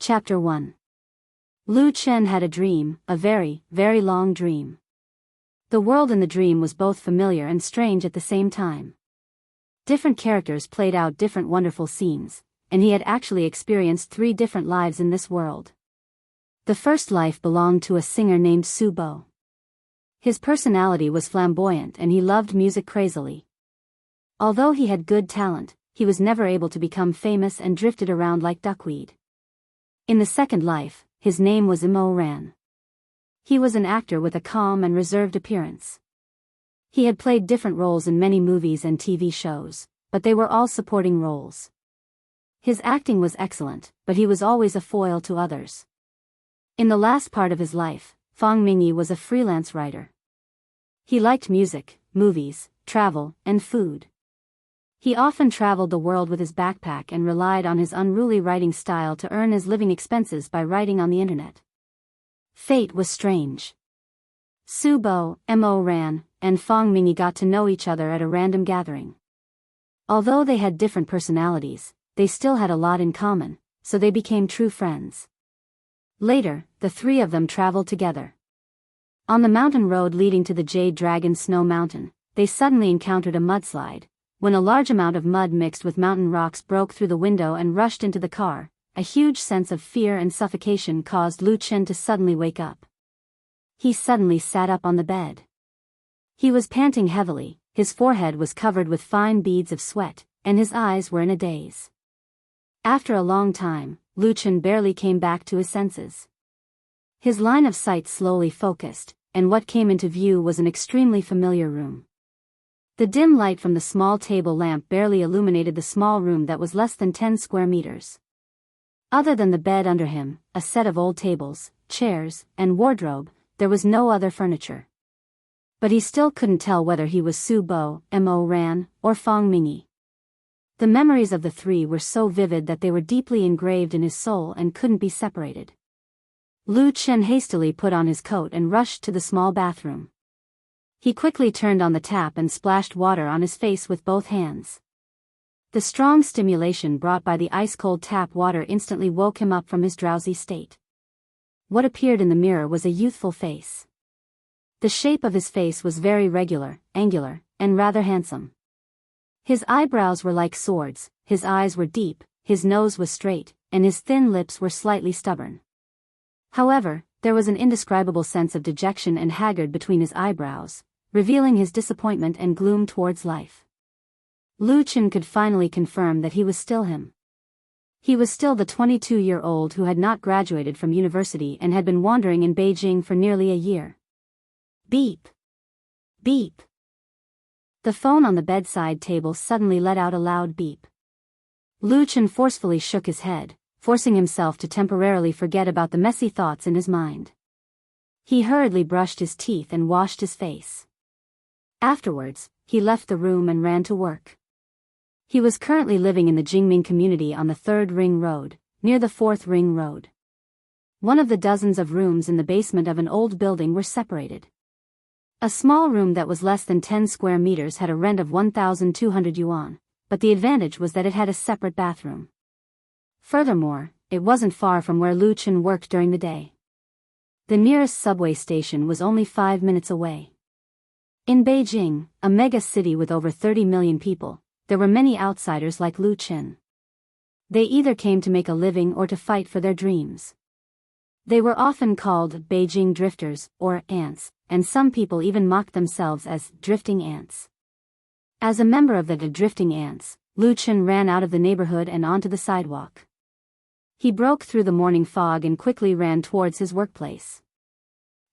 Chapter 1. Lu Chen had a dream, a very, very long dream. The world in the dream was both familiar and strange at the same time. Different characters played out different wonderful scenes, and he had actually experienced 3 different lives in this world. The first life belonged to a singer named Su Bo. His personality was flamboyant and he loved music crazily. Although he had good talent, he was never able to become famous and drifted around like duckweed. In the second life, his name was Imo Ran. He was an actor with a calm and reserved appearance. He had played different roles in many movies and TV shows, but they were all supporting roles. His acting was excellent, but he was always a foil to others. In the last part of his life, Fang Mingyi was a freelance writer. He liked music, movies, travel, and food. He often traveled the world with his backpack and relied on his unruly writing style to earn his living expenses by writing on the internet. Fate was strange. Su Bo, Mo Ran, and Fang Mingyi got to know each other at a random gathering. Although they had different personalities, they still had a lot in common, so they became true friends. Later, the 3 of them traveled together. On the mountain road leading to the Jade Dragon Snow Mountain, they suddenly encountered a mudslide. When a large amount of mud mixed with mountain rocks broke through the window and rushed into the car, a huge sense of fear and suffocation caused Lu Chen to suddenly wake up. He suddenly sat up on the bed. He was panting heavily, his forehead was covered with fine beads of sweat, and his eyes were in a daze. After a long time, Lu Chen barely came back to his senses. His line of sight slowly focused, and what came into view was an extremely familiar room. The dim light from the small table lamp barely illuminated the small room that was less than 10 square meters. Other than the bed under him, a set of old tables, chairs, and wardrobe, there was no other furniture. But he still couldn't tell whether he was Su Bo, Mo Ran, or Fang Mingyi. The memories of the 3 were so vivid that they were deeply engraved in his soul and couldn't be separated. Lu Chen hastily put on his coat and rushed to the small bathroom. He quickly turned on the tap and splashed water on his face with both hands. The strong stimulation brought by the ice-cold tap water instantly woke him up from his drowsy state. What appeared in the mirror was a youthful face. The shape of his face was very regular, angular, and rather handsome. His eyebrows were like swords, his eyes were deep, his nose was straight, and his thin lips were slightly stubborn. However, there was an indescribable sense of dejection and haggard between his eyebrows, revealing his disappointment and gloom towards life. Lu Chen could finally confirm that he was still him. He was still the 22-year-old who had not graduated from university and had been wandering in Beijing for nearly a year. Beep. Beep. The phone on the bedside table suddenly let out a loud beep. Lu Chen forcefully shook his head, forcing himself to temporarily forget about the messy thoughts in his mind. He hurriedly brushed his teeth and washed his face. Afterwards, he left the room and ran to work. He was currently living in the Jingming community on the 3rd Ring Road, near the 4th Ring Road. One of the dozens of rooms in the basement of an old building were separated. A small room that was less than 10 square meters had a rent of 1,200 yuan, but the advantage was that it had a separate bathroom. Furthermore, it wasn't far from where Lu Chen worked during the day. The nearest subway station was only 5 minutes away. In Beijing, a mega city with over 30 million people, there were many outsiders like Lu Chen. They either came to make a living or to fight for their dreams. They were often called Beijing drifters, or ants, and some people even mocked themselves as drifting ants. As a member of the drifting ants, Lu Chen ran out of the neighborhood and onto the sidewalk. He broke through the morning fog and quickly ran towards his workplace.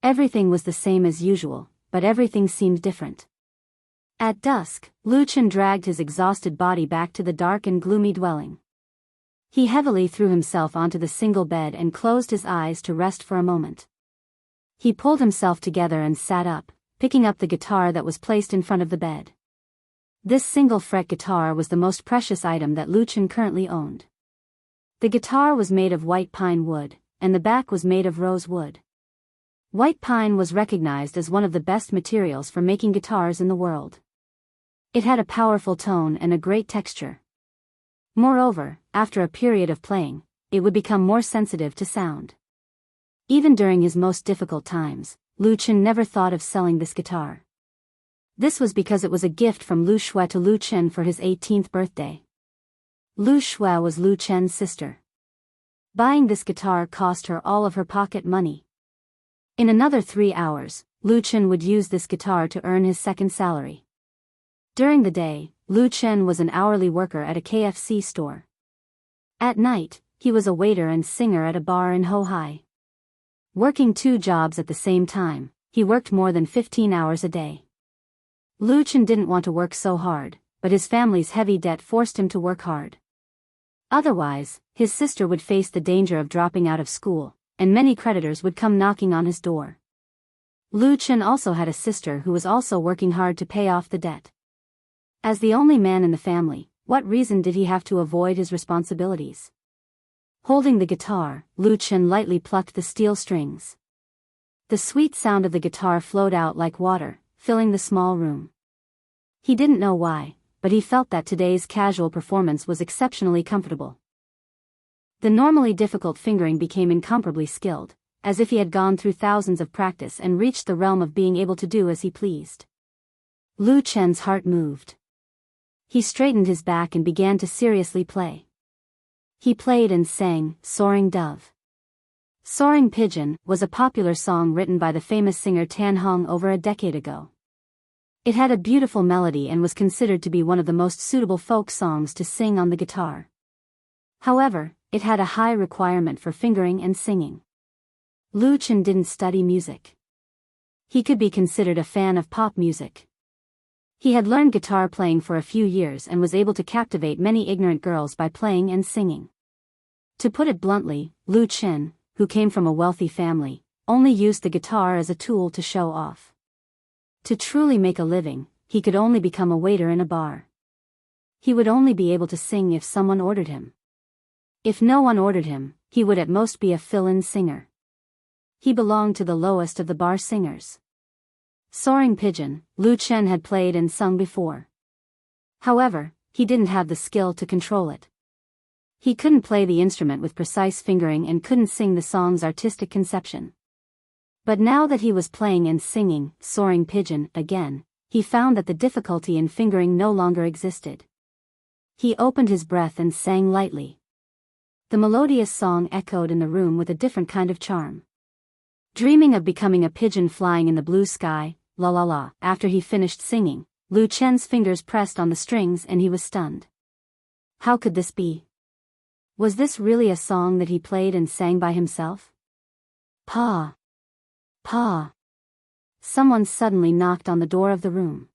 Everything was the same as usual, but everything seemed different. At dusk, Lu Chen dragged his exhausted body back to the dark and gloomy dwelling. He heavily threw himself onto the single bed and closed his eyes to rest for a moment. He pulled himself together and sat up, picking up the guitar that was placed in front of the bed. This single-fret guitar was the most precious item that Lu Chen currently owned. The guitar was made of white pine wood, and the back was made of rose wood. White pine was recognized as one of the best materials for making guitars in the world. It had a powerful tone and a great texture. Moreover, after a period of playing, it would become more sensitive to sound. Even during his most difficult times, Lu Chen never thought of selling this guitar. This was because it was a gift from Lu Shui to Lu Chen for his 18th birthday. Lu Shui was Lu Chen's sister. Buying this guitar cost her all of her pocket money. In another 3 hours, Lu Chen would use this guitar to earn his second salary. During the day, Lu Chen was an hourly worker at a KFC store. At night, he was a waiter and singer at a bar in Hohai. Working 2 jobs at the same time, he worked more than 15 hours a day. Lu Chen didn't want to work so hard, but his family's heavy debt forced him to work hard. Otherwise, his sister would face the danger of dropping out of school, and many creditors would come knocking on his door. Lu Chen also had a sister who was also working hard to pay off the debt. As the only man in the family, what reason did he have to avoid his responsibilities? Holding the guitar, Lu Chen lightly plucked the steel strings. The sweet sound of the guitar flowed out like water, filling the small room. He didn't know why, but he felt that today's casual performance was exceptionally comfortable. The normally difficult fingering became incomparably skilled, as if he had gone through thousands of practice and reached the realm of being able to do as he pleased. Lu Chen's heart moved. He straightened his back and began to seriously play. He played and sang Soaring Dove. Soaring Pigeon was a popular song written by the famous singer Tan Hong over a decade ago. It had a beautiful melody and was considered to be one of the most suitable folk songs to sing on the guitar. However, it had a high requirement for fingering and singing. Lu Chen didn't study music. He could be considered a fan of pop music. He had learned guitar playing for a few years and was able to captivate many ignorant girls by playing and singing. To put it bluntly, Lu Chen, who came from a wealthy family, only used the guitar as a tool to show off. To truly make a living, he could only become a waiter in a bar. He would only be able to sing if someone ordered him. If no one ordered him, he would at most be a fill-in singer. He belonged to the lowest of the bar singers. Soaring Pigeon, Lu Chen had played and sung before. However, he didn't have the skill to control it. He couldn't play the instrument with precise fingering and couldn't sing the song's artistic conception. But now that he was playing and singing Soaring Pigeon again, he found that the difficulty in fingering no longer existed. He opened his breath and sang lightly. The melodious song echoed in the room with a different kind of charm. Dreaming of becoming a pigeon flying in the blue sky, la la la. After he finished singing, Lu Chen's fingers pressed on the strings and he was stunned. How could this be? Was this really a song that he played and sang by himself? Pa! Pa! Someone suddenly knocked on the door of the room.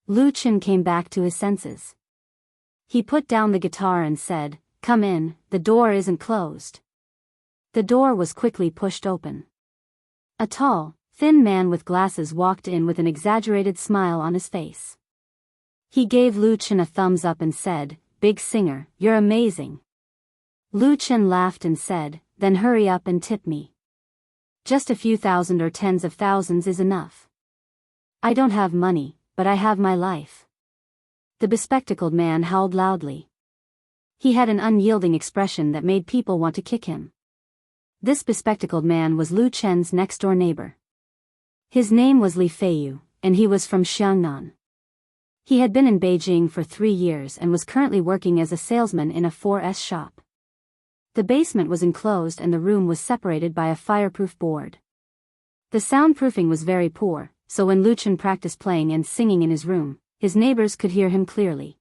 Lu Chen came back to his senses. He put down the guitar and said, "Come in, the door isn't closed." The door was quickly pushed open. A tall, thin man with glasses walked in with an exaggerated smile on his face. He gave Lu Chen a thumbs up and said, "Big singer, you're amazing." Lu Chen laughed and said, "Then hurry up and tip me. Just a few thousand or tens of thousands is enough. I don't have money, but I have my life." The bespectacled man howled loudly. He had an unyielding expression that made people want to kick him. This bespectacled man was Lu Chen's next-door neighbor. His name was Li Feiyu, and he was from Xiangnan. He had been in Beijing for 3 years and was currently working as a salesman in a 4S shop. The basement was enclosed and the room was separated by a fireproof board. The soundproofing was very poor, so when Lu Chen practiced playing and singing in his room, his neighbors could hear him clearly.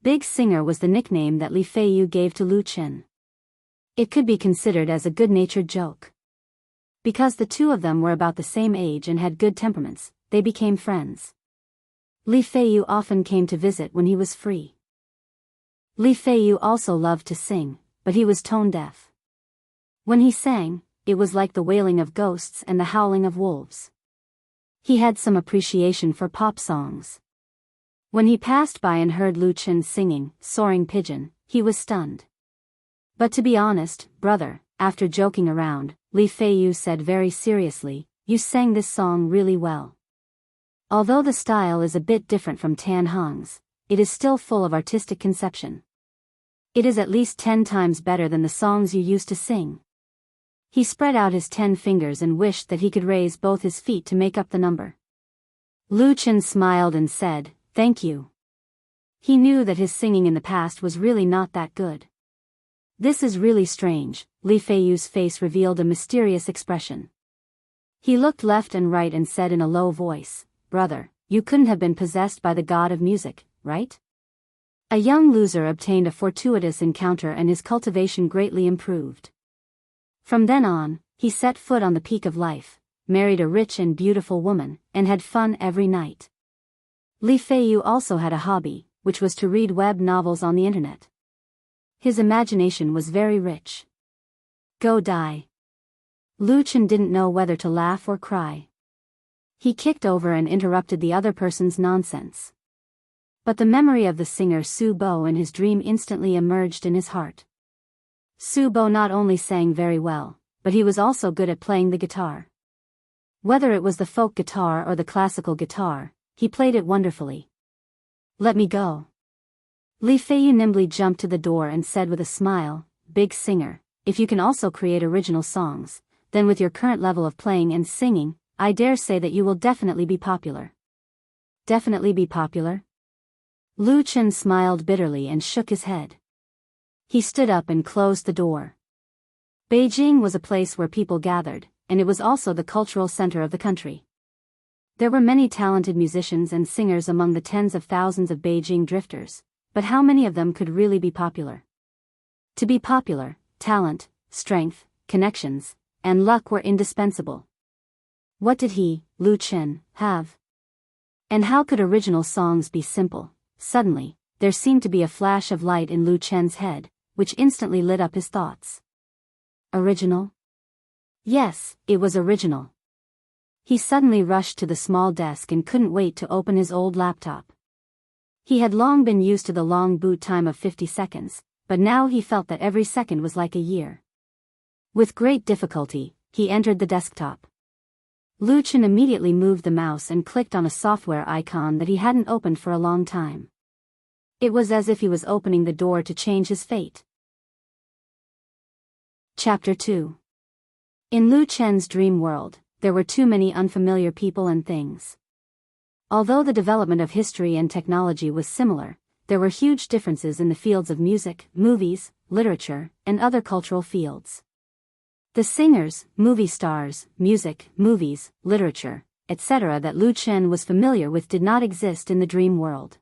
Big Singer was the nickname that Li Feiyu gave to Lu Chen. It could be considered as a good-natured joke. Because the two of them were about the same age and had good temperaments, they became friends. Li Feiyu often came to visit when he was free. Li Feiyu also loved to sing, but he was tone-deaf. When he sang, it was like the wailing of ghosts and the howling of wolves. He had some appreciation for pop songs. When he passed by and heard Lu Chen singing Soaring Pigeon, he was stunned. But to be honest, brother, after joking around, Li Feiyu said very seriously, "You sang this song really well. Although the style is a bit different from Tan Hong's, it is still full of artistic conception. It is at least 10 times better than the songs you used to sing. He spread out his 10 fingers and wished that he could raise both his feet to make up the number. Lu Chen smiled and said, "Thank you." He knew that his singing in the past was really not that good. "This is really strange," Li Feiyu's face revealed a mysterious expression. He looked left and right and said in a low voice, "Brother, you couldn't have been possessed by the god of music, right?" A young loser obtained a fortuitous encounter and his cultivation greatly improved. From then on, he set foot on the peak of life, married a rich and beautiful woman, and had fun every night. Li Feiyu also had a hobby, which was to read web novels on the internet. His imagination was very rich. Go die. Lu Chen didn't know whether to laugh or cry. He kicked over and interrupted the other person's nonsense. But the memory of the singer Su Bo in his dream instantly emerged in his heart. Su Bo not only sang very well, but he was also good at playing the guitar. Whether it was the folk guitar or the classical guitar, he played it wonderfully. "Let me go." Li Feiyu nimbly jumped to the door and said with a smile, "Big singer, if you can also create original songs, then with your current level of playing and singing, I dare say that you will definitely be popular." Definitely be popular? Lu Chen smiled bitterly and shook his head. He stood up and closed the door. Beijing was a place where people gathered, and it was also the cultural center of the country. There were many talented musicians and singers among the tens of thousands of Beijing drifters, but how many of them could really be popular? To be popular, talent, strength, connections, and luck were indispensable. What did he, Lu Chen, have? And how could original songs be simple? Suddenly, there seemed to be a flash of light in Lu Chen's head, which instantly lit up his thoughts. Original? Yes, it was original. He suddenly rushed to the small desk and couldn't wait to open his old laptop. He had long been used to the long boot time of 50 seconds, but now he felt that every second was like a year. With great difficulty, he entered the desktop. Lu Chen immediately moved the mouse and clicked on a software icon that he hadn't opened for a long time. It was as if he was opening the door to change his fate. Chapter 2. In Lu Chen's dream world, there were too many unfamiliar people and things. Although the development of history and technology was similar, there were huge differences in the fields of music, movies, literature, and other cultural fields. The singers, movie stars, music, movies, literature, etc. that Lu Chen was familiar with did not exist in the dream world.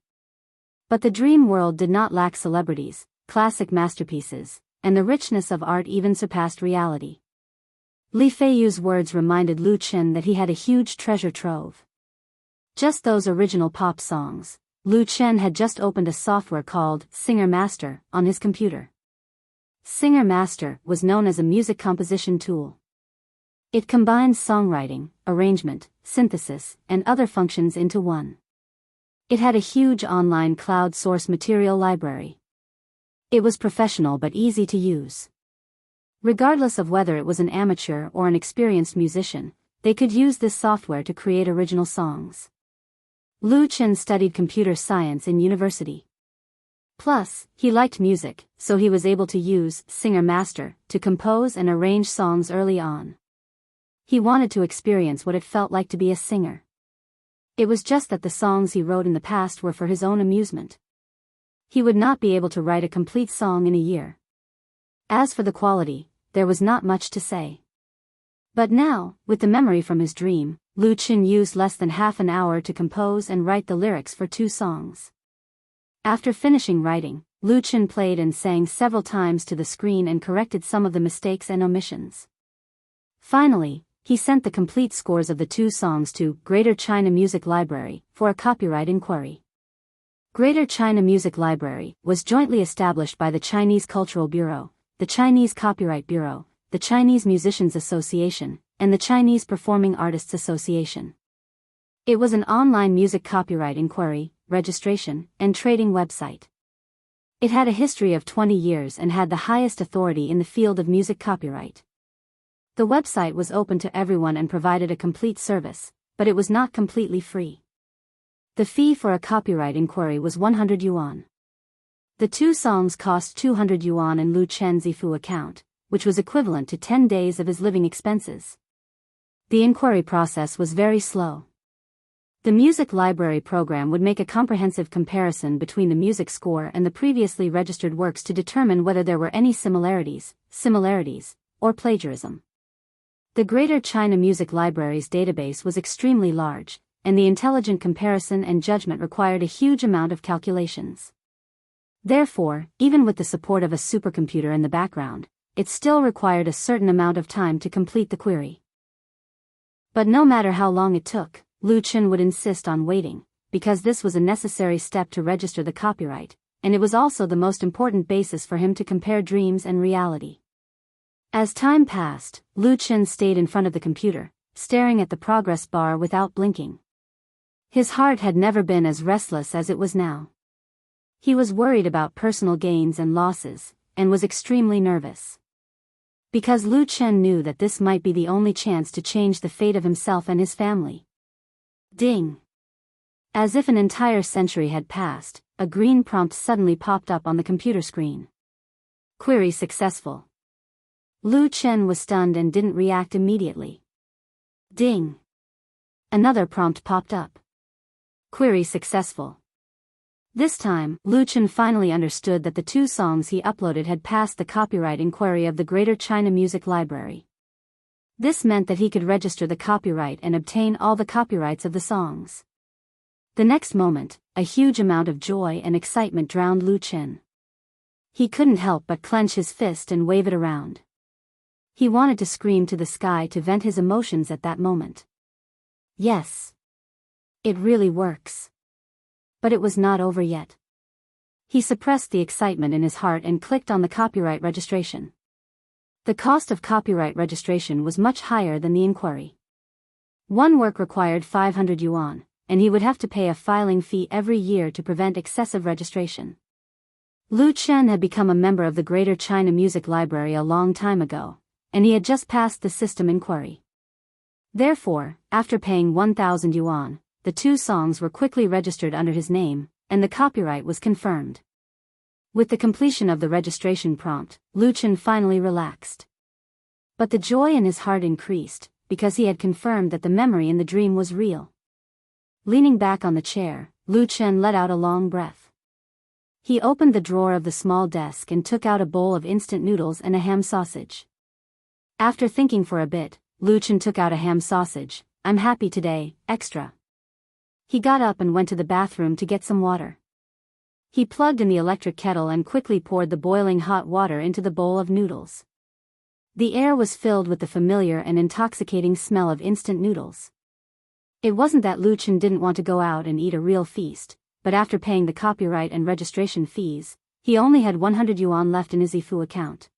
But the dream world did not lack celebrities, classic masterpieces, and the richness of art even surpassed reality. Li Feiyu's words reminded Lu Chen that he had a huge treasure trove. Just those original pop songs. Lu Chen had just opened a software called Singer Master on his computer. Singer Master was known as a music composition tool. It combines songwriting, arrangement, synthesis, and other functions into one. It had a huge online cloud source material library. It was professional but easy to use. Regardless of whether it was an amateur or an experienced musician, they could use this software to create original songs. Lu Chen studied computer science in university. Plus, he liked music, so he was able to use Singer Master to compose and arrange songs early on. He wanted to experience what it felt like to be a singer. It was just that the songs he wrote in the past were for his own amusement. He would not be able to write a complete song in a year. As for the quality, there was not much to say. But now, with the memory from his dream, Lu Chen used less than half an hour to compose and write the lyrics for 2 songs. After finishing writing, Lu Chen played and sang several times to the screen and corrected some of the mistakes and omissions. Finally, he sent the complete scores of the 2 songs to Greater China Music Library for a copyright inquiry. Greater China Music Library was jointly established by the Chinese Cultural Bureau, the Chinese Copyright Bureau, the Chinese Musicians Association, and the Chinese Performing Artists Association. It was an online music copyright inquiry, registration, and trading website. It had a history of 20 years and had the highest authority in the field of music copyright. The website was open to everyone and provided a complete service, but it was not completely free. The fee for a copyright inquiry was 100 yuan. The two songs cost 200 yuan in Lu Chen's Yifu account, which was equivalent to 10 days of his living expenses. The inquiry process was very slow. The music library program would make a comprehensive comparison between the music score and the previously registered works to determine whether there were any similarities, or plagiarism. The Greater China Music Library's database was extremely large, and the intelligent comparison and judgment required a huge amount of calculations. Therefore, even with the support of a supercomputer in the background, it still required a certain amount of time to complete the query. But no matter how long it took, Lu Chen would insist on waiting, because this was a necessary step to register the copyright, and it was also the most important basis for him to compare dreams and reality. As time passed, Lu Chen stayed in front of the computer, staring at the progress bar without blinking. His heart had never been as restless as it was now. He was worried about personal gains and losses, and was extremely nervous. Because Lu Chen knew that this might be the only chance to change the fate of himself and his family. Ding! As if an entire century had passed, a green prompt suddenly popped up on the computer screen. Query successful. Lu Chen was stunned and didn't react immediately. Ding! Another prompt popped up. Query successful. This time, Lu Chen finally understood that the two songs he uploaded had passed the copyright inquiry of the Greater China Music Library. This meant that he could register the copyright and obtain all the copyrights of the songs. The next moment, a huge amount of joy and excitement drowned Lu Chen. He couldn't help but clench his fist and wave it around. He wanted to scream to the sky to vent his emotions at that moment. Yes. It really works. But it was not over yet. He suppressed the excitement in his heart and clicked on the copyright registration. The cost of copyright registration was much higher than the inquiry. One work required 500 yuan, and he would have to pay a filing fee every year to prevent excessive registration. Lu Chen had become a member of the Greater China Music Library a long time ago, and he had just passed the system inquiry. Therefore, after paying 1,000 yuan, the two songs were quickly registered under his name, and the copyright was confirmed. With the completion of the registration prompt, Lu Chen finally relaxed. But the joy in his heart increased, because he had confirmed that the memory in the dream was real. Leaning back on the chair, Lu Chen let out a long breath. He opened the drawer of the small desk and took out a bowl of instant noodles and a ham sausage. After thinking for a bit, Lu Chen took out a ham sausage. I'm happy today, extra. He got up and went to the bathroom to get some water. He plugged in the electric kettle and quickly poured the boiling hot water into the bowl of noodles. The air was filled with the familiar and intoxicating smell of instant noodles. It wasn't that Lu Chen didn't want to go out and eat a real feast, but after paying the copyright and registration fees, he only had 100 yuan left in his Yifu account.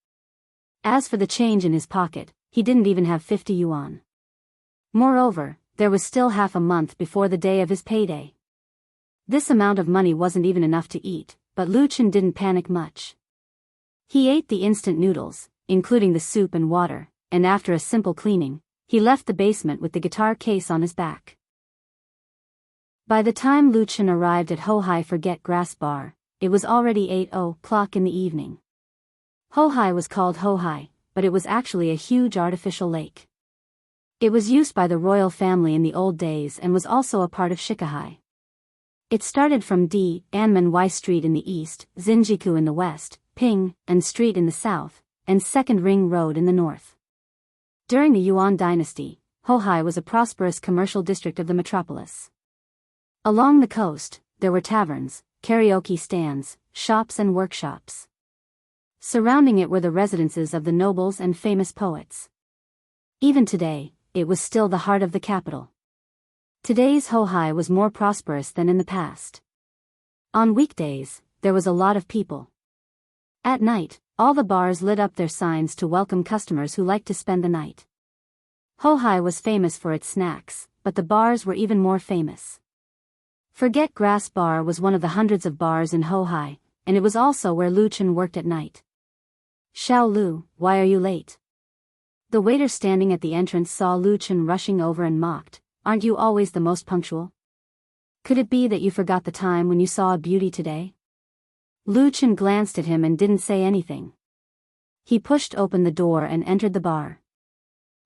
As for the change in his pocket, he didn't even have 50 yuan. Moreover, there was still half a month before the day of his payday. This amount of money wasn't even enough to eat, but Lu Chen didn't panic much. He ate the instant noodles, including the soup and water, and after a simple cleaning, he left the basement with the guitar case on his back. By the time Lu Chen arrived at Hohai Forget Grass Bar, it was already 8:00 in the evening. Hohai was called Hohai, but it was actually a huge artificial lake. It was used by the royal family in the old days and was also a part of Shikahai. It started from Anmen Y Street in the east, Xinjiku in the west, Ping and Street in the south, and Second Ring Road in the north. During the Yuan dynasty, Hohai was a prosperous commercial district of the metropolis. Along the coast, there were taverns, karaoke stands, shops and workshops. Surrounding it were the residences of the nobles and famous poets. Even today, it was still the heart of the capital. Today's Hohai was more prosperous than in the past. On weekdays, there was a lot of people. At night, all the bars lit up their signs to welcome customers who liked to spend the night. Hohai was famous for its snacks, but the bars were even more famous. Forget Grass Bar was one of the hundreds of bars in Hohai, and it was also where Lu Chen worked at night. Xiao Lu, why are you late? The waiter standing at the entrance saw Lu Chen rushing over and mocked, aren't you always the most punctual? Could it be that you forgot the time when you saw a beauty today? Lu Chen glanced at him and didn't say anything. He pushed open the door and entered the bar.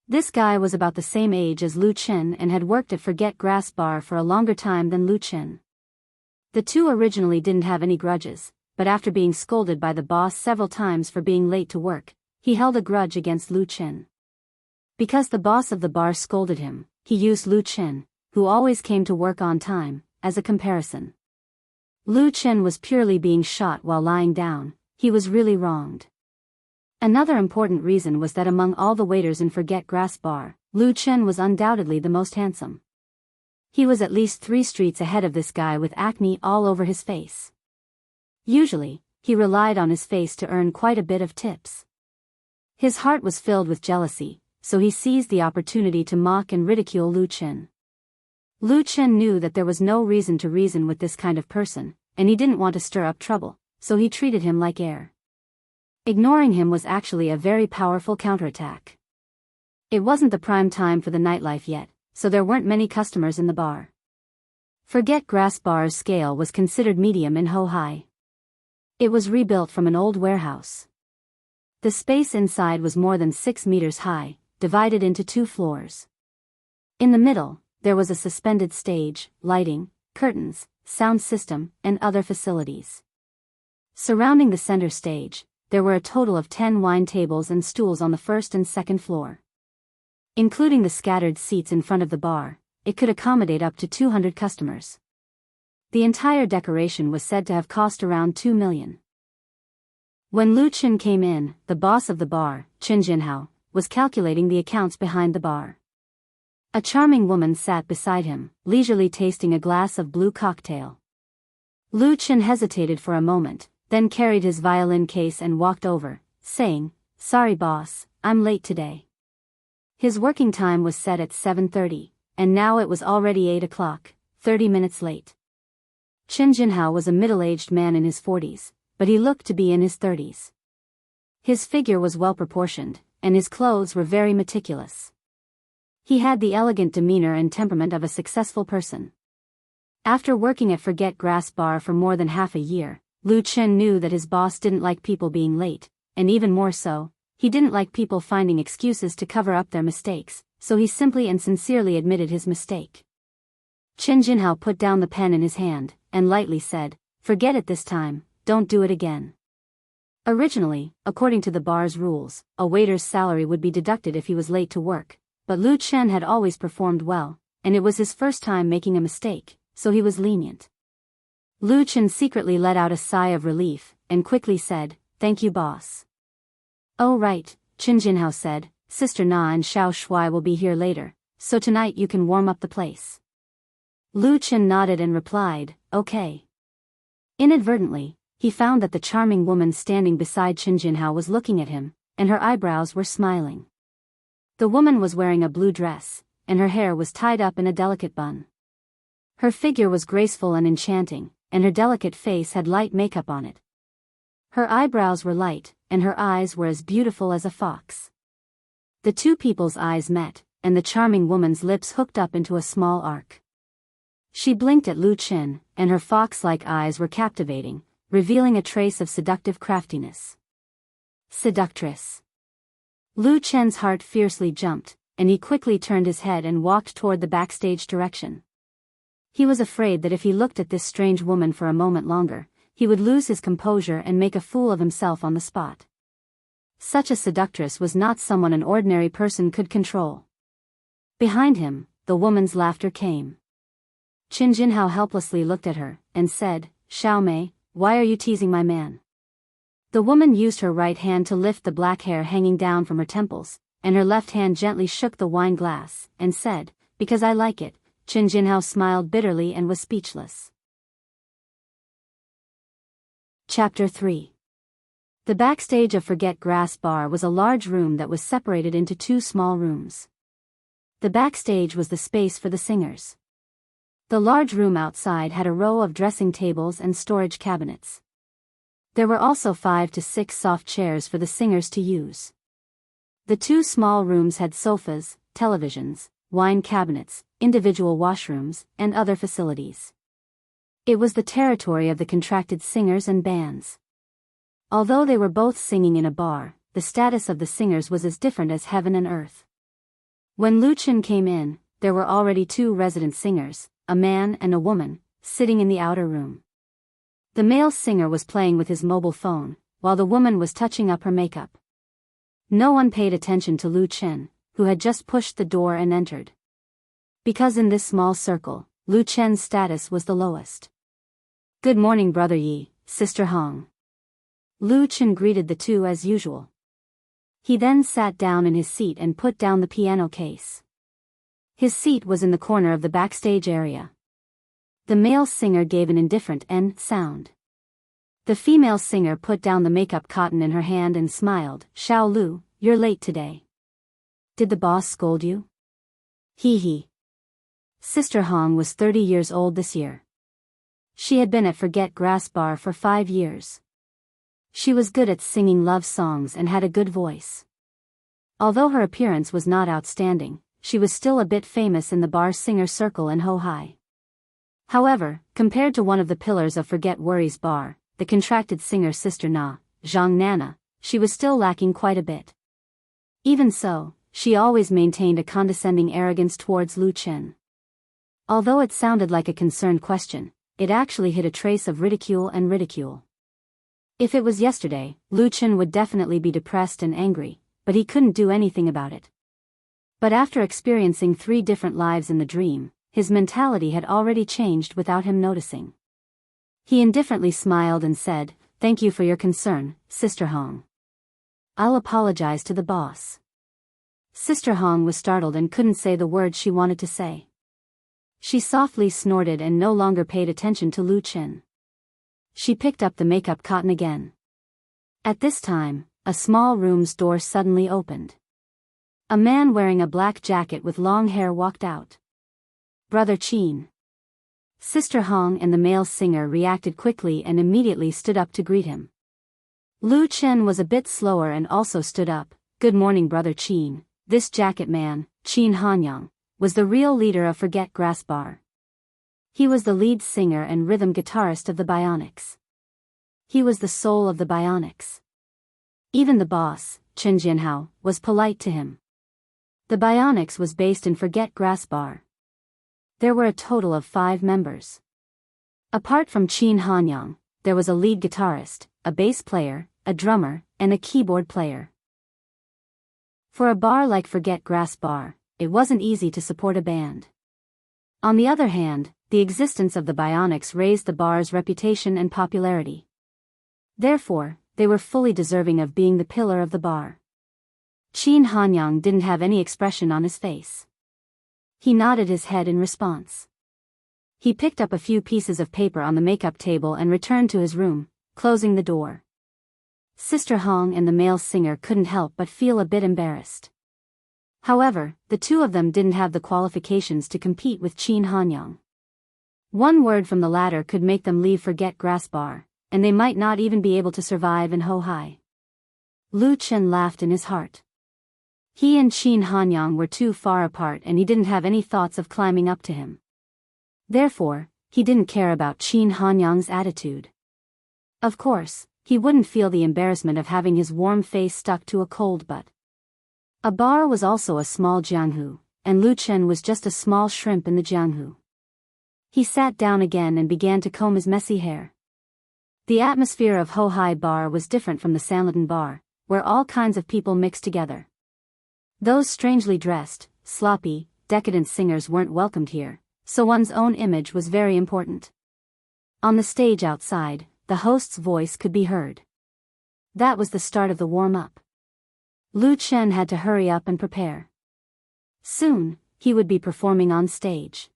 This guy was about the same age as Lu Chen and had worked at Forget Grass Bar for a longer time than Lu Chen. The two originally didn't have any grudges, but after being scolded by the boss several times for being late to work, he held a grudge against Lu Chen. Because the boss of the bar scolded him, he used Lu Chen, who always came to work on time, as a comparison. Lu Chen was purely being shot while lying down. He was really wronged. Another important reason was that among all the waiters in Forget Grass Bar, Lu Chen was undoubtedly the most handsome. He was at least 3 streets ahead of this guy with acne all over his face. Usually, he relied on his face to earn quite a bit of tips. His heart was filled with jealousy, so he seized the opportunity to mock and ridicule Lu Chen. Lu Chen knew that there was no reason to reason with this kind of person, and he didn't want to stir up trouble, so he treated him like air. Ignoring him was actually a very powerful counterattack. It wasn't the prime time for the nightlife yet, so there weren't many customers in the bar. Forget Grass Bar's scale was considered medium in Ho-Hai. It was rebuilt from an old warehouse. The space inside was more than 6 meters high, divided into 2 floors. In the middle, there was a suspended stage, lighting, curtains, sound system, and other facilities. Surrounding the center stage, there were a total of 10 wine tables and stools on the first and second floor. Including the scattered seats in front of the bar, it could accommodate up to 200 customers. The entire decoration was said to have cost around 2 million. When Lu Chen came in, the boss of the bar, Chen Jinhao, was calculating the accounts behind the bar. A charming woman sat beside him, leisurely tasting a glass of blue cocktail. Lu Chen hesitated for a moment, then carried his violin case and walked over, saying, "Sorry boss, I'm late today." His working time was set at 7:30, and now it was already 8 o'clock, 30 minutes late. Chen Jinhao was a middle-aged man in his 40s, but he looked to be in his 30s. His figure was well-proportioned, and his clothes were very meticulous. He had the elegant demeanor and temperament of a successful person. After working at Forget Grass Bar for more than half a year, Lu Chen knew that his boss didn't like people being late, and even more so, he didn't like people finding excuses to cover up their mistakes, so he simply and sincerely admitted his mistake. Chen Jinhao put down the pen in his hand, and lightly said, "Forget it this time, don't do it again." Originally, according to the bar's rules, a waiter's salary would be deducted if he was late to work, but Lu Chen had always performed well, and it was his first time making a mistake, so he was lenient. Lu Chen secretly let out a sigh of relief, and quickly said, "Thank you boss." "Oh right," Chen Jinhao said, "Sister Na and Xiao Shui will be here later, so tonight you can warm up the place." Lu Chen nodded and replied, "Okay." Inadvertently, he found that the charming woman standing beside Chen Jinhao was looking at him, and her eyebrows were smiling. The woman was wearing a blue dress, and her hair was tied up in a delicate bun. Her figure was graceful and enchanting, and her delicate face had light makeup on it. Her eyebrows were light, and her eyes were as beautiful as a fox. The two people's eyes met, and the charming woman's lips hooked up into a small arc. She blinked at Lu Chen, and her fox-like eyes were captivating, revealing a trace of seductive craftiness. Seductress. Lu Chen's heart fiercely jumped, and he quickly turned his head and walked toward the backstage direction. He was afraid that if he looked at this strange woman for a moment longer, he would lose his composure and make a fool of himself on the spot. Such a seductress was not someone an ordinary person could control. Behind him, the woman's laughter came. Chen Jinhao helplessly looked at her, and said, "Xiao Mei, why are you teasing my man?" The woman used her right hand to lift the black hair hanging down from her temples, and her left hand gently shook the wine glass, and said, "Because I like it." Chen Jinhao smiled bitterly and was speechless. Chapter 3. The backstage of Forget Grass Bar was a large room that was separated into 2 small rooms. The backstage was the space for the singers. The large room outside had a row of dressing tables and storage cabinets. There were also 5 to 6 soft chairs for the singers to use. The 2 small rooms had sofas, televisions, wine cabinets, individual washrooms, and other facilities. It was the territory of the contracted singers and bands. Although they were both singing in a bar, the status of the singers was as different as heaven and earth. When Lu Chen came in, there were already two resident singers, a man and a woman, sitting in the outer room. The male singer was playing with his mobile phone, while the woman was touching up her makeup. No one paid attention to Lu Chen, who had just pushed the door and entered. Because in this small circle, Lu Chen's status was the lowest. "Good morning, Brother Yi, Sister Hong." Lu Chen greeted the two as usual. He then sat down in his seat and put down the piano case. His seat was in the corner of the backstage area. The male singer gave an indifferent sound. The female singer put down the makeup cotton in her hand and smiled. "Xiao Lu, you're late today. Did the boss scold you?" Hee. Sister Hong was 30 years old this year. She had been at Forget Grass Bar for 5 years. She was good at singing love songs and had a good voice. Although her appearance was not outstanding, she was still a bit famous in the bar singer circle in Ho-Hai. However, compared to one of the pillars of Forget Worries Bar, the contracted singer Sister Na, Zhang Nana, she was still lacking quite a bit. Even so, she always maintained a condescending arrogance towards Lu Chen. Although it sounded like a concerned question, it actually hid a trace of ridicule. If it was yesterday, Lu Chen would definitely be depressed and angry, but he couldn't do anything about it. But after experiencing 3 different lives in the dream, his mentality had already changed without him noticing. He indifferently smiled and said, "Thank you for your concern, Sister Hong. I'll apologize to the boss." Sister Hong was startled and couldn't say the words she wanted to say. She softly snorted and no longer paid attention to Lu Chen. She picked up the makeup cotton again. At this time, a small room's door suddenly opened. A man wearing a black jacket with long hair walked out. "Brother Qin." Sister Hong and the male singer reacted quickly and immediately stood up to greet him. Lu Chen was a bit slower and also stood up. "Good morning, Brother Qin." This jacket man, Qin Hanyang, was the real leader of Forget Grass Bar. He was the lead singer and rhythm guitarist of the Bionics. He was the soul of the Bionics. Even the boss, Chen Jianhao, was polite to him. The Bionics was based in Forget Grass Bar. There were a total of 5 members. Apart from Qin Hanyang, there was a lead guitarist, a bass player, a drummer, and a keyboard player. For a bar like Forget Grass Bar, it wasn't easy to support a band. On the other hand, the existence of the Bionics raised the bar's reputation and popularity. Therefore, they were fully deserving of being the pillar of the bar. Qin Hanyang didn't have any expression on his face. He nodded his head in response. He picked up a few pieces of paper on the makeup table and returned to his room, closing the door. Sister Hong and the male singer couldn't help but feel a bit embarrassed. However, the two of them didn't have the qualifications to compete with Qin Hanyang. One word from the latter could make them leave Forget Grass Bar, and they might not even be able to survive in Ho-Hai. Lu Chen laughed in his heart. He and Qin Hanyang were too far apart and he didn't have any thoughts of climbing up to him. Therefore, he didn't care about Qin Hanyang's attitude. Of course, he wouldn't feel the embarrassment of having his warm face stuck to a cold butt. A bar was also a small jianghu, and Lu Chen was just a small shrimp in the jianghu. He sat down again and began to comb his messy hair. The atmosphere of Ho-Hai Bar was different from the Sanlitun Bar, where all kinds of people mixed together. Those strangely dressed, sloppy, decadent singers weren't welcomed here, so one's own image was very important. On the stage outside, the host's voice could be heard. That was the start of the warm-up. Lu Chen had to hurry up and prepare. Soon, he would be performing on stage.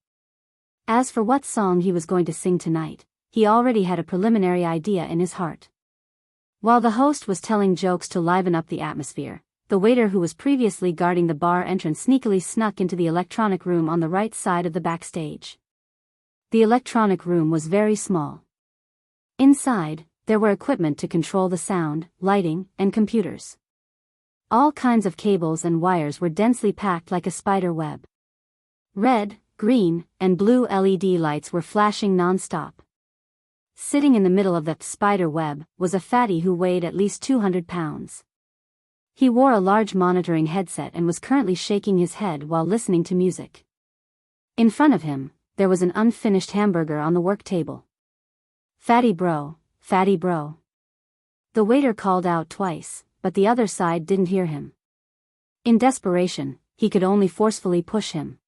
As for what song he was going to sing tonight, he already had a preliminary idea in his heart. While the host was telling jokes to liven up the atmosphere, the waiter who was previously guarding the bar entrance sneakily snuck into the electronic room on the right side of the backstage. The electronic room was very small. Inside, there were equipment to control the sound, lighting, and computers. All kinds of cables and wires were densely packed like a spider web. Red, green, and blue LED lights were flashing non-stop. Sitting in the middle of the spider web was a fatty who weighed at least 200 pounds. He wore a large monitoring headset and was currently shaking his head while listening to music. In front of him, there was an unfinished hamburger on the work table. "Fatty bro, fatty bro." The waiter called out twice, but the other side didn't hear him. In desperation, he could only forcefully push him.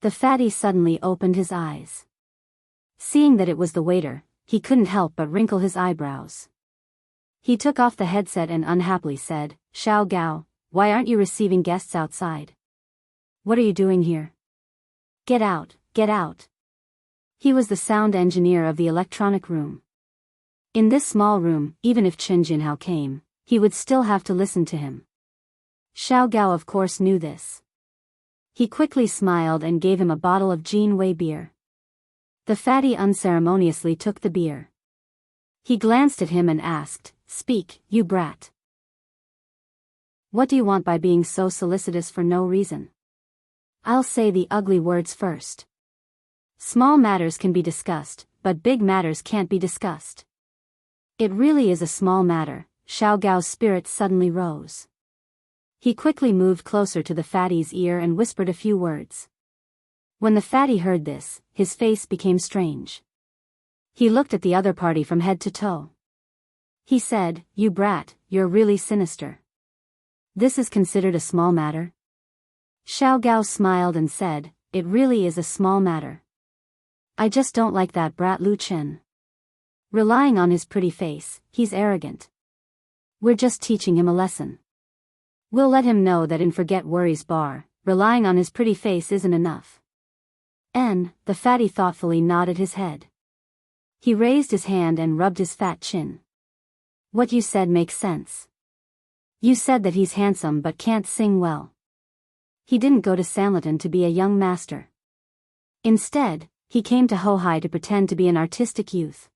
The fatty suddenly opened his eyes. Seeing that it was the waiter, he couldn't help but wrinkle his eyebrows. He took off the headset and unhappily said, "Xiao Gao, why aren't you receiving guests outside? What are you doing here? Get out, get out." He was the sound engineer of the electronic room. In this small room, even if Chen Jinhao came, he would still have to listen to him. Xiao Gao of course knew this. He quickly smiled and gave him a bottle of Jinwei beer. The fatty unceremoniously took the beer. He glanced at him and asked, "Speak, you brat. What do you want by being so solicitous for no reason?" "I'll say the ugly words first. Small matters can be discussed, but big matters can't be discussed." "It really is a small matter." Xiao Gao's spirit suddenly rose. He quickly moved closer to the fatty's ear and whispered a few words. When the fatty heard this, his face became strange. He looked at the other party from head to toe. He said, "You brat, you're really sinister. This is considered a small matter?" Xiao Gao smiled and said, "It really is a small matter. I just don't like that brat Lu Chen. Relying on his pretty face, he's arrogant. We're just teaching him a lesson. We'll let him know that in Forget Worries Bar, relying on his pretty face isn't enough." The fatty thoughtfully nodded his head. He raised his hand and rubbed his fat chin. "What you said makes sense. You said that he's handsome but can't sing well. He didn't go to Sanlitun to be a young master. Instead, he came to Hohai to pretend to be an artistic youth.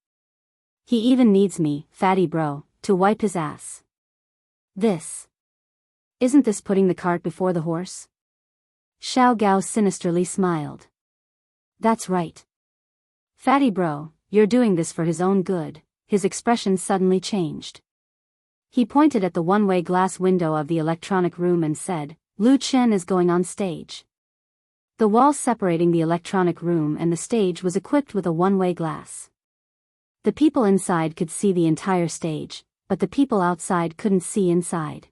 He even needs me, fatty bro, to wipe his ass. Isn't this putting the cart before the horse?" Xiao Gao sinisterly smiled. "That's right. Fatty bro, you're doing this for his own good." His expression suddenly changed. He pointed at the one-way glass window of the electronic room and said, "Lu Chen is going on stage." The wall separating the electronic room and the stage was equipped with a one-way glass. The people inside could see the entire stage, but the people outside couldn't see inside.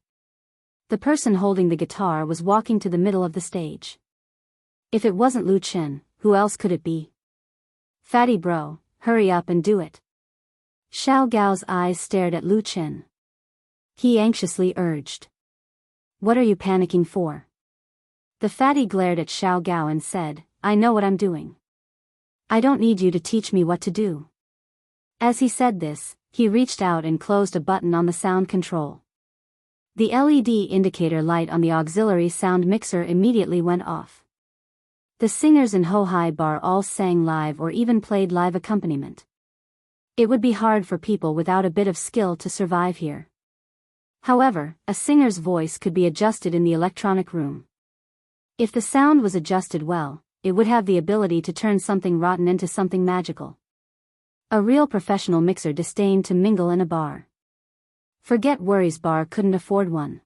The person holding the guitar was walking to the middle of the stage. If it wasn't Lu Chen, who else could it be? "Fatty bro, hurry up and do it." Xiao Gao's eyes stared at Lu Chen. He anxiously urged, "What are you panicking for?" The fatty glared at Xiao Gao and said, "I know what I'm doing. I don't need you to teach me what to do." As he said this, he reached out and closed a button on the sound control. The LED indicator light on the auxiliary sound mixer immediately went off. The singers in Hohai Bar all sang live or even played live accompaniment. It would be hard for people without a bit of skill to survive here. However, a singer's voice could be adjusted in the electronic room. If the sound was adjusted well, it would have the ability to turn something rotten into something magical. A real professional mixer disdained to mingle in a bar. Forget Worries Bar couldn't afford one.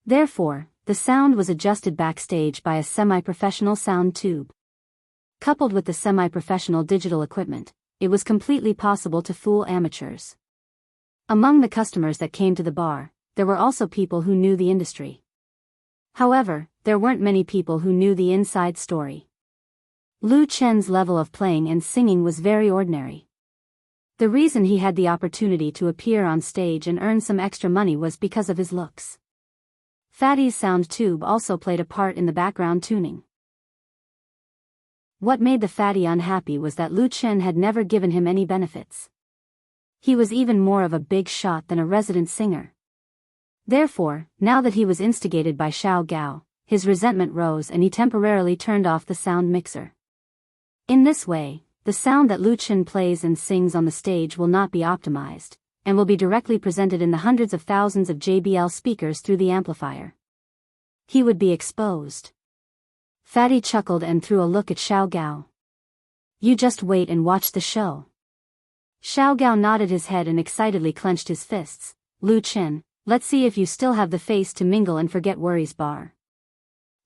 Therefore, the sound was adjusted backstage by a semi-professional sound tube. Coupled with the semi-professional digital equipment, it was completely possible to fool amateurs. Among the customers that came to the bar, there were also people who knew the industry. However, there weren't many people who knew the inside story. Lu Chen's level of playing and singing was very ordinary. The reason he had the opportunity to appear on stage and earn some extra money was because of his looks. Fatty's sound tube also played a part in the background tuning. What made the fatty unhappy was that Lu Chen had never given him any benefits. He was even more of a big shot than a resident singer. Therefore, now that he was instigated by Xiao Gao, his resentment rose and he temporarily turned off the sound mixer. In this way, the sound that Lu Chen plays and sings on the stage will not be optimized, and will be directly presented in the hundreds of thousands of JBL speakers through the amplifier. He would be exposed. Fatty chuckled and threw a look at Xiao Gao. "You just wait and watch the show. Xiao Gao nodded his head and excitedly clenched his fists. Lu Chen, let's see if you still have the face to mingle and forget worries bar.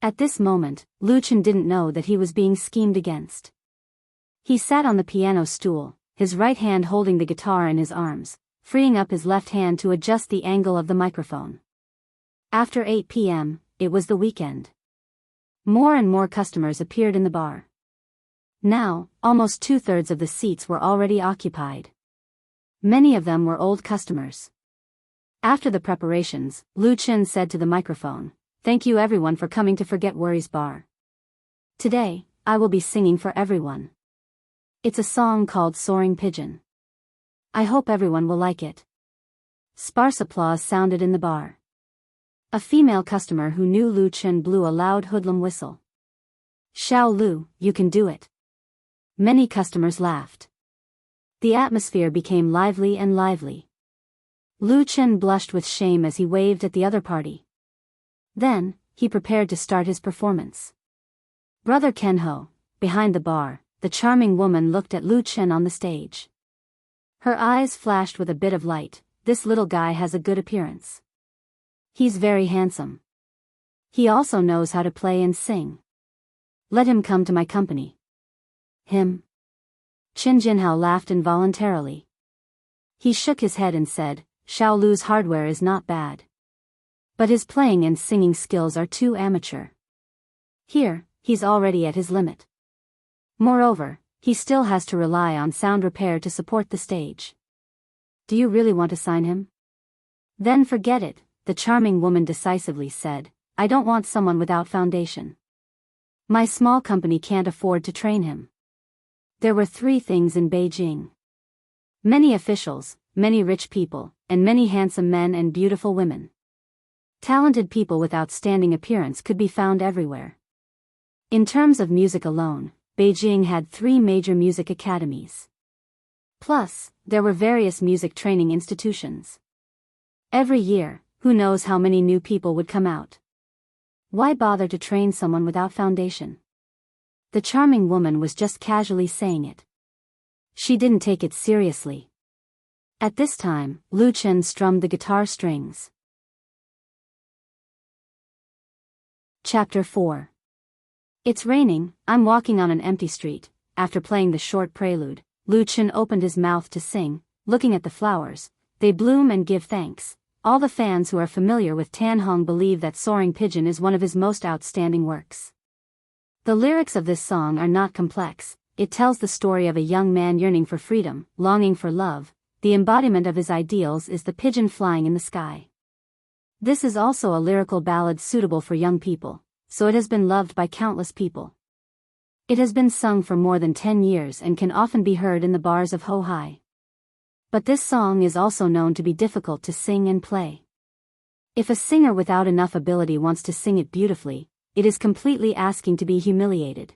At this moment, Lu Chen didn't know that he was being schemed against. He sat on the piano stool, his right hand holding the guitar in his arms, freeing up his left hand to adjust the angle of the microphone. After 8 p.m., it was the weekend. More and more customers appeared in the bar. Now, almost 2/3 of the seats were already occupied. Many of them were old customers. After the preparations, Lu Chen said to the microphone, "Thank you everyone for coming to Forget Worries Bar. Today, I will be singing for everyone. It's a song called Soaring Pigeon. I hope everyone will like it." Sparse applause sounded in the bar. A female customer who knew Lu Chen blew a loud hoodlum whistle. "Xiao Lu, you can do it." Many customers laughed. The atmosphere became lively and lively. Lu Chen blushed with shame as he waved at the other party. Then, he prepared to start his performance. Brother Kenho, behind the bar, the charming woman looked at Lu Chen on the stage. Her eyes flashed with a bit of light. This little guy has a good appearance. He's very handsome. He also knows how to play and sing. Let him come to my company. Him? Qin Jinhao laughed involuntarily. He shook his head and said, "Xiao Lu's hardware is not bad. But his playing and singing skills are too amateur. Here, he's already at his limit. Moreover, he still has to rely on sound repair to support the stage. Do you really want to sign him?" "Then forget it," the charming woman decisively said. "I don't want someone without foundation. My small company can't afford to train him." There were 3 things in Beijing. Many officials, many rich people, and many handsome men and beautiful women. Talented people with outstanding appearance could be found everywhere. In terms of music alone, Beijing had 3 major music academies. Plus, there were various music training institutions. Every year, who knows how many new people would come out. Why bother to train someone without foundation? The charming woman was just casually saying it. She didn't take it seriously. At this time, Lu Chen strummed the guitar strings. Chapter 4. It's raining, I'm walking on an empty street. After playing the short prelude, Lu Chen opened his mouth to sing, looking at the flowers. They bloom and give thanks. All the fans who are familiar with Tan Hong believe that Soaring Pigeon is one of his most outstanding works. The lyrics of this song are not complex. It tells the story of a young man yearning for freedom, longing for love. The embodiment of his ideals is the pigeon flying in the sky. This is also a lyrical ballad suitable for young people, so it has been loved by countless people. It has been sung for more than 10 years and can often be heard in the bars of Hohai. But this song is also known to be difficult to sing and play. If a singer without enough ability wants to sing it beautifully, it is completely asking to be humiliated.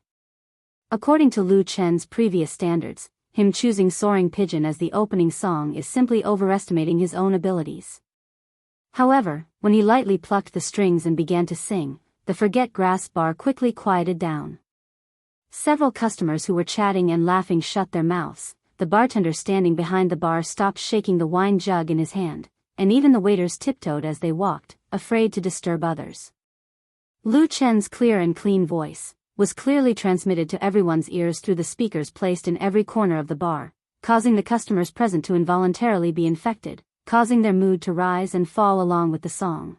According to Lu Chen's previous standards, him choosing Soaring Pigeon as the opening song is simply overestimating his own abilities. However, when he lightly plucked the strings and began to sing, the Forget Grass bar quickly quieted down. Several customers who were chatting and laughing shut their mouths. The bartender standing behind the bar stopped shaking the wine jug in his hand, and even the waiters tiptoed as they walked, afraid to disturb others. Lu Chen's clear and clean voice was clearly transmitted to everyone's ears through the speakers placed in every corner of the bar, causing the customers present to involuntarily be infected, causing their mood to rise and fall along with the song.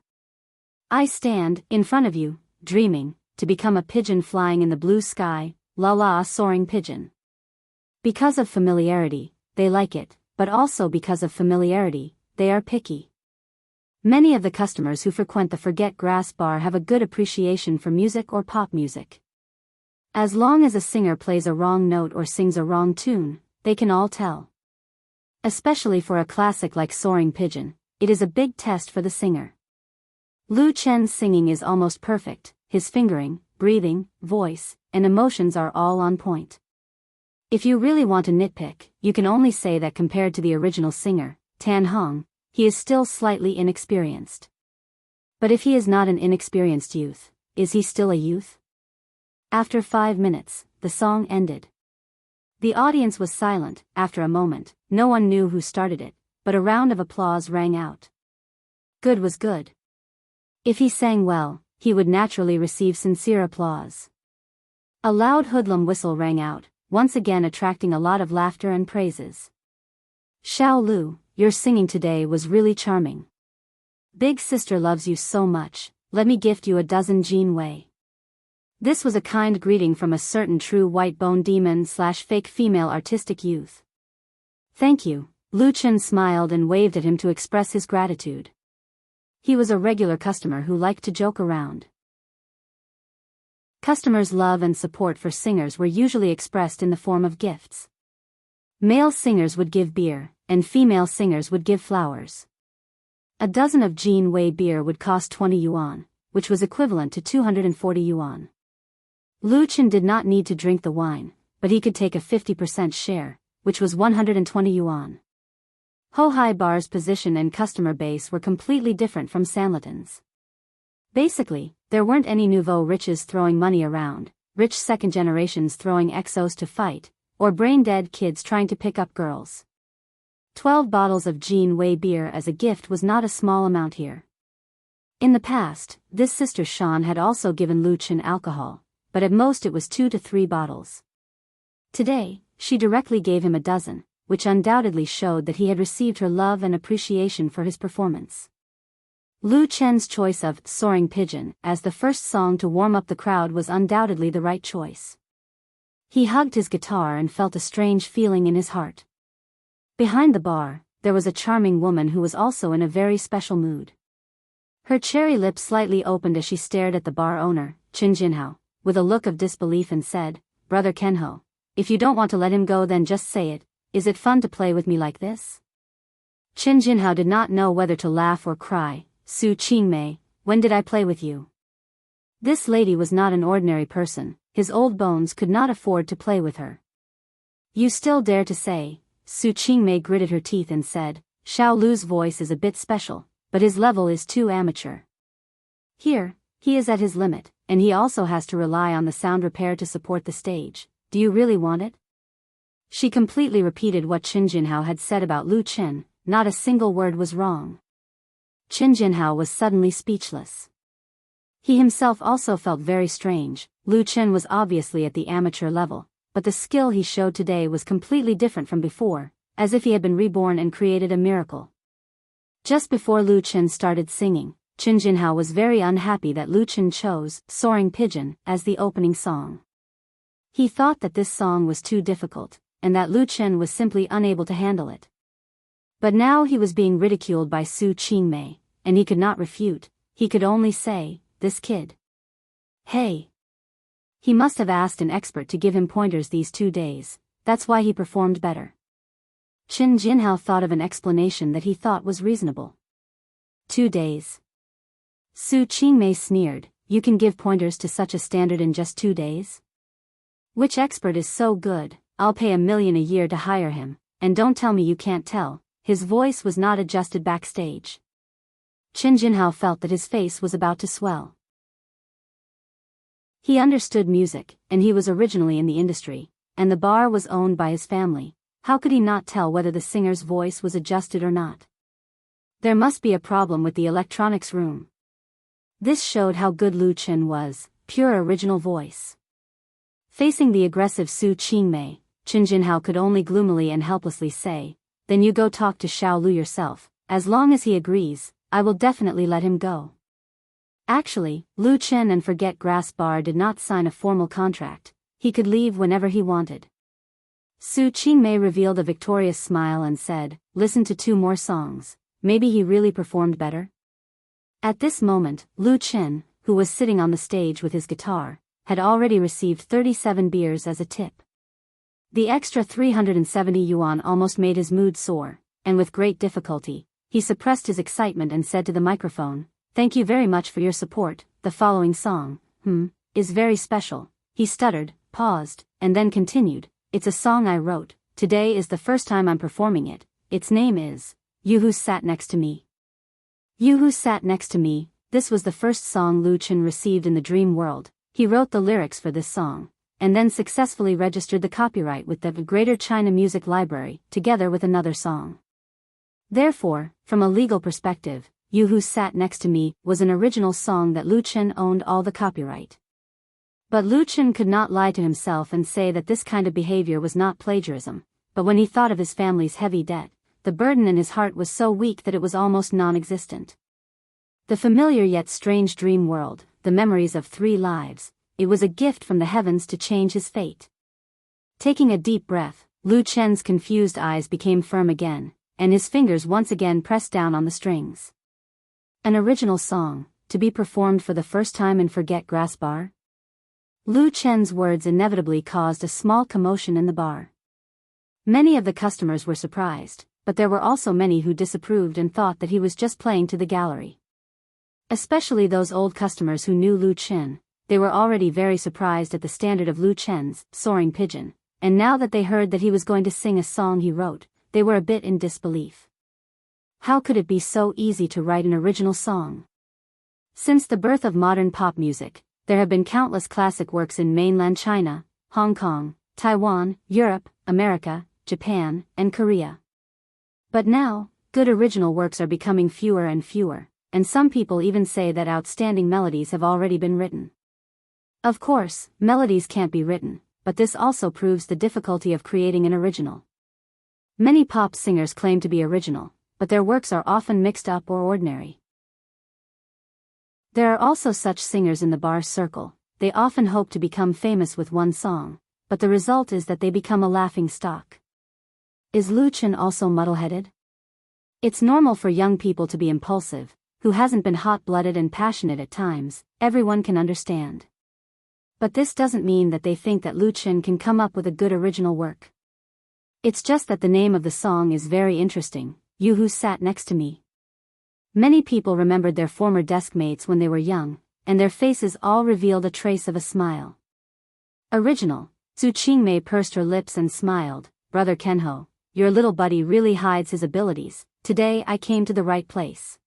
I stand, in front of you, dreaming, to become a pigeon flying in the blue sky, la la soaring pigeon. Because of familiarity, they like it, but also because of familiarity, they are picky. Many of the customers who frequent the Forget Grass bar have a good appreciation for music or pop music. As long as a singer plays a wrong note or sings a wrong tune, they can all tell. Especially for a classic like Soaring Pigeon, it is a big test for the singer. Lu Chen's singing is almost perfect, his fingering, breathing, voice, and emotions are all on point. If you really want to nitpick, you can only say that compared to the original singer, Tan Hong, he is still slightly inexperienced. But if he is not an inexperienced youth, is he still a youth? After 5 minutes, the song ended. The audience was silent. After a moment, no one knew who started it, but a round of applause rang out. Good was good. If he sang well, he would naturally receive sincere applause. A loud hoodlum whistle rang out, once again attracting a lot of laughter and praises. Xiao Lu, your singing today was really charming. Big sister loves you so much, let me gift you a dozen Jean Wei. This was a kind greeting from a certain true white-bone demon/fake female artistic youth. Thank you, Lu Chen smiled and waved at him to express his gratitude. He was a regular customer who liked to joke around. Customers' love and support for singers were usually expressed in the form of gifts. Male singers would give beer, and female singers would give flowers. A dozen of Jean Wei beer would cost 20 yuan, which was equivalent to 240 yuan. Lu Chen did not need to drink the wine, but he could take a 50% share, which was 120 yuan. Hohai Bar's position and customer base were completely different from Sanlaton's. Basically, there weren't any nouveau riches throwing money around, rich second generations throwing exos to fight, or brain-dead kids trying to pick up girls. 12 bottles of Jean Wei beer as a gift was not a small amount here. In the past, this sister Shan had also given Lu Chen alcohol, but at most it was 2 to 3 bottles. Today, she directly gave him a dozen, which undoubtedly showed that he had received her love and appreciation for his performance. Lu Chen's choice of Soaring Pigeon as the first song to warm up the crowd was undoubtedly the right choice. He hugged his guitar and felt a strange feeling in his heart. Behind the bar, there was a charming woman who was also in a very special mood. Her cherry lips slightly opened as she stared at the bar owner, Qin Jinhao, with a look of disbelief and said, "Brother Kenho, if you don't want to let him go then just say it, is it fun to play with me like this?" Qin Jinhao did not know whether to laugh or cry. Su Qingmei, when did I play with you? This lady was not an ordinary person, his old bones could not afford to play with her. You still dare to say? Su Qingmei gritted her teeth and said, Xiao Lu's voice is a bit special, but his level is too amateur. Here, he is at his limit, and he also has to rely on the sound repair to support the stage. Do you really want it? She completely repeated what Qin Jinhao had said about Lu Chen, not a single word was wrong. Qin Jinhao was suddenly speechless. He himself also felt very strange. Lu Chen was obviously at the amateur level, but the skill he showed today was completely different from before, as if he had been reborn and created a miracle. Just before Lu Chen started singing, Qin Jinhao was very unhappy that Lu Chen chose Soaring Pigeon as the opening song. He thought that this song was too difficult, and that Lu Chen was simply unable to handle it. But now he was being ridiculed by Su Qingmei, and he could not refute, he could only say, this kid. Hey! He must have asked an expert to give him pointers these 2 days, that's why he performed better. Qin Jinhao thought of an explanation that he thought was reasonable. 2 days. Su Qingmei sneered, you can give pointers to such a standard in just 2 days? Which expert is so good, I'll pay $1 million a year to hire him, and don't tell me you can't tell. His voice was not adjusted backstage. Qin Jinhao felt that his face was about to swell. He understood music, and he was originally in the industry, and the bar was owned by his family. How could he not tell whether the singer's voice was adjusted or not? There must be a problem with the electronics room. This showed how good Lu Chen was, pure original voice. Facing the aggressive Su Qingmei, Qin Jinhao could only gloomily and helplessly say, then you go talk to Xiao Lu yourself. As long as he agrees, I will definitely let him go. Actually, Lu Chen and Forget Grass Bar did not sign a formal contract. He could leave whenever he wanted. Su Qingmei revealed a victorious smile and said, listen to 2 more songs. Maybe he really performed better? At this moment, Lu Chen, who was sitting on the stage with his guitar, had already received 37 beers as a tip. The extra 370 yuan almost made his mood soar, and with great difficulty, he suppressed his excitement and said to the microphone, thank you very much for your support, the following song, is very special. He stuttered, paused, and then continued, it's a song I wrote, today is the first time I'm performing it, its name is, You Who Sat Next to Me. You Who Sat Next to Me, this was the first song Lu Chen received in the dream world. He wrote the lyrics for this song, and then successfully registered the copyright with the Greater China Music Library, together with another song. Therefore, from a legal perspective, You Who Sat Next to Me was an original song that Lu Chen owned all the copyright. But Lu Chen could not lie to himself and say that this kind of behavior was not plagiarism, but when he thought of his family's heavy debt, the burden in his heart was so weak that it was almost non-existent. The familiar yet strange dream world, the memories of 3 lives, it was a gift from the heavens to change his fate. Taking a deep breath, Lu Chen's confused eyes became firm again, and his fingers once again pressed down on the strings. An original song, to be performed for the first time in Forget Grass Bar? Lu Chen's words inevitably caused a small commotion in the bar. Many of the customers were surprised, but there were also many who disapproved and thought that he was just playing to the gallery. Especially those old customers who knew Lu Chen, they were already very surprised at the standard of Lu Chen's soaring pigeon, and now that they heard that he was going to sing a song he wrote, they were a bit in disbelief. How could it be so easy to write an original song? Since the birth of modern pop music, there have been countless classic works in mainland China, Hong Kong, Taiwan, Europe, America, Japan, and Korea. But now, good original works are becoming fewer and fewer, and some people even say that outstanding melodies have already been written. Of course, melodies can't be written, but this also proves the difficulty of creating an original. Many pop singers claim to be original, but their works are often mixed up or ordinary. There are also such singers in the bar circle. They often hope to become famous with one song, but the result is that they become a laughing stock. Is Lu Chen also muddle-headed? It's normal for young people to be impulsive. Who hasn't been hot-blooded and passionate at times, everyone can understand. But this doesn't mean that they think that Lu Chen can come up with a good original work. It's just that the name of the song is very interesting, You Who Sat Next to Me. Many people remembered their former desk mates when they were young, and their faces all revealed a trace of a smile. Original. Zhu Qingmei pursed her lips and smiled. Brother Kenho, your little buddy really hides his abilities. Today I came to the right place.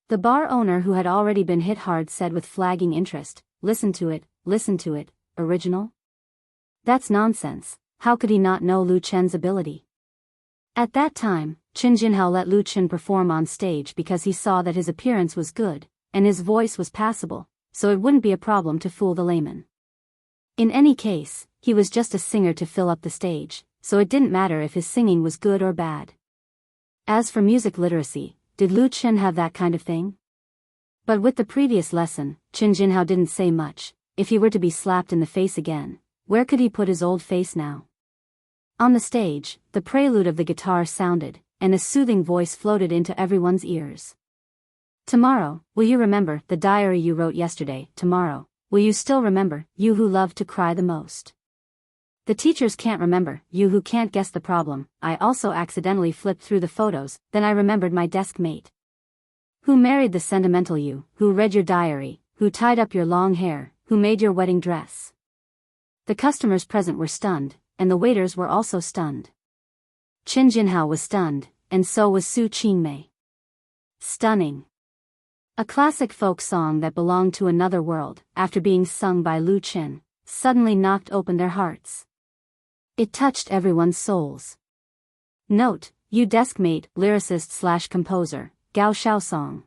The bar owner, who had already been hit hard, said with flagging interest, listen to it, original? That's nonsense. How could he not know Lu Chen's ability? At that time, Qin Jinhao let Lu Chen perform on stage because he saw that his appearance was good, and his voice was passable, so it wouldn't be a problem to fool the layman. In any case, he was just a singer to fill up the stage, so it didn't matter if his singing was good or bad. As for music literacy, did Lu Chen have that kind of thing? But with the previous lesson, Qin Jinhao didn't say much. If he were to be slapped in the face again, where could he put his old face now? On the stage, the prelude of the guitar sounded, and a soothing voice floated into everyone's ears. Tomorrow, will you remember the diary you wrote yesterday? Tomorrow, will you still remember, you who love to cry the most? The teachers can't remember, you who can't guess the problem. I also accidentally flipped through the photos, then I remembered my desk mate. Who married the sentimental you, who read your diary, who tied up your long hair, who made your wedding dress? The customers present were stunned, and the waiters were also stunned. Qin Jinhao was stunned, and so was Zhu Qingmei. Stunning. A classic folk song that belonged to another world, after being sung by Lu Chen, suddenly knocked open their hearts. It touched everyone's souls. Note, you deskmate, lyricist/composer, Gao Shaosong.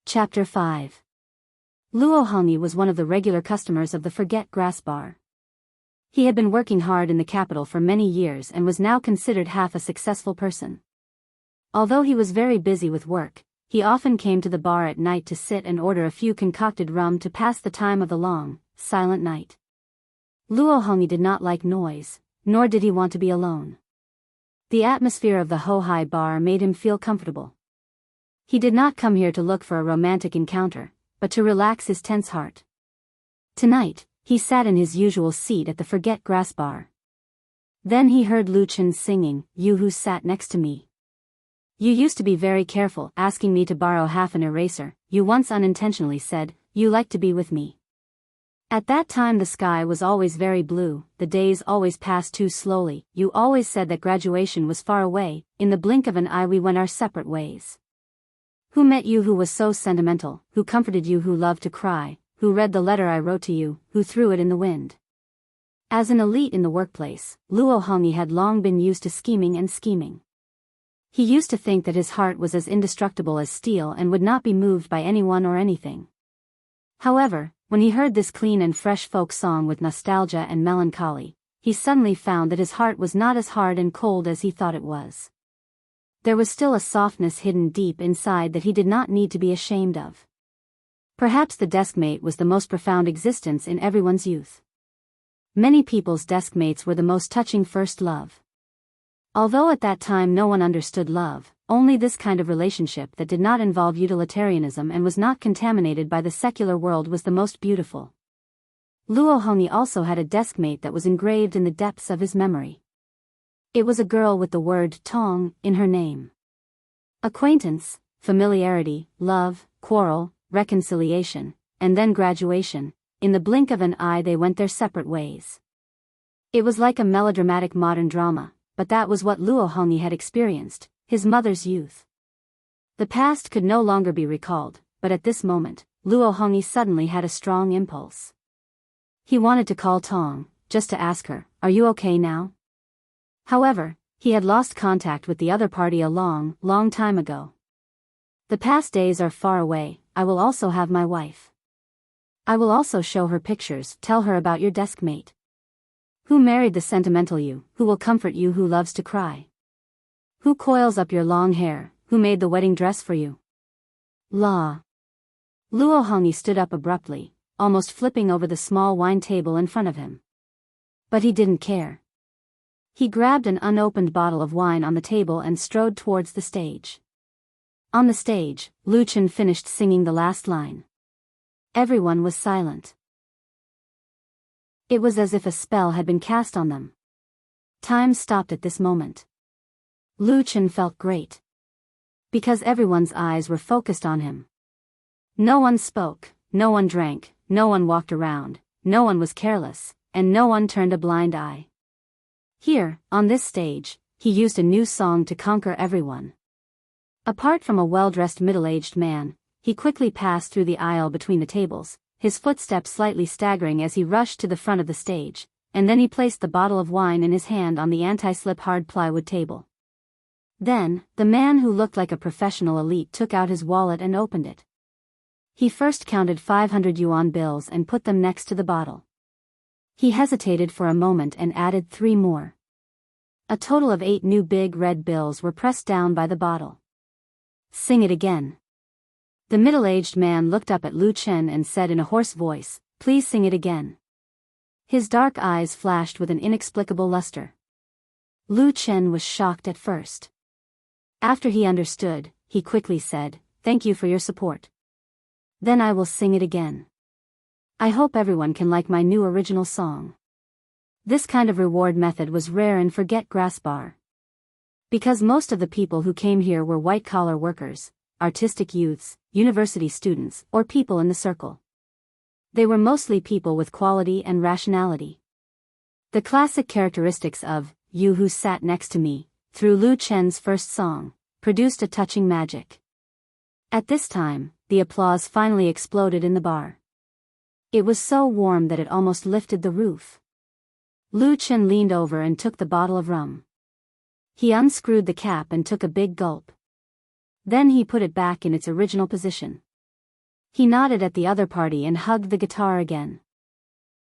Chapter 5. Luo Hongyi was one of the regular customers of the Forget Grass Bar. He had been working hard in the capital for many years and was now considered half a successful person. Although he was very busy with work, he often came to the bar at night to sit and order a few concocted rum to pass the time of the long, silent night. Luo Hongyi did not like noise, nor did he want to be alone. The atmosphere of the Ho-Hai bar made him feel comfortable. He did not come here to look for a romantic encounter, but to relax his tense heart. Tonight, he sat in his usual seat at the Forget Grass Bar. Then he heard Lu Chen singing, You Who Sat Next to Me. You used to be very careful, asking me to borrow half an eraser. You once unintentionally said, you like to be with me. At that time the sky was always very blue, the days always passed too slowly. You always said that graduation was far away. In the blink of an eye we went our separate ways. Who met you who was so sentimental, who comforted you who loved to cry, who read the letter I wrote to you, who threw it in the wind. As an elite in the workplace, Luo Hongyi had long been used to scheming and scheming. He used to think that his heart was as indestructible as steel and would not be moved by anyone or anything. However, when he heard this clean and fresh folk song with nostalgia and melancholy, he suddenly found that his heart was not as hard and cold as he thought it was. There was still a softness hidden deep inside that he did not need to be ashamed of. Perhaps the deskmate was the most profound existence in everyone's youth. Many people's deskmates were the most touching first love. Although at that time no one understood love, only this kind of relationship that did not involve utilitarianism and was not contaminated by the secular world was the most beautiful. Luo Hongyi also had a deskmate that was engraved in the depths of his memory. It was a girl with the word Tong in her name. Acquaintance, familiarity, love, quarrel, reconciliation, and then graduation. In the blink of an eye they went their separate ways. It was like a melodramatic modern drama, but that was what Luo Hongyi had experienced, his mother's youth. The past could no longer be recalled, but at this moment, Luo Hongyi suddenly had a strong impulse. He wanted to call Tong, just to ask her, "Are you okay now?" However, he had lost contact with the other party a long, long time ago. The past days are far away. I will also have my wife. I will also show her pictures, tell her about your deskmate. Who married the sentimental you, who will comfort you, who loves to cry? Who coils up your long hair, who made the wedding dress for you? La. Luo Hongyi stood up abruptly, almost flipping over the small wine table in front of him. But he didn't care. He grabbed an unopened bottle of wine on the table and strode towards the stage. On the stage, Lu Chen finished singing the last line. Everyone was silent. It was as if a spell had been cast on them. Time stopped at this moment. Lu Chen felt great. Because everyone's eyes were focused on him. No one spoke, no one drank, no one walked around, no one was careless, and no one turned a blind eye. Here, on this stage, he used a new song to conquer everyone. Apart from a well-dressed middle-aged man, he quickly passed through the aisle between the tables, his footsteps slightly staggering as he rushed to the front of the stage, and then he placed the bottle of wine in his hand on the anti-slip hard plywood table. Then, the man who looked like a professional elite took out his wallet and opened it. He first counted 500 yuan bills and put them next to the bottle. He hesitated for a moment and added 3 more. A total of 8 new big red bills were pressed down by the bottle. Sing it again. The middle-aged man looked up at Lu Chen and said in a hoarse voice, "Please sing it again." His dark eyes flashed with an inexplicable luster. Lu Chen was shocked at first. After he understood, he quickly said, "Thank you for your support. Then I will sing it again. I hope everyone can like my new original song." This kind of reward method was rare in Forget Grass Bar. Because most of the people who came here were white-collar workers, artistic youths, university students, or people in the circle. They were mostly people with quality and rationality. The classic characteristics of "You Who Sat Next to Me," through Lu Chen's first song, produced a touching magic. At this time, the applause finally exploded in the bar. It was so warm that it almost lifted the roof. Lu Chen leaned over and took the bottle of rum. He unscrewed the cap and took a big gulp. Then he put it back in its original position. He nodded at the other party and hugged the guitar again.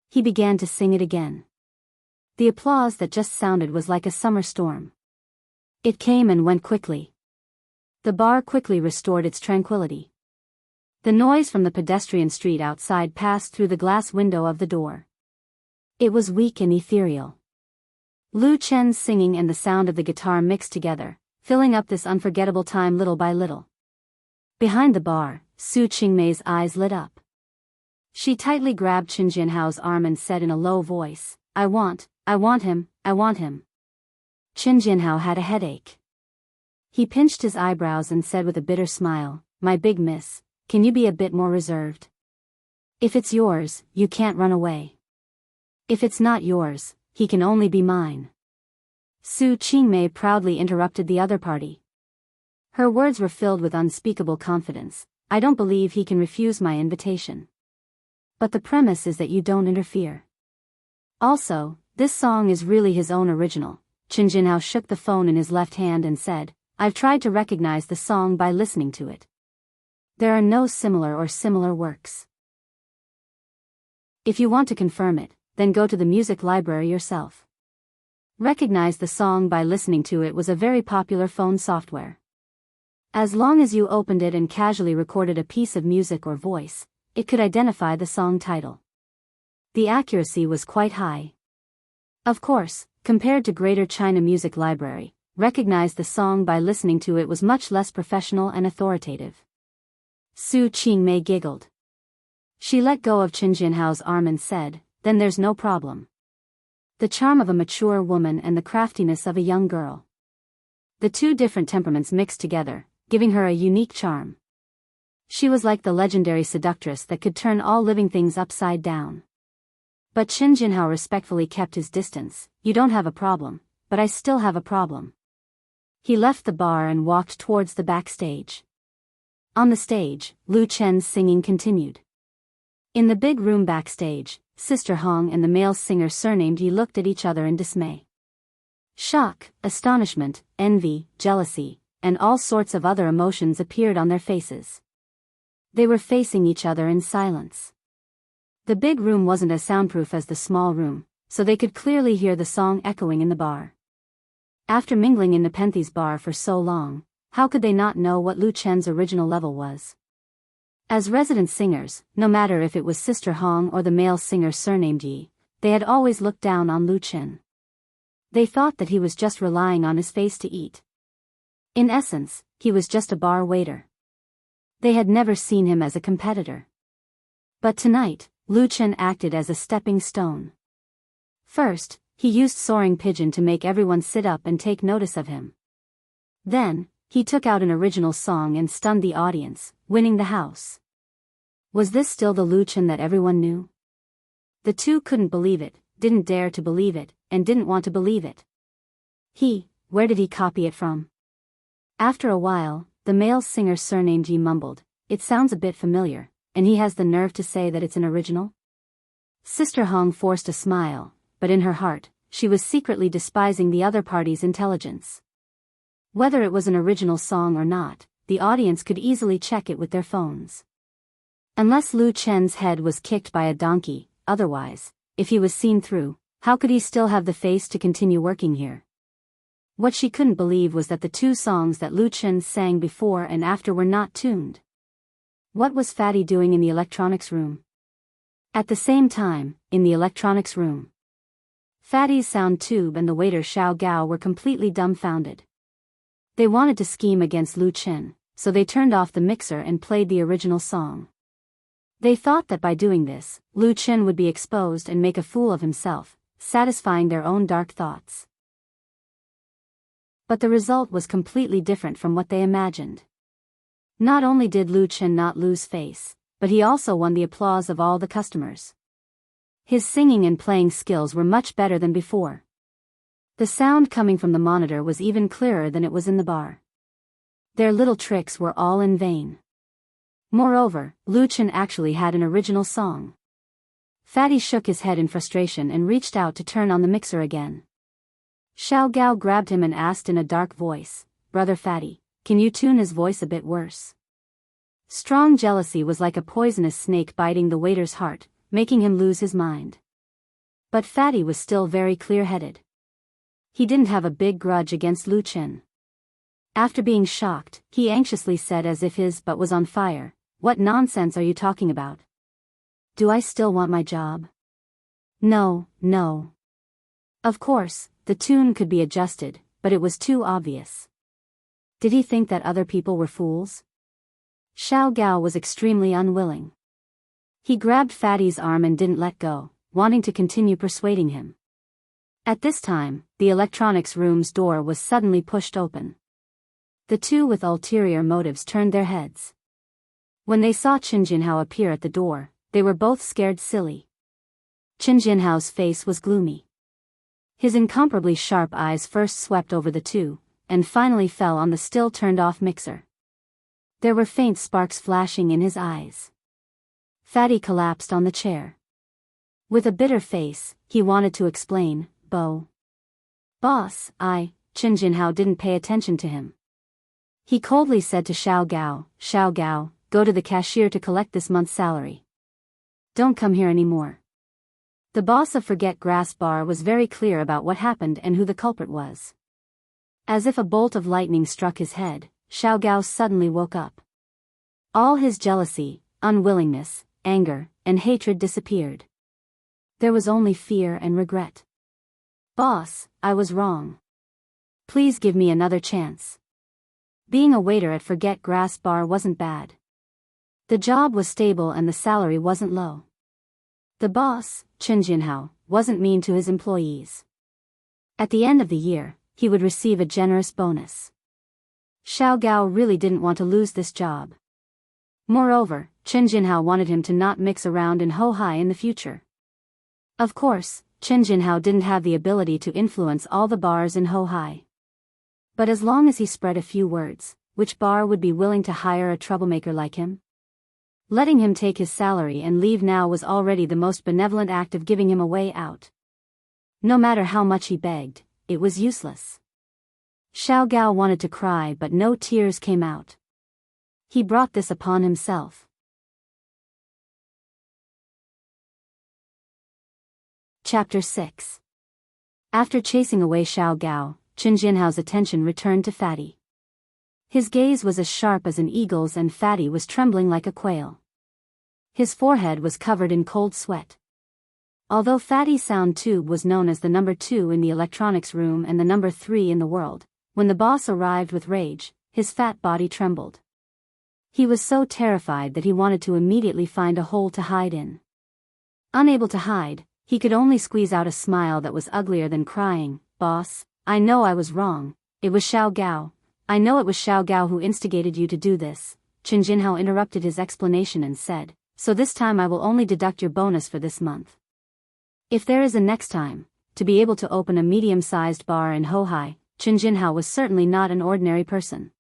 He began to sing it again. The applause that just sounded was like a summer storm. It came and went quickly. The bar quickly restored its tranquility. The noise from the pedestrian street outside passed through the glass window of the door. It was weak and ethereal. Lu Chen's singing and the sound of the guitar mixed together, filling up this unforgettable time little by little. Behind the bar, Su Qingmei's eyes lit up. She tightly grabbed Qin Jianhao's arm and said in a low voice, I want him, I want him." Qin Jianhao had a headache. He pinched his eyebrows and said with a bitter smile, "My big miss, can you be a bit more reserved? If it's yours, you can't run away. If it's not yours, he can only be mine." Su Qingmei proudly interrupted the other party. Her words were filled with unspeakable confidence. "I don't believe he can refuse my invitation. But the premise is that you don't interfere. Also, this song is really his own original. Qin Jinhao shook the phone in his left hand and said, I've tried to recognize the song by listening to it. There are no similar works. If you want to confirm it, then go to the music library yourself. Recognize the song by listening to it was a very popular phone software. As long as you opened it and casually recorded a piece of music or voice, it could identify the song title. The accuracy was quite high. Of course, compared to Greater China Music Library, recognize the song by listening to it was much less professional and authoritative. Su Qingmei giggled. She let go of Qin Jinhao's arm and said, then there's no problem. The charm of a mature woman and the craftiness of a young girl. The two different temperaments mixed together, giving her a unique charm. She was like the legendary seductress that could turn all living things upside down. But Qin Jinhao respectfully kept his distance. You don't have a problem, but I still have a problem. He left the bar and walked towards the backstage. On the stage, Lu Chen's singing continued. In the big room backstage, Sister Hong and the male singer surnamed Yi looked at each other in dismay. Shock, astonishment, envy, jealousy, and all sorts of other emotions appeared on their faces. They were facing each other in silence. The big room wasn't as soundproof as the small room, so they could clearly hear the song echoing in the bar. After mingling in Nepenthes bar for so long, how could they not know what Lu Chen's original level was? As resident singers, no matter if it was Sister Hong or the male singer surnamed Yi, they had always looked down on Lu Chen. They thought that he was just relying on his face to eat. In essence, he was just a bar waiter. They had never seen him as a competitor. But tonight, Lu Chen acted as a stepping stone. First, he used Soaring Pigeon to make everyone sit up and take notice of him. Then, he took out an original song and stunned the audience, winning the house. Was this still the Lu Chen that everyone knew? The two couldn't believe it, didn't dare to believe it, and didn't want to believe it. Where did he copy it from? After a while, the male singer surnamed Yi mumbled, it sounds a bit familiar, and he has the nerve to say that it's an original? Sister Hong forced a smile, but in her heart, she was secretly despising the other party's intelligence. Whether it was an original song or not, the audience could easily check it with their phones. Unless Lu Chen's head was kicked by a donkey, otherwise, if he was seen through, how could he still have the face to continue working here? What she couldn't believe was that the two songs that Lu Chen sang before and after were not tuned. What was Fatty doing in the electronics room? At the same time, in the electronics room, Fatty's sound tube and the waiter Xiao Gao were completely dumbfounded. They wanted to scheme against Lu Chen, so they turned off the mixer and played the original song. They thought that by doing this, Lu Chen would be exposed and make a fool of himself, satisfying their own dark thoughts. But the result was completely different from what they imagined. Not only did Lu Chen not lose face, but he also won the applause of all the customers. His singing and playing skills were much better than before. The sound coming from the monitor was even clearer than it was in the bar. Their little tricks were all in vain. Moreover, Lu Chen actually had an original song. Fatty shook his head in frustration and reached out to turn on the mixer again. Xiao Gao grabbed him and asked in a dark voice, Brother Fatty, can you tune his voice a bit worse? Strong jealousy was like a poisonous snake biting the waiter's heart, making him lose his mind. But Fatty was still very clear-headed. He didn't have a big grudge against Lu Chen. After being shocked, he anxiously said as if his butt was on fire, what nonsense are you talking about? Do I still want my job? No. Of course, the tune could be adjusted, but it was too obvious. Did he think that other people were fools? Xiao Gao was extremely unwilling. He grabbed Fatty's arm and didn't let go, wanting to continue persuading him. At this time, the electronics room's door was suddenly pushed open. The two with ulterior motives turned their heads. When they saw Qin Jinhao appear at the door, they were both scared silly. Qin Jinhao's face was gloomy. His incomparably sharp eyes first swept over the two, and finally fell on the still turned-off mixer. There were faint sparks flashing in his eyes. Fatty collapsed on the chair. With a bitter face, he wanted to explain, Boss, Qin Jinhao didn't pay attention to him. He coldly said to Xiao Gao, go to the cashier to collect this month's salary. Don't come here anymore. The boss of Forget Grass Bar was very clear about what happened and who the culprit was. As if a bolt of lightning struck his head, Xiao Gao suddenly woke up. All his jealousy, unwillingness, anger, and hatred disappeared. There was only fear and regret. Boss, I was wrong. Please give me another chance. Being a waiter at Forget Grass Bar wasn't bad. The job was stable and the salary wasn't low. The boss, Qin Jinhao, wasn't mean to his employees. At the end of the year, he would receive a generous bonus. Xiao Gao really didn't want to lose this job. Moreover, Qin Jinhao wanted him to not mix around in Hohai in the future. Of course, Qin Jinhao didn't have the ability to influence all the bars in Hohai. But as long as he spread a few words, which bar would be willing to hire a troublemaker like him? Letting him take his salary and leave now was already the most benevolent act of giving him a way out. No matter how much he begged, it was useless. Xiao Gao wanted to cry but no tears came out. He brought this upon himself. Chapter 6. After chasing away Xiao Gao, Qin Jinhao's attention returned to Fatty. His gaze was as sharp as an eagle's and Fatty was trembling like a quail. His forehead was covered in cold sweat. Although Fatty's sound tube was known as the number 2 in the electronics room and the number 3 in the world, when the boss arrived with rage, his fat body trembled. He was so terrified that he wanted to immediately find a hole to hide in. Unable to hide, he could only squeeze out a smile that was uglier than crying. Boss, I know I was wrong. It was Xiao Gao. I know it was Xiao Gao who instigated you to do this. Qin Jinhao interrupted his explanation and said, so this time I will only deduct your bonus for this month. If there is a next time, to be able to open a medium-sized bar in Hohai, Qin Jinhao was certainly not an ordinary person.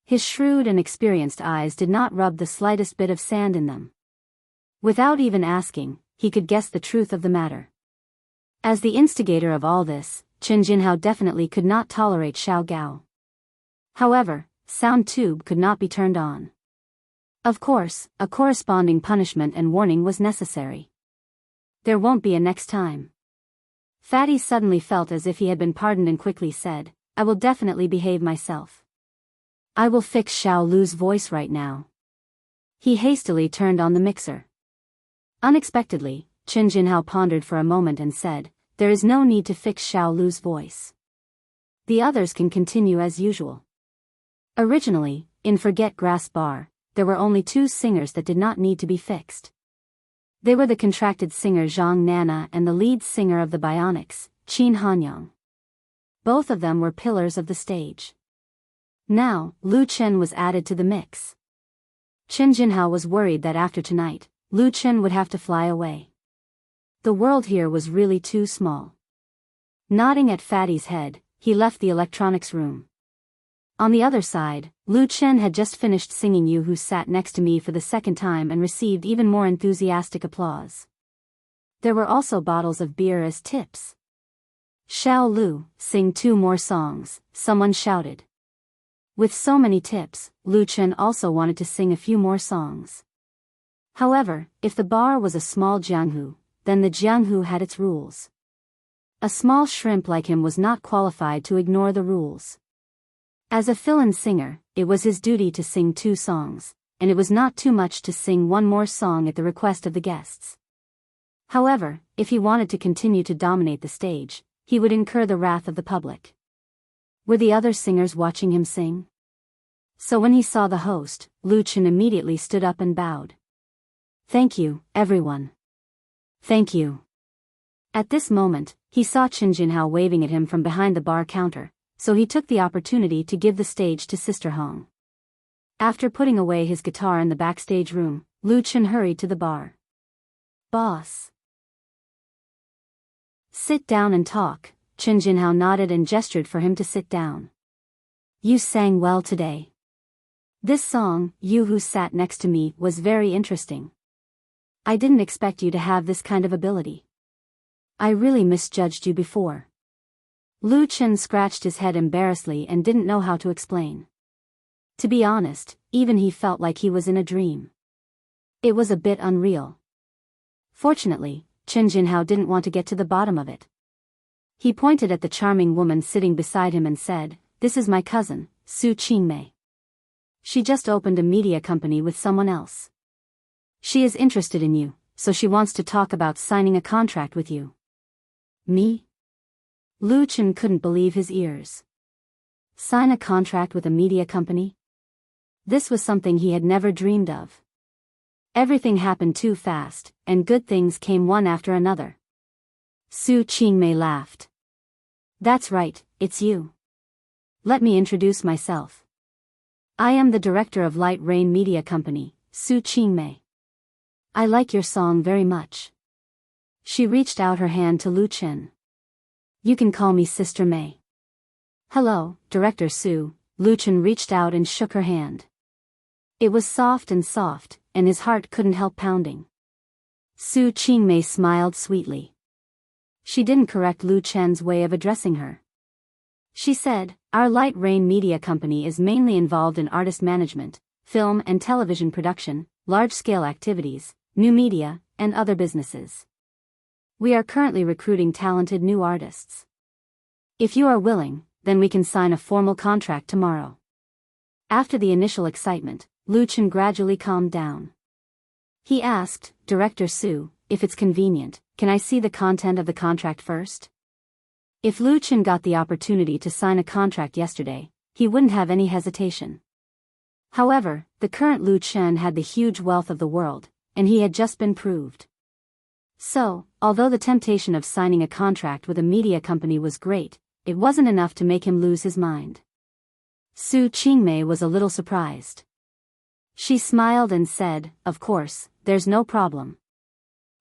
His shrewd and experienced eyes did not rub the slightest bit of sand in them. Without even asking, he could guess the truth of the matter. As the instigator of all this, Qin Jinhao definitely could not tolerate Xiao Gao. However, sound tube could not be turned on. Of course, a corresponding punishment and warning was necessary. There won't be a next time. Fatty suddenly felt as if he had been pardoned and quickly said, I will definitely behave myself. I will fix Xiao Lu's voice right now. He hastily turned on the mixer. Unexpectedly, Qin Jinhao pondered for a moment and said, there is no need to fix Xiao Lu's voice. The others can continue as usual. Originally, in Forget Grass Bar, there were only 2 singers that did not need to be fixed. They were the contracted singer Zhang Nana and the lead singer of the Bionics, Qin Hanyang. Both of them were pillars of the stage. Now, Lu Chen was added to the mix. Qin Jinhao was worried that after tonight, Lu Chen would have to fly away. The world here was really too small. Nodding at Fatty's head, he left the electronics room. On the other side, Lu Chen had just finished singing You Who Sat Next to Me for the second time and received even more enthusiastic applause. There were also bottles of beer as tips. Xiao Lu, sing 2 more songs, someone shouted. With so many tips, Lu Chen also wanted to sing a few more songs. However, if the bar was a small jianghu, then the jianghu had its rules. A small shrimp like him was not qualified to ignore the rules. As a fill-in singer, it was his duty to sing 2 songs, and it was not too much to sing 1 more song at the request of the guests. However, if he wanted to continue to dominate the stage, he would incur the wrath of the public. Were the other singers watching him sing? So when he saw the host, Lu Chen immediately stood up and bowed. Thank you, everyone. Thank you. At this moment, he saw Qin Jinhao waving at him from behind the bar counter, so he took the opportunity to give the stage to Sister Hong. After putting away his guitar in the backstage room, Lu Chen hurried to the bar. Boss. Sit down and talk. Qin Jinhao nodded and gestured for him to sit down. You sang well today. This song, You Who Sat Next to Me, was very interesting. I didn't expect you to have this kind of ability. I really misjudged you before. Lu Chen scratched his head embarrassedly and didn't know how to explain. To be honest, even he felt like he was in a dream. It was a bit unreal. Fortunately, Chen Jinhao didn't want to get to the bottom of it. He pointed at the charming woman sitting beside him and said, "This is my cousin, Su Qingmei. She just opened a media company with someone else. She is interested in you, so she wants to talk about signing a contract with you." Me? Lu Chen couldn't believe his ears. Sign a contract with a media company? This was something he had never dreamed of. Everything happened too fast, and good things came one after another. Su Qingmei laughed. "That's right, it's you. Let me introduce myself. I am the director of Light Rain Media Company, Su Qingmei. I like your song very much." She reached out her hand to Lu Chen. "You can call me Sister Mei." "Hello, Director Su." Lu Chen reached out and shook her hand. It was soft, and his heart couldn't help pounding. Su Qingmei smiled sweetly. She didn't correct Lu Chen's way of addressing her. She said, "Our Light Rain Media Company is mainly involved in artist management, film and television production, large-scale activities, new media, and other businesses. We are currently recruiting talented new artists. If you are willing, then we can sign a formal contract tomorrow." After the initial excitement, Lu Chen gradually calmed down. He asked, "Director Su, if it's convenient, can I see the content of the contract first?" If Lu Chen got the opportunity to sign a contract yesterday, he wouldn't have any hesitation. However, the current Lu Chen had the huge wealth of the world, and he had just been proved. So, although the temptation of signing a contract with a media company was great, it wasn't enough to make him lose his mind. Su Qingmei was a little surprised. She smiled and said, "Of course, there's no problem.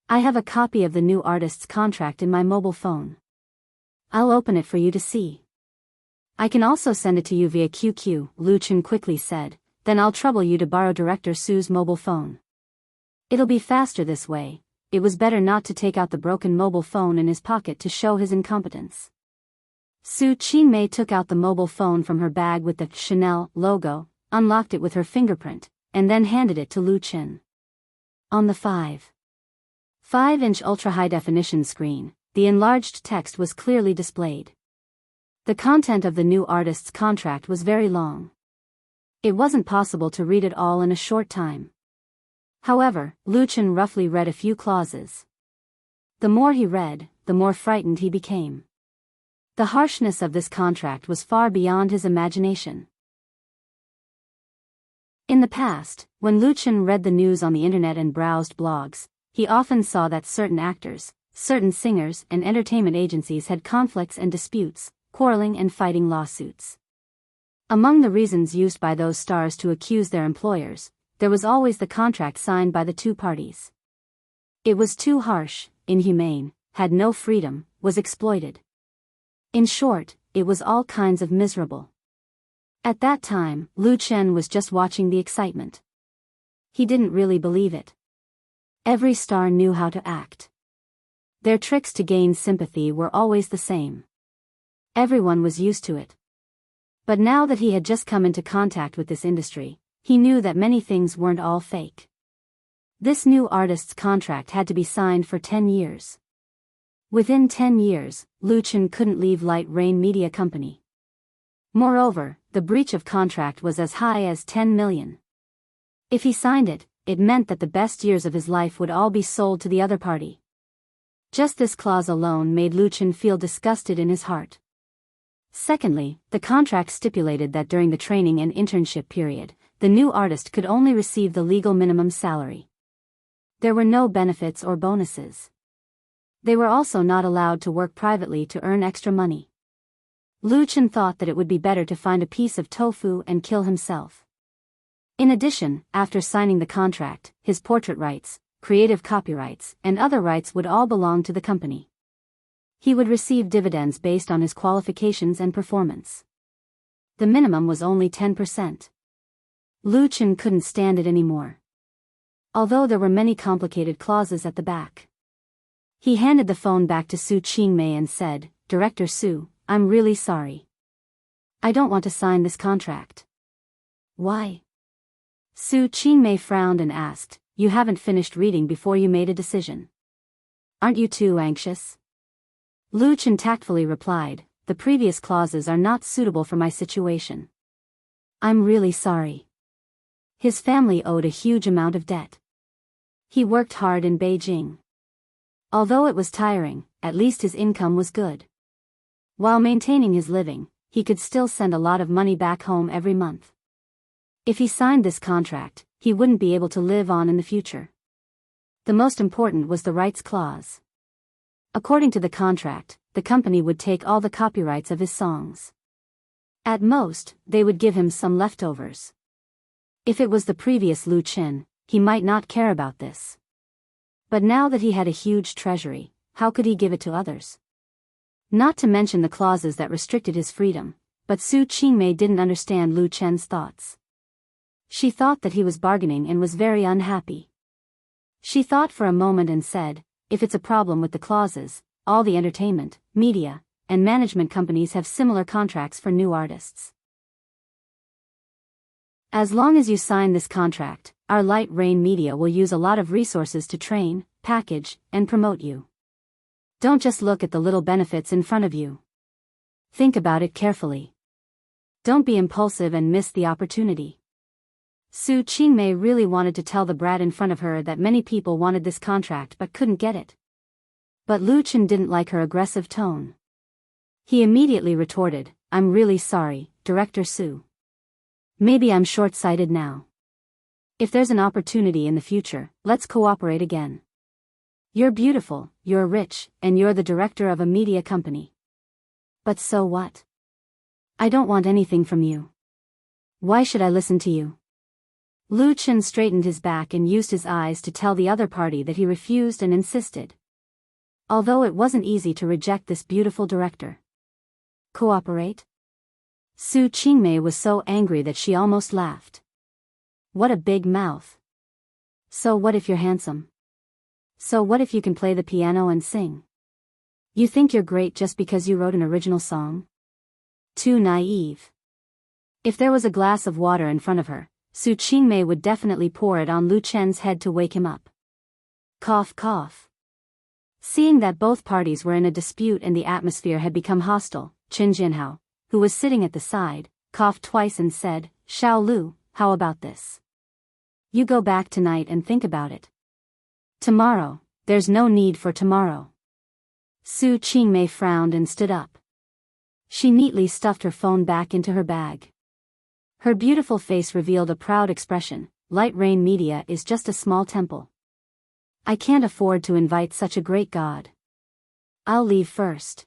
I have a copy of the new artist's contract in my mobile phone. I'll open it for you to see. I can also send it to you via QQ," Lu Chen quickly said, "then I'll trouble you to borrow Director Su's mobile phone. It'll be faster this way." It was better not to take out the broken mobile phone in his pocket to show his incompetence. Su Qingmei took out the mobile phone from her bag with the Chanel logo, unlocked it with her fingerprint, and then handed it to Lu Chen. On the 5.5-inch ultra-high-definition screen, the enlarged text was clearly displayed. The content of the new artist's contract was very long. It wasn't possible to read it all in a short time. However, Lu Chen roughly read a few clauses. The more he read, the more frightened he became. The harshness of this contract was far beyond his imagination. In the past, when Lu Chen read the news on the internet and browsed blogs, he often saw that certain actors, certain singers and entertainment agencies had conflicts and disputes, quarreling and fighting lawsuits. Among the reasons used by those stars to accuse their employers, there was always the contract signed by the two parties. It was too harsh, inhumane, had no freedom, was exploited. In short, it was all kinds of miserable. At that time, Lu Chen was just watching the excitement. He didn't really believe it. Every star knew how to act. Their tricks to gain sympathy were always the same. Everyone was used to it. But now that he had just come into contact with this industry, he knew that many things weren't all fake. This new artist's contract had to be signed for 10 years. Within 10 years, Lu Chen couldn't leave Light Rain Media Company. Moreover, the breach of contract was as high as 10 million. If he signed it, it meant that the best years of his life would all be sold to the other party. Just this clause alone made Lu Chen feel disgusted in his heart. Secondly, the contract stipulated that during the training and internship period, the new artist could only receive the legal minimum salary. There were no benefits or bonuses. They were also not allowed to work privately to earn extra money. Lu Chen thought that it would be better to find a piece of tofu and kill himself. In addition, after signing the contract, his portrait rights, creative copyrights, and other rights would all belong to the company. He would receive dividends based on his qualifications and performance. The minimum was only 10%. Lu Chen couldn't stand it anymore. although there were many complicated clauses at the back. He handed the phone back to Su Qingmei and said, "Director Su, I'm really sorry. I don't want to sign this contract." "Why?" Su Qingmei frowned and asked, "You haven't finished reading before you made a decision. Aren't you too anxious?" Lu Chen tactfully replied, "The previous clauses are not suitable for my situation. I'm really sorry." His family owed a huge amount of debt. He worked hard in Beijing. Although it was tiring, at least his income was good. While maintaining his living, he could still send a lot of money back home every month. If he signed this contract, he wouldn't be able to live on in the future. The most important was the rights clause. According to the contract, the company would take all the copyrights of his songs. At most, they would give him some leftovers. If it was the previous Lu Chen, he might not care about this. But now that he had a huge treasury, how could he give it to others? Not to mention the clauses that restricted his freedom, but Su Qingmei didn't understand Lu Chen's thoughts. She thought that he was bargaining and was very unhappy. She thought for a moment and said, "If it's a problem with the clauses, all the entertainment, media, and management companies have similar contracts for new artists. As long as you sign this contract, our Light Rain Media will use a lot of resources to train, package, and promote you. Don't just look at the little benefits in front of you. Think about it carefully. Don't be impulsive and miss the opportunity." Su Qingmei really wanted to tell the brat in front of her that many people wanted this contract but couldn't get it. But Lu Chen didn't like her aggressive tone. He immediately retorted, "I'm really sorry, Director Su. Maybe I'm short-sighted now. If there's an opportunity in the future, let's cooperate again. You're beautiful, you're rich, and you're the director of a media company. But so what? I don't want anything from you. Why should I listen to you?" Lu Chen straightened his back and used his eyes to tell the other party that he refused and insisted. Although it wasn't easy to reject this beautiful director. Cooperate? Su Qingmei was so angry that she almost laughed. What a big mouth. So what if you're handsome? So what if you can play the piano and sing? You think you're great just because you wrote an original song? Too naive. If there was a glass of water in front of her, Su Qingmei would definitely pour it on Lu Chen's head to wake him up. Cough cough. Seeing that both parties were in a dispute and the atmosphere had become hostile, Qin Jinhao, who was sitting at the side, coughed twice and said, "Xiao Lu, how about this? You go back tonight and think about it. Tomorrow, there's no need for tomorrow." Su Qingmei frowned and stood up. She neatly stuffed her phone back into her bag. Her beautiful face revealed a proud expression. Light Rain Media is just a small temple. I can't afford to invite such a great god. I'll leave first.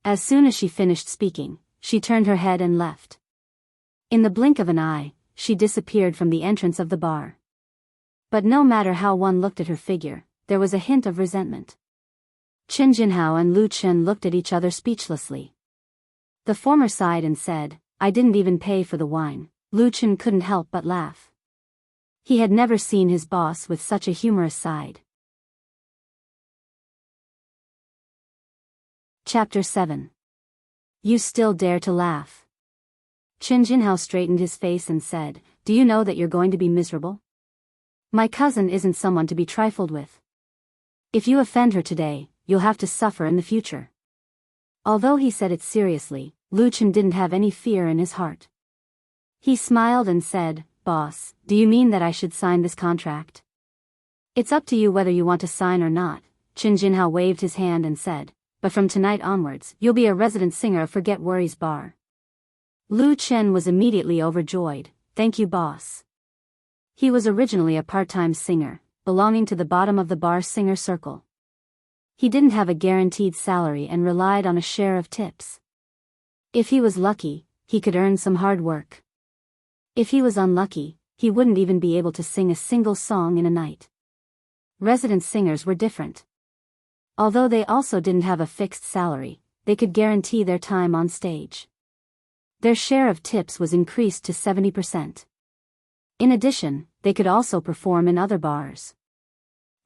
As soon as she finished speaking, she turned her head and left. In the blink of an eye, she disappeared from the entrance of the bar. But no matter how one looked at her figure, there was a hint of resentment. Qin Jinhao and Lu Chen looked at each other speechlessly. The former sighed and said, "I didn't even pay for the wine." Lu Chen couldn't help but laugh. He had never seen his boss with such a humorous side. Chapter 7. You still dare to laugh? Qin Jinhao straightened his face and said, "Do you know that you're going to be miserable? My cousin isn't someone to be trifled with. If you offend her today, you'll have to suffer in the future." Although he said it seriously, Lu Chen didn't have any fear in his heart. He smiled and said, "Boss, do you mean that I should sign this contract?" "It's up to you whether you want to sign or not." Qin Jinhao waved his hand and said, "But from tonight onwards, you'll be a resident singer of Forget Worries Bar." Lu Chen was immediately overjoyed. "Thank you, boss." He was originally a part-time singer, belonging to the bottom of the bar singer circle. He didn't have a guaranteed salary and relied on a share of tips. If he was lucky, he could earn some hard work. If he was unlucky, he wouldn't even be able to sing a single song in a night. Resident singers were different. Although they also didn't have a fixed salary, they could guarantee their time on stage. Their share of tips was increased to 70%. In addition, they could also perform in other bars.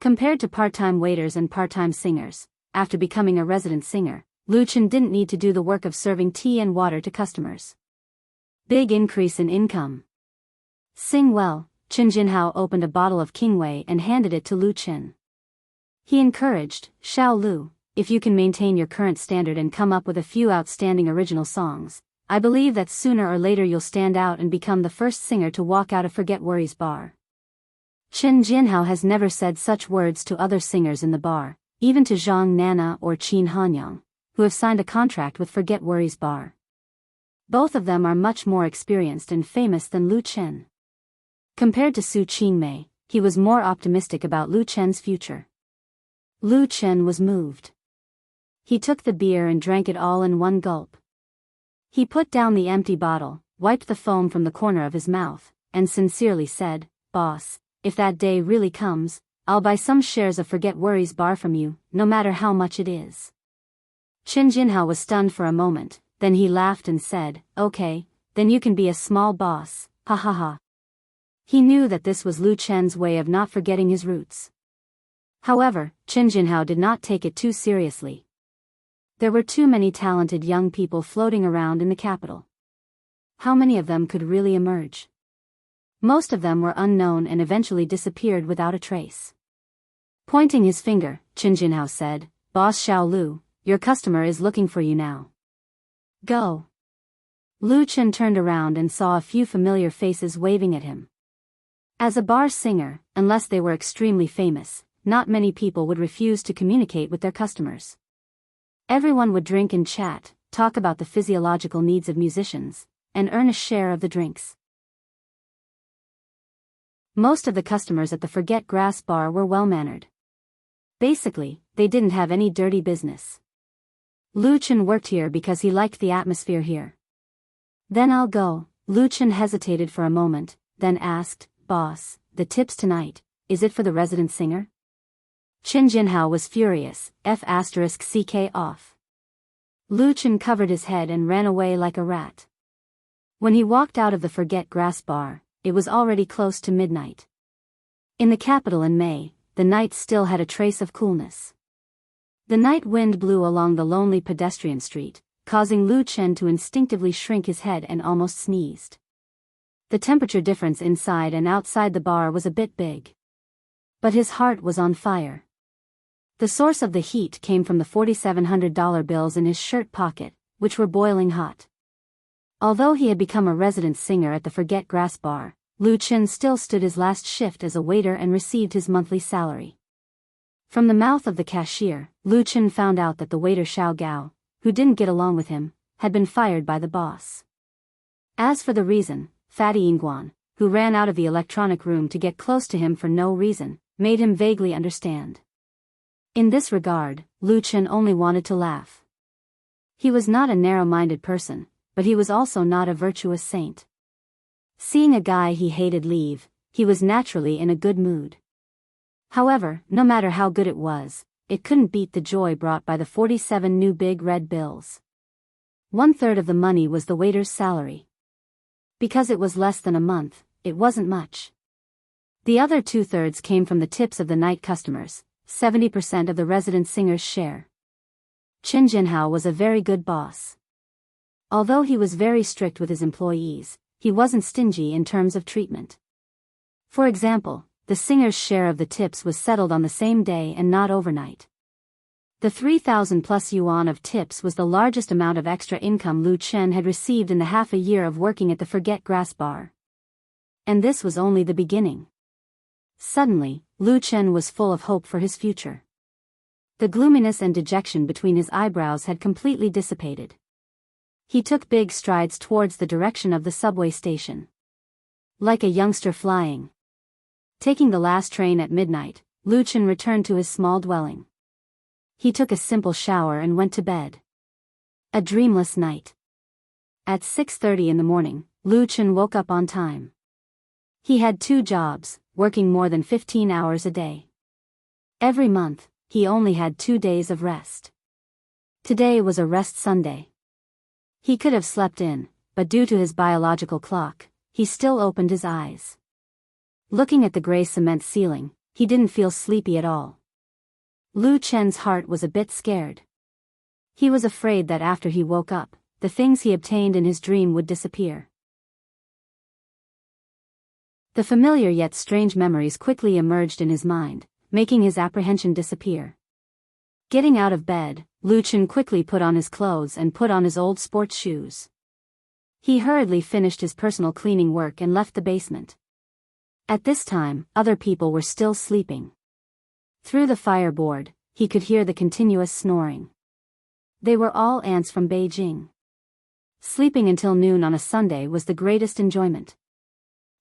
Compared to part-time waiters and part-time singers, after becoming a resident singer, Lu Chen didn't need to do the work of serving tea and water to customers. Big increase in income. Sing well, Chen Jinhao opened a bottle of Qingwei and handed it to Lu Chen. He encouraged, Xiao Lu, if you can maintain your current standard and come up with a few outstanding original songs, I believe that sooner or later you'll stand out and become the first singer to walk out of Forget Worries bar. Chen Jinhao has never said such words to other singers in the bar, even to Zhang Nana or Qin Hanyang, who have signed a contract with Forget Worries bar. Both of them are much more experienced and famous than Lu Chen. Compared to Su Qingmei, he was more optimistic about Lu Chen's future. Lu Chen was moved. He took the beer and drank it all in one gulp. He put down the empty bottle, wiped the foam from the corner of his mouth, and sincerely said, Boss, if that day really comes, I'll buy some shares of Forget Worries bar from you, no matter how much it is. Chen Jinhao was stunned for a moment, then he laughed and said, Okay, then you can be a small boss, ha ha ha. He knew that this was Lu Chen's way of not forgetting his roots. However, Chen Jinhao did not take it too seriously. There were too many talented young people floating around in the capital. How many of them could really emerge? Most of them were unknown and eventually disappeared without a trace. Pointing his finger, Chen Jinhao said, Boss Xiao Lu, your customer is looking for you now. Go. Lu Chen turned around and saw a few familiar faces waving at him. As a bar singer, unless they were extremely famous, not many people would refuse to communicate with their customers. Everyone would drink and chat, talk about the physiological needs of musicians, and earn a share of the drinks. Most of the customers at the Forget Grass bar were well-mannered. Basically, they didn't have any dirty business. Lu Chen worked here because he liked the atmosphere here. Then I'll go. Lu Chen hesitated for a moment, then asked, Boss, the tips tonight, is it for the resident singer? Chen Jinhao was furious, F***ck off. Lu Chen covered his head and ran away like a rat. When he walked out of the Forget Grass bar, it was already close to midnight. In the capital in May, the night still had a trace of coolness. The night wind blew along the lonely pedestrian street, causing Lu Chen to instinctively shrink his head and almost sneezed. The temperature difference inside and outside the bar was a bit big. But his heart was on fire. The source of the heat came from the $4,700 bills in his shirt pocket, which were boiling hot. Although he had become a resident singer at the Forget Grass bar, Lu Chen still stood his last shift as a waiter and received his monthly salary. From the mouth of the cashier, Lu Chen found out that the waiter Xiao Gao, who didn't get along with him, had been fired by the boss. As for the reason, Fatty Yingguan, who ran out of the electronic room to get close to him for no reason, made him vaguely understand. In this regard, Lu Chen only wanted to laugh. He was not a narrow-minded person, but he was also not a virtuous saint. Seeing a guy he hated leave, he was naturally in a good mood. However, no matter how good it was, it couldn't beat the joy brought by the 47 new big red bills. 1/3 of the money was the waiter's salary. Because it was less than a month, it wasn't much. The other 2/3 came from the tips of the night customers, 70% of the resident singer's share. Chen Jinhao was a very good boss. Although he was very strict with his employees, he wasn't stingy in terms of treatment. For example, the singer's share of the tips was settled on the same day and not overnight. The 3,000 plus yuan of tips was the largest amount of extra income Lu Chen had received in the half a year of working at the Forget Grass bar. And this was only the beginning. Suddenly, Lu Chen was full of hope for his future. The gloominess and dejection between his eyebrows had completely dissipated. He took big strides towards the direction of the subway station. Like a youngster flying. Taking the last train at midnight, Lu Chen returned to his small dwelling. He took a simple shower and went to bed. A dreamless night. At 6:30 in the morning, Lu Chen woke up on time. He had 2 jobs, working more than 15 hours a day. Every month, he only had 2 days of rest. Today was a rest Sunday. He could have slept in, but due to his biological clock, he still opened his eyes. Looking at the gray cement ceiling, he didn't feel sleepy at all. Lu Chen's heart was a bit scared. He was afraid that after he woke up, the things he obtained in his dream would disappear. The familiar yet strange memories quickly emerged in his mind, making his apprehension disappear. Getting out of bed, Lu Chen quickly put on his clothes and put on his old sports shoes. He hurriedly finished his personal cleaning work and left the basement. At this time, other people were still sleeping. Through the fireboard, he could hear the continuous snoring. They were all ants from Beijing. Sleeping until noon on a Sunday was the greatest enjoyment.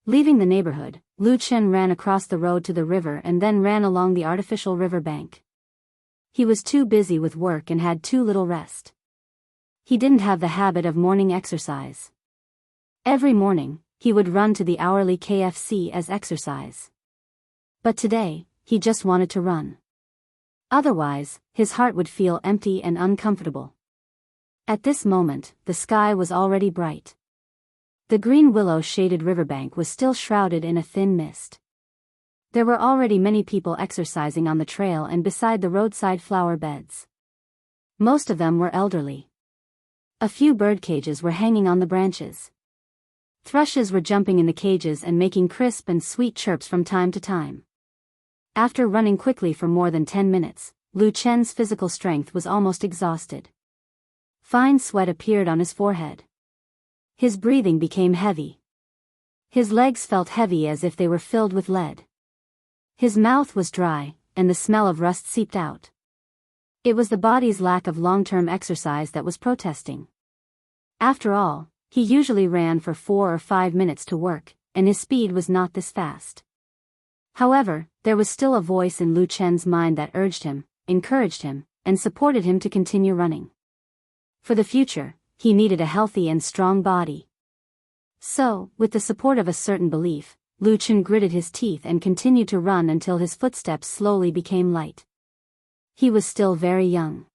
Leaving the neighborhood, Lu Chen ran across the road to the river and then ran along the artificial river bank. He was too busy with work and had too little rest. He didn't have the habit of morning exercise. Every morning, he would run to the hourly KFC as exercise. But today, he just wanted to run. Otherwise, his heart would feel empty and uncomfortable. At this moment, the sky was already bright. The green willow-shaded riverbank was still shrouded in a thin mist. There were already many people exercising on the trail and beside the roadside flower beds. Most of them were elderly. A few bird cages were hanging on the branches. Thrushes were jumping in the cages and making crisp and sweet chirps from time to time. After running quickly for more than 10 minutes, Lu Chen's physical strength was almost exhausted. Fine sweat appeared on his forehead. His breathing became heavy. His legs felt heavy as if they were filled with lead. His mouth was dry, and the smell of rust seeped out. It was the body's lack of long-term exercise that was protesting. After all, he usually ran for 4 or 5 minutes to work, and his speed was not this fast. However, there was still a voice in Lu Chen's mind that urged him, encouraged him, and supported him to continue running. For the future, he needed a healthy and strong body. So, with the support of a certain belief, Lu Chen gritted his teeth and continued to run until his footsteps slowly became light. He was still very young.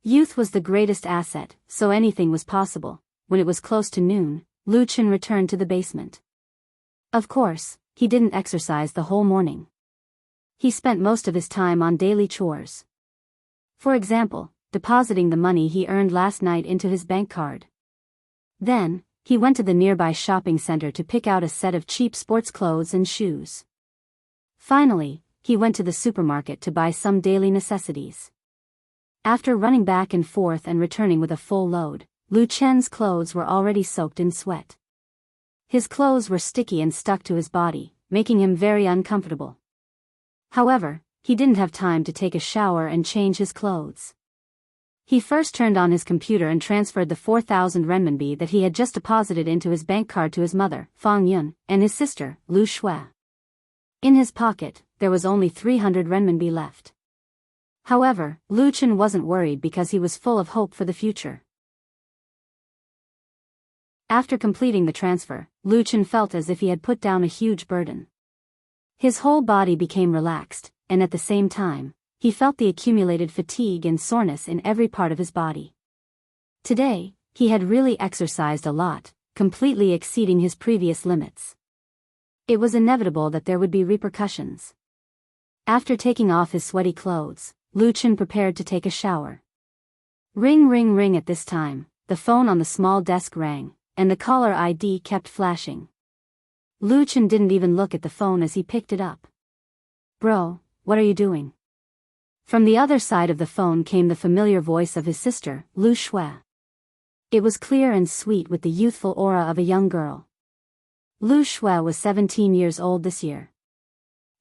Youth was the greatest asset, so anything was possible. When it was close to noon, Lu Chen returned to the basement. Of course, he didn't exercise the whole morning. He spent most of his time on daily chores. For example, depositing the money he earned last night into his bank card. Then, he went to the nearby shopping center to pick out a set of cheap sports clothes and shoes. Finally, he went to the supermarket to buy some daily necessities. After running back and forth and returning with a full load, Lu Chen's clothes were already soaked in sweat. His clothes were sticky and stuck to his body, making him very uncomfortable. However, he didn't have time to take a shower and change his clothes. He first turned on his computer and transferred the 4,000 renminbi that he had just deposited into his bank card to his mother, Fang Yun, and his sister, Lu Shui. In his pocket, there was only 300 renminbi left. However, Lu Chen wasn't worried because he was full of hope for the future. After completing the transfer, Lu Chen felt as if he had put down a huge burden. His whole body became relaxed, and at the same time, he felt the accumulated fatigue and soreness in every part of his body. Today, he had really exercised a lot, completely exceeding his previous limits. It was inevitable that there would be repercussions. After taking off his sweaty clothes, Lu Chen prepared to take a shower. Ring ring ring at this time, the phone on the small desk rang, and the caller ID kept flashing. Lu Chen didn't even look at the phone as he picked it up. "Bro, what are you doing?" From the other side of the phone came the familiar voice of his sister, Lu Shui. It was clear and sweet with the youthful aura of a young girl. Lu Shui was 17 years old this year.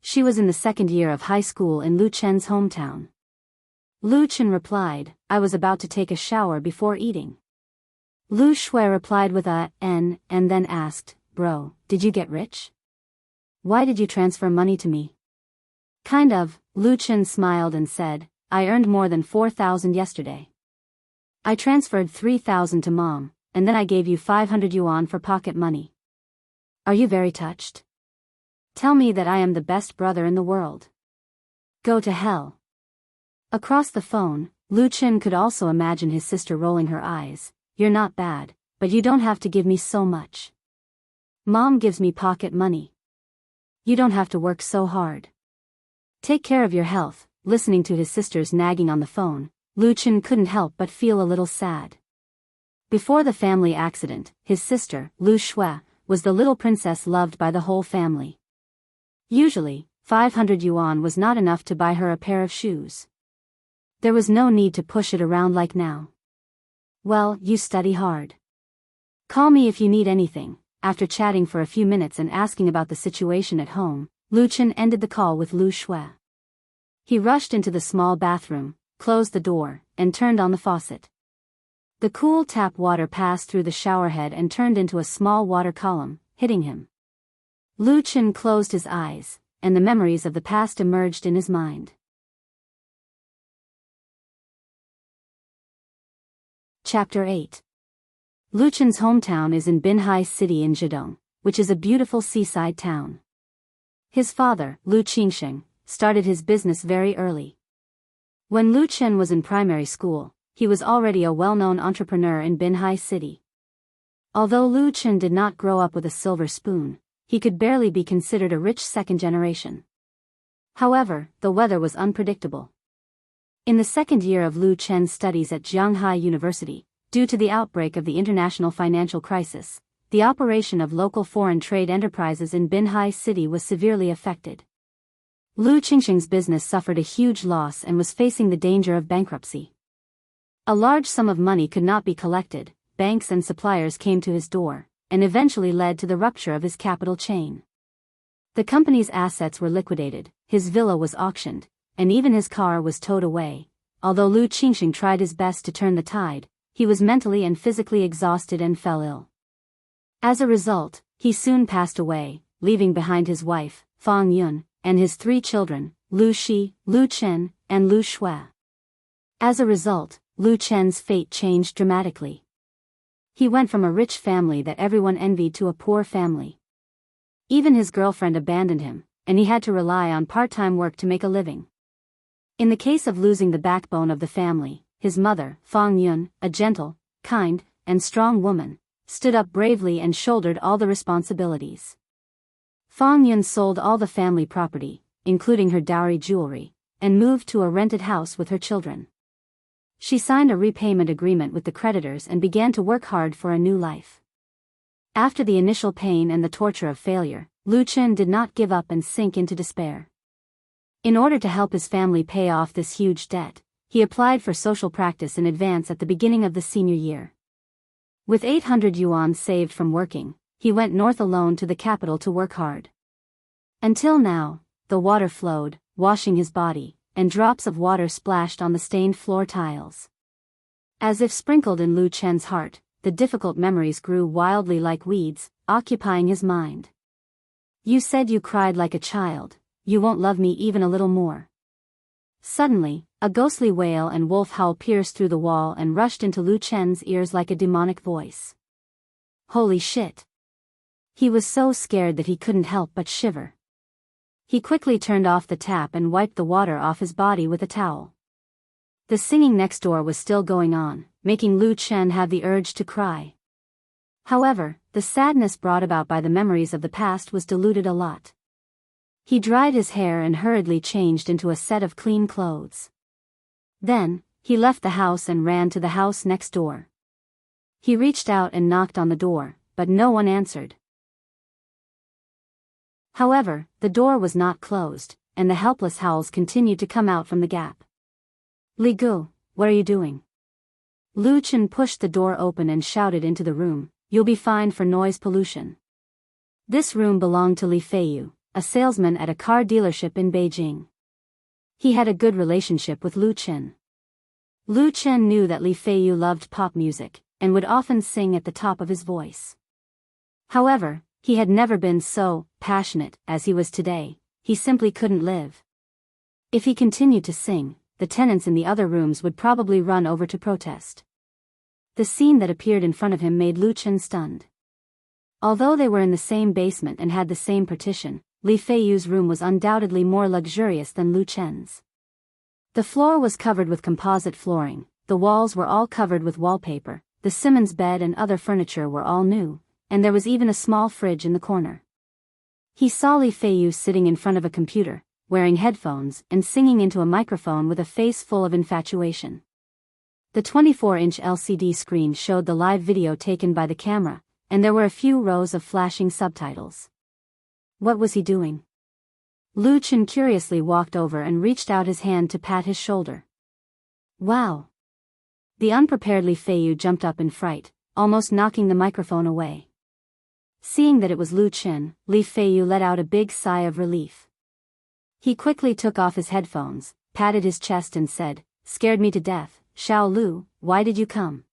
She was in the second year of high school in Lu Chen's hometown. Lu Chen replied, "I was about to take a shower before eating." Lu Shui replied with a "n" and then asked, "Bro, did you get rich? Why did you transfer money to me?" "Kind of," Lu Chen smiled and said, "I earned more than 4,000 yesterday. I transferred 3,000 to Mom, and then I gave you 500 yuan for pocket money. Are you very touched? Tell me that I am the best brother in the world. Go to hell." Across the phone, Lu Chen could also imagine his sister rolling her eyes. "You're not bad, but you don't have to give me so much. Mom gives me pocket money." You don't have to work so hard. Take care of your health." Listening to his sister's nagging on the phone, Lu Chen couldn't help but feel a little sad. Before the family accident, his sister, Lu Shui, was the little princess loved by the whole family. Usually, 500 yuan was not enough to buy her a pair of shoes. There was no need to push it around like now. "Well, you study hard. Call me if you need anything." After chatting for a few minutes and asking about the situation at home, Lu Chen ended the call with Lu Shui. He rushed into the small bathroom, closed the door, and turned on the faucet. The cool tap water passed through the showerhead and turned into a small water column, hitting him. Lu Chen closed his eyes, and the memories of the past emerged in his mind. Chapter 8. Lu Chen's hometown is in Binhai City in Zhejiang, which is a beautiful seaside town. His father, Lu Qingsheng, started his business very early. When Lu Chen was in primary school, he was already a well-known entrepreneur in Binhai City. Although Lu Chen did not grow up with a silver spoon, he could barely be considered a rich second generation. However, the weather was unpredictable. In the second year of Lu Chen's studies at Jianghai University, due to the outbreak of the international financial crisis, the operation of local foreign trade enterprises in Binhai City was severely affected. Lu Qingsheng's business suffered a huge loss and was facing the danger of bankruptcy. A large sum of money could not be collected, banks and suppliers came to his door, and eventually led to the rupture of his capital chain. The company's assets were liquidated, his villa was auctioned, and even his car was towed away. Although Lu Qingsheng tried his best to turn the tide, he was mentally and physically exhausted and fell ill. As a result, he soon passed away, leaving behind his wife, Fang Yun, and his 3 children, Lu Shi, Lu Chen, and Lu Shui. As a result, Lu Chen's fate changed dramatically. He went from a rich family that everyone envied to a poor family. Even his girlfriend abandoned him, and he had to rely on part-time work to make a living. In the case of losing the backbone of the family, his mother, Fang Yun, a gentle, kind, and strong woman, stood up bravely and shouldered all the responsibilities. Fang Yun sold all the family property, including her dowry jewelry, and moved to a rented house with her children. She signed a repayment agreement with the creditors and began to work hard for a new life. After the initial pain and the torture of failure, Lu Chen did not give up and sink into despair. In order to help his family pay off this huge debt, he applied for social practice in advance at the beginning of the senior year. With 800 yuan saved from working, he went north alone to the capital to work hard. Until now, the water flowed, washing his body, and drops of water splashed on the stained floor tiles. As if sprinkled in Lu Chen's heart, the difficult memories grew wildly like weeds, occupying his mind. "You said you cried like a child, you won't love me even a little more." Suddenly, a ghostly wail and wolf howl pierced through the wall and rushed into Lu Chen's ears like a demonic voice. Holy shit! He was so scared that he couldn't help but shiver. He quickly turned off the tap and wiped the water off his body with a towel. The singing next door was still going on, making Lu Chen have the urge to cry. However, the sadness brought about by the memories of the past was diluted a lot. He dried his hair and hurriedly changed into a set of clean clothes. Then, he left the house and ran to the house next door. He reached out and knocked on the door, but no one answered. However, the door was not closed, and the helpless howls continued to come out from the gap. "Li Gu, what are you doing?" Lu Chen pushed the door open and shouted into the room, "You'll be fined for noise pollution." This room belonged to Li Feiyu, a salesman at a car dealership in Beijing. He had a good relationship with Lu Chen. Lu Chen knew that Li Feiyu loved pop music, and would often sing at the top of his voice. However, he had never been so passionate as he was today. He simply couldn't live. If he continued to sing, the tenants in the other rooms would probably run over to protest. The scene that appeared in front of him made Lu Chen stunned. Although they were in the same basement and had the same partition, Li Feiyu's room was undoubtedly more luxurious than Lu Chen's. The floor was covered with composite flooring, the walls were all covered with wallpaper, the Simmons bed and other furniture were all new, and there was even a small fridge in the corner. He saw Li Feiyu sitting in front of a computer, wearing headphones and singing into a microphone with a face full of infatuation. The 24-inch LCD screen showed the live video taken by the camera, and there were a few rows of flashing subtitles. What was he doing? Lu Chen curiously walked over and reached out his hand to pat his shoulder. Wow! The unprepared Li Feiyu jumped up in fright, almost knocking the microphone away. Seeing that it was Lu Chen, Li Feiyu let out a big sigh of relief. He quickly took off his headphones, patted his chest and said, "Scared me to death, Xiao Lu, why did you come?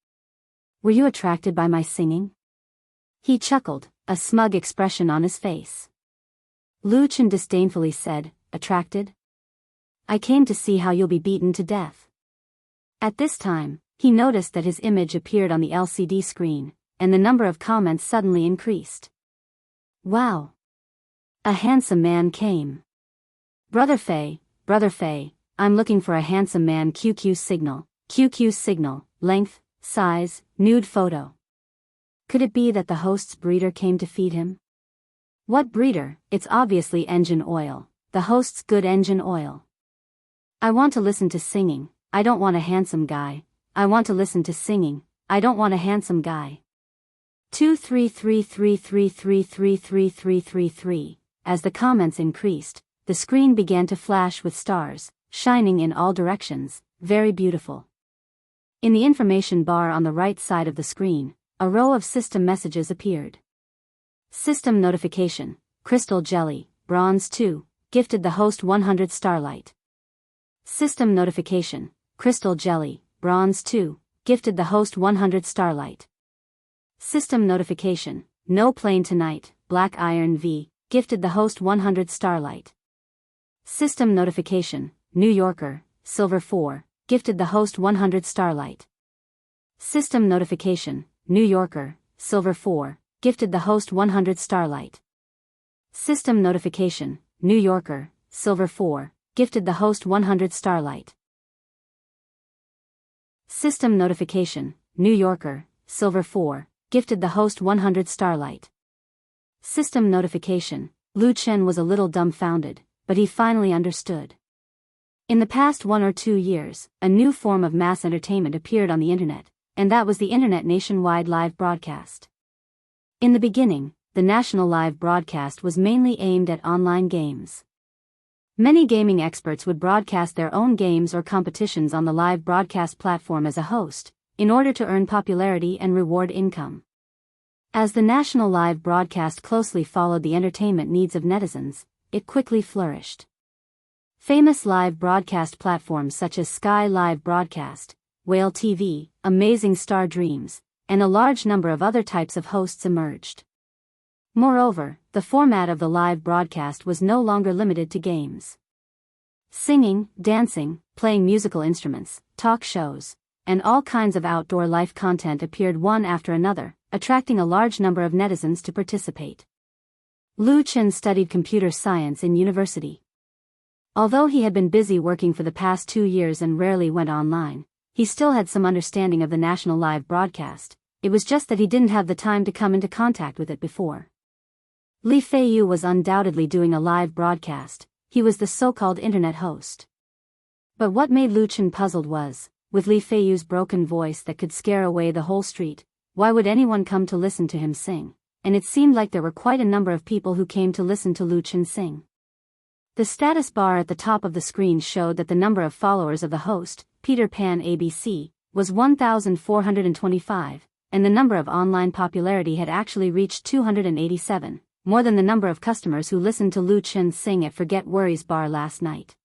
Were you attracted by my singing?" He chuckled, a smug expression on his face. Lu Chen disdainfully said, "Attracted? I came to see how you'll be beaten to death." At this time, he noticed that his image appeared on the LCD screen, and the number of comments suddenly increased. Wow! A handsome man came. Brother Fei, I'm looking for a handsome man. QQ signal, length, size, nude photo. Could it be that the host's breeder came to feed him? What breeder? It's obviously engine oil, the host's good engine oil. I want to listen to singing, I don't want a handsome guy. I want to listen to singing, I don't want a handsome guy. 23333333333. As the comments increased, the screen began to flash with stars, shining in all directions, very beautiful. In the information bar on the right side of the screen, a row of system messages appeared. System notification, Crystal Jelly, Bronze 2, gifted the host 100 starlight. System notification, Crystal Jelly, Bronze 2, gifted the host 100 starlight. System notification, No Plane Tonight, Black Iron V, gifted the host 100 starlight. System notification, New Yorker, Silver 4, gifted the host 100 starlight. System notification, New Yorker, Silver 4, gifted the host 100 starlight. System notification, New Yorker, Silver 4, gifted the host 100 starlight. System notification, New Yorker, Silver 4, gifted the host 100 starlight. System notification, Lu Chen was a little dumbfounded, but he finally understood. In the past 1 or 2 years, a new form of mass entertainment appeared on the internet, and that was the internet nationwide live broadcast. In the beginning, the national live broadcast was mainly aimed at online games. Many gaming experts would broadcast their own games or competitions on the live broadcast platform as a host, in order to earn popularity and reward income. As the national live broadcast closely followed the entertainment needs of netizens, it quickly flourished. Famous live broadcast platforms such as Sky Live Broadcast, Whale TV, Amazing Star Dreams, and a large number of other types of hosts emerged. Moreover, the format of the live broadcast was no longer limited to games. Singing, dancing, playing musical instruments, talk shows, and all kinds of outdoor life content appeared one after another, attracting a large number of netizens to participate. Lu Chen studied computer science in university. Although he had been busy working for the past 2 years and rarely went online, he still had some understanding of the national live broadcast. It was just that he didn't have the time to come into contact with it before. Li Feiyu was undoubtedly doing a live broadcast. He was the so-called internet host. But what made Lu Chen puzzled was, with Li Feiyu's broken voice that could scare away the whole street, why would anyone come to listen to him sing? And it seemed like there were quite a number of people who came to listen to Lu Chen sing. The status bar at the top of the screen showed that the number of followers of the host, Peter Pan ABC, was 1,425, and the number of online popularity had actually reached 287, more than the number of customers who listened to Lu Chen sing at Forget Worries Bar last night.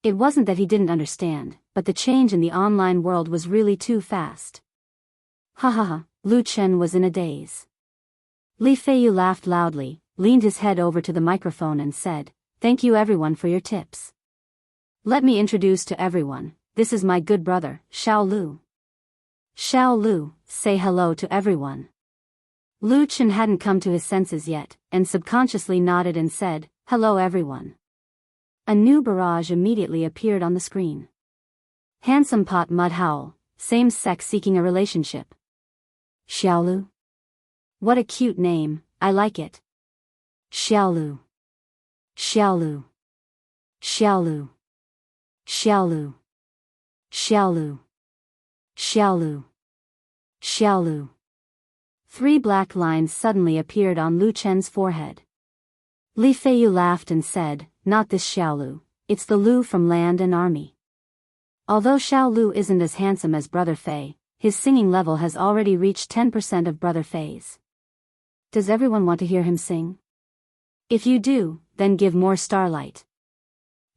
It wasn't that he didn't understand, but the change in the online world was really too fast. Ha ha ha, Lu Chen was in a daze. Li Feiyu laughed loudly, leaned his head over to the microphone and said, "Thank you everyone for your tips. Let me introduce to everyone, this is my good brother, Xiao Lu. Xiao Lu, say hello to everyone." Lu Chen hadn't come to his senses yet, and subconsciously nodded and said, "Hello everyone." A new barrage immediately appeared on the screen. Handsome Pot Mud Howl, same sex seeking a relationship. Xiao Lu. What a cute name, I like it. Xiaolu. Xiaolu. Xiaolu. Xiaolu. Xiaolu. Xiaolu. Xiaolu. 3 black lines suddenly appeared on Lu Chen's forehead. Li Feiyu laughed and said, "Not this Xiaolu, it's the Lu from Land and Army." Although Xiao Lu isn't as handsome as Brother Fei, his singing level has already reached 10% of Brother Fei's. Does everyone want to hear him sing? If you do, then give more starlight.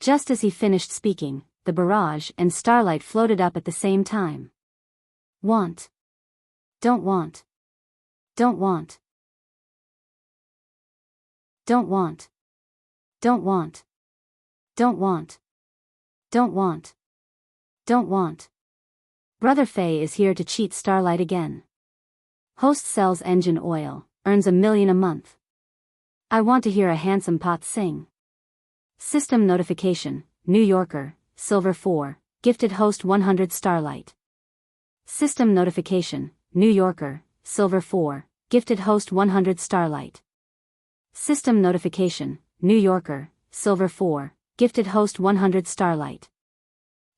Just as he finished speaking, the barrage and starlight floated up at the same time. Want. Don't want. Don't want. Don't want. Don't want. Don't want. Don't want. Don't want. Brother Fei is here to cheat Starlight again. Host sells engine oil, earns $1 million a month. I want to hear a handsome pot sing. System notification, New Yorker, Silver 4, gifted host 100 Starlight. System notification, New Yorker, Silver 4, gifted host 100 Starlight. System notification, New Yorker, Silver 4, gifted host 100 Starlight.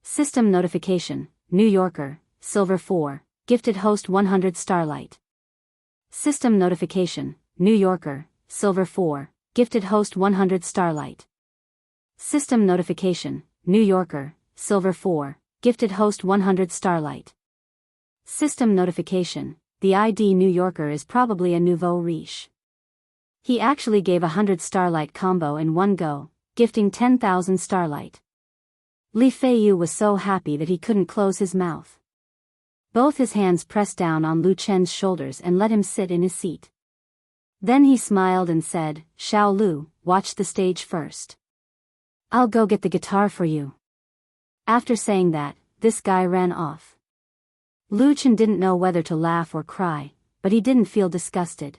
System notification, New Yorker, Silver 4, gifted host 100 Starlight. System notification, New Yorker, Silver 4, gifted host 100 Starlight. System notification, New Yorker, Silver 4, gifted host 100 Starlight. System notification, the ID New Yorker is probably a nouveau riche. He actually gave 100 Starlight combo in one go, gifting 10,000 Starlight. Li Feiyu was so happy that he couldn't close his mouth. Both his hands pressed down on Lu Chen's shoulders and let him sit in his seat. Then he smiled and said, "Xiao Lu, watch the stage first. I'll go get the guitar for you." After saying that, this guy ran off. Lu Chen didn't know whether to laugh or cry, but he didn't feel disgusted.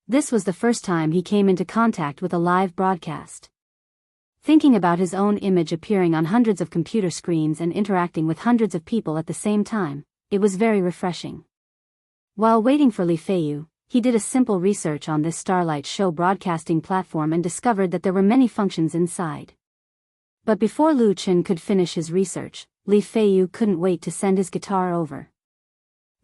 This was the first time he came into contact with a live broadcast. Thinking about his own image appearing on hundreds of computer screens and interacting with hundreds of people at the same time, it was very refreshing. While waiting for Li Feiyu, he did a simple research on this Starlight Show broadcasting platform and discovered that there were many functions inside. But before Lu Chen could finish his research, Li Feiyu couldn't wait to send his guitar over.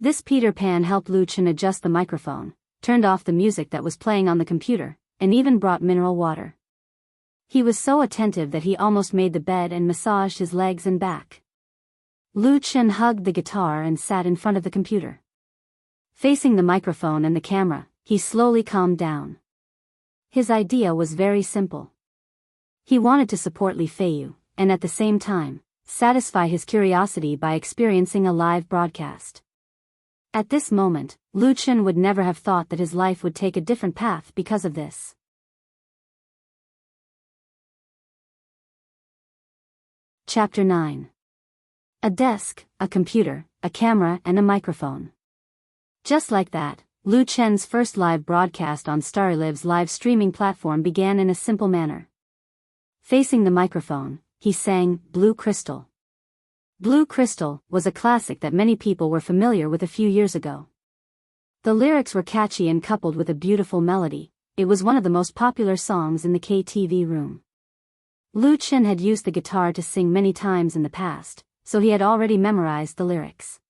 This Peter Pan helped Lu Chen adjust the microphone, turned off the music that was playing on the computer, and even brought mineral water. He was so attentive that he almost made the bed and massaged his legs and back. Lu Chen hugged the guitar and sat in front of the computer. Facing the microphone and the camera, he slowly calmed down. His idea was very simple. He wanted to support Li Feiyu, and at the same time, satisfy his curiosity by experiencing a live broadcast. At this moment, Lu Chen would never have thought that his life would take a different path because of this. Chapter 9. A desk, a computer, a camera and a microphone. Just like that, Lu Chen's first live broadcast on StarLive's live streaming platform began in a simple manner. Facing the microphone, he sang "Blue Crystal." "Blue Crystal" was a classic that many people were familiar with a few years ago. The lyrics were catchy and coupled with a beautiful melody, it was one of the most popular songs in the KTV room. Lu Chen had used the guitar to sing many times in the past, so he had already memorized the lyrics.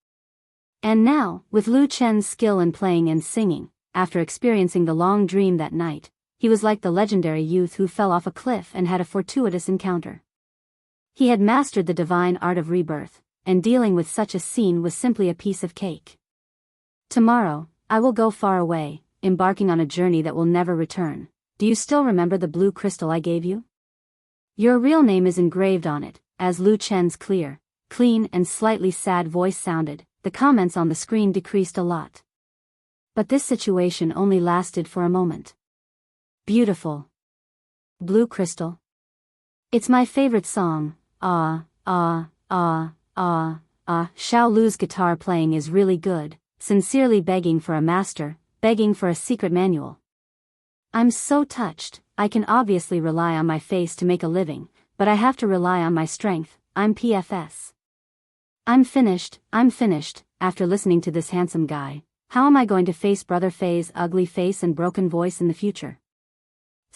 And now, with Lu Chen's skill in playing and singing, after experiencing the long dream that night, he was like the legendary youth who fell off a cliff and had a fortuitous encounter. He had mastered the divine art of rebirth, and dealing with such a scene was simply a piece of cake. "Tomorrow, I will go far away, embarking on a journey that will never return. Do you still remember the blue crystal I gave you? Your real name is engraved on it." As Lu Chen's clear, clean and slightly sad voice sounded, the comments on the screen decreased a lot. But this situation only lasted for a moment. Beautiful. Blue Crystal. It's my favorite song. Xiao Lu's guitar playing is really good, sincerely begging for a master, begging for a secret manual. I'm so touched. I can obviously rely on my face to make a living, but I have to rely on my strength. I'm PFS. I'm finished. After listening to this handsome guy, how am I going to face Brother Fei's ugly face and broken voice in the future?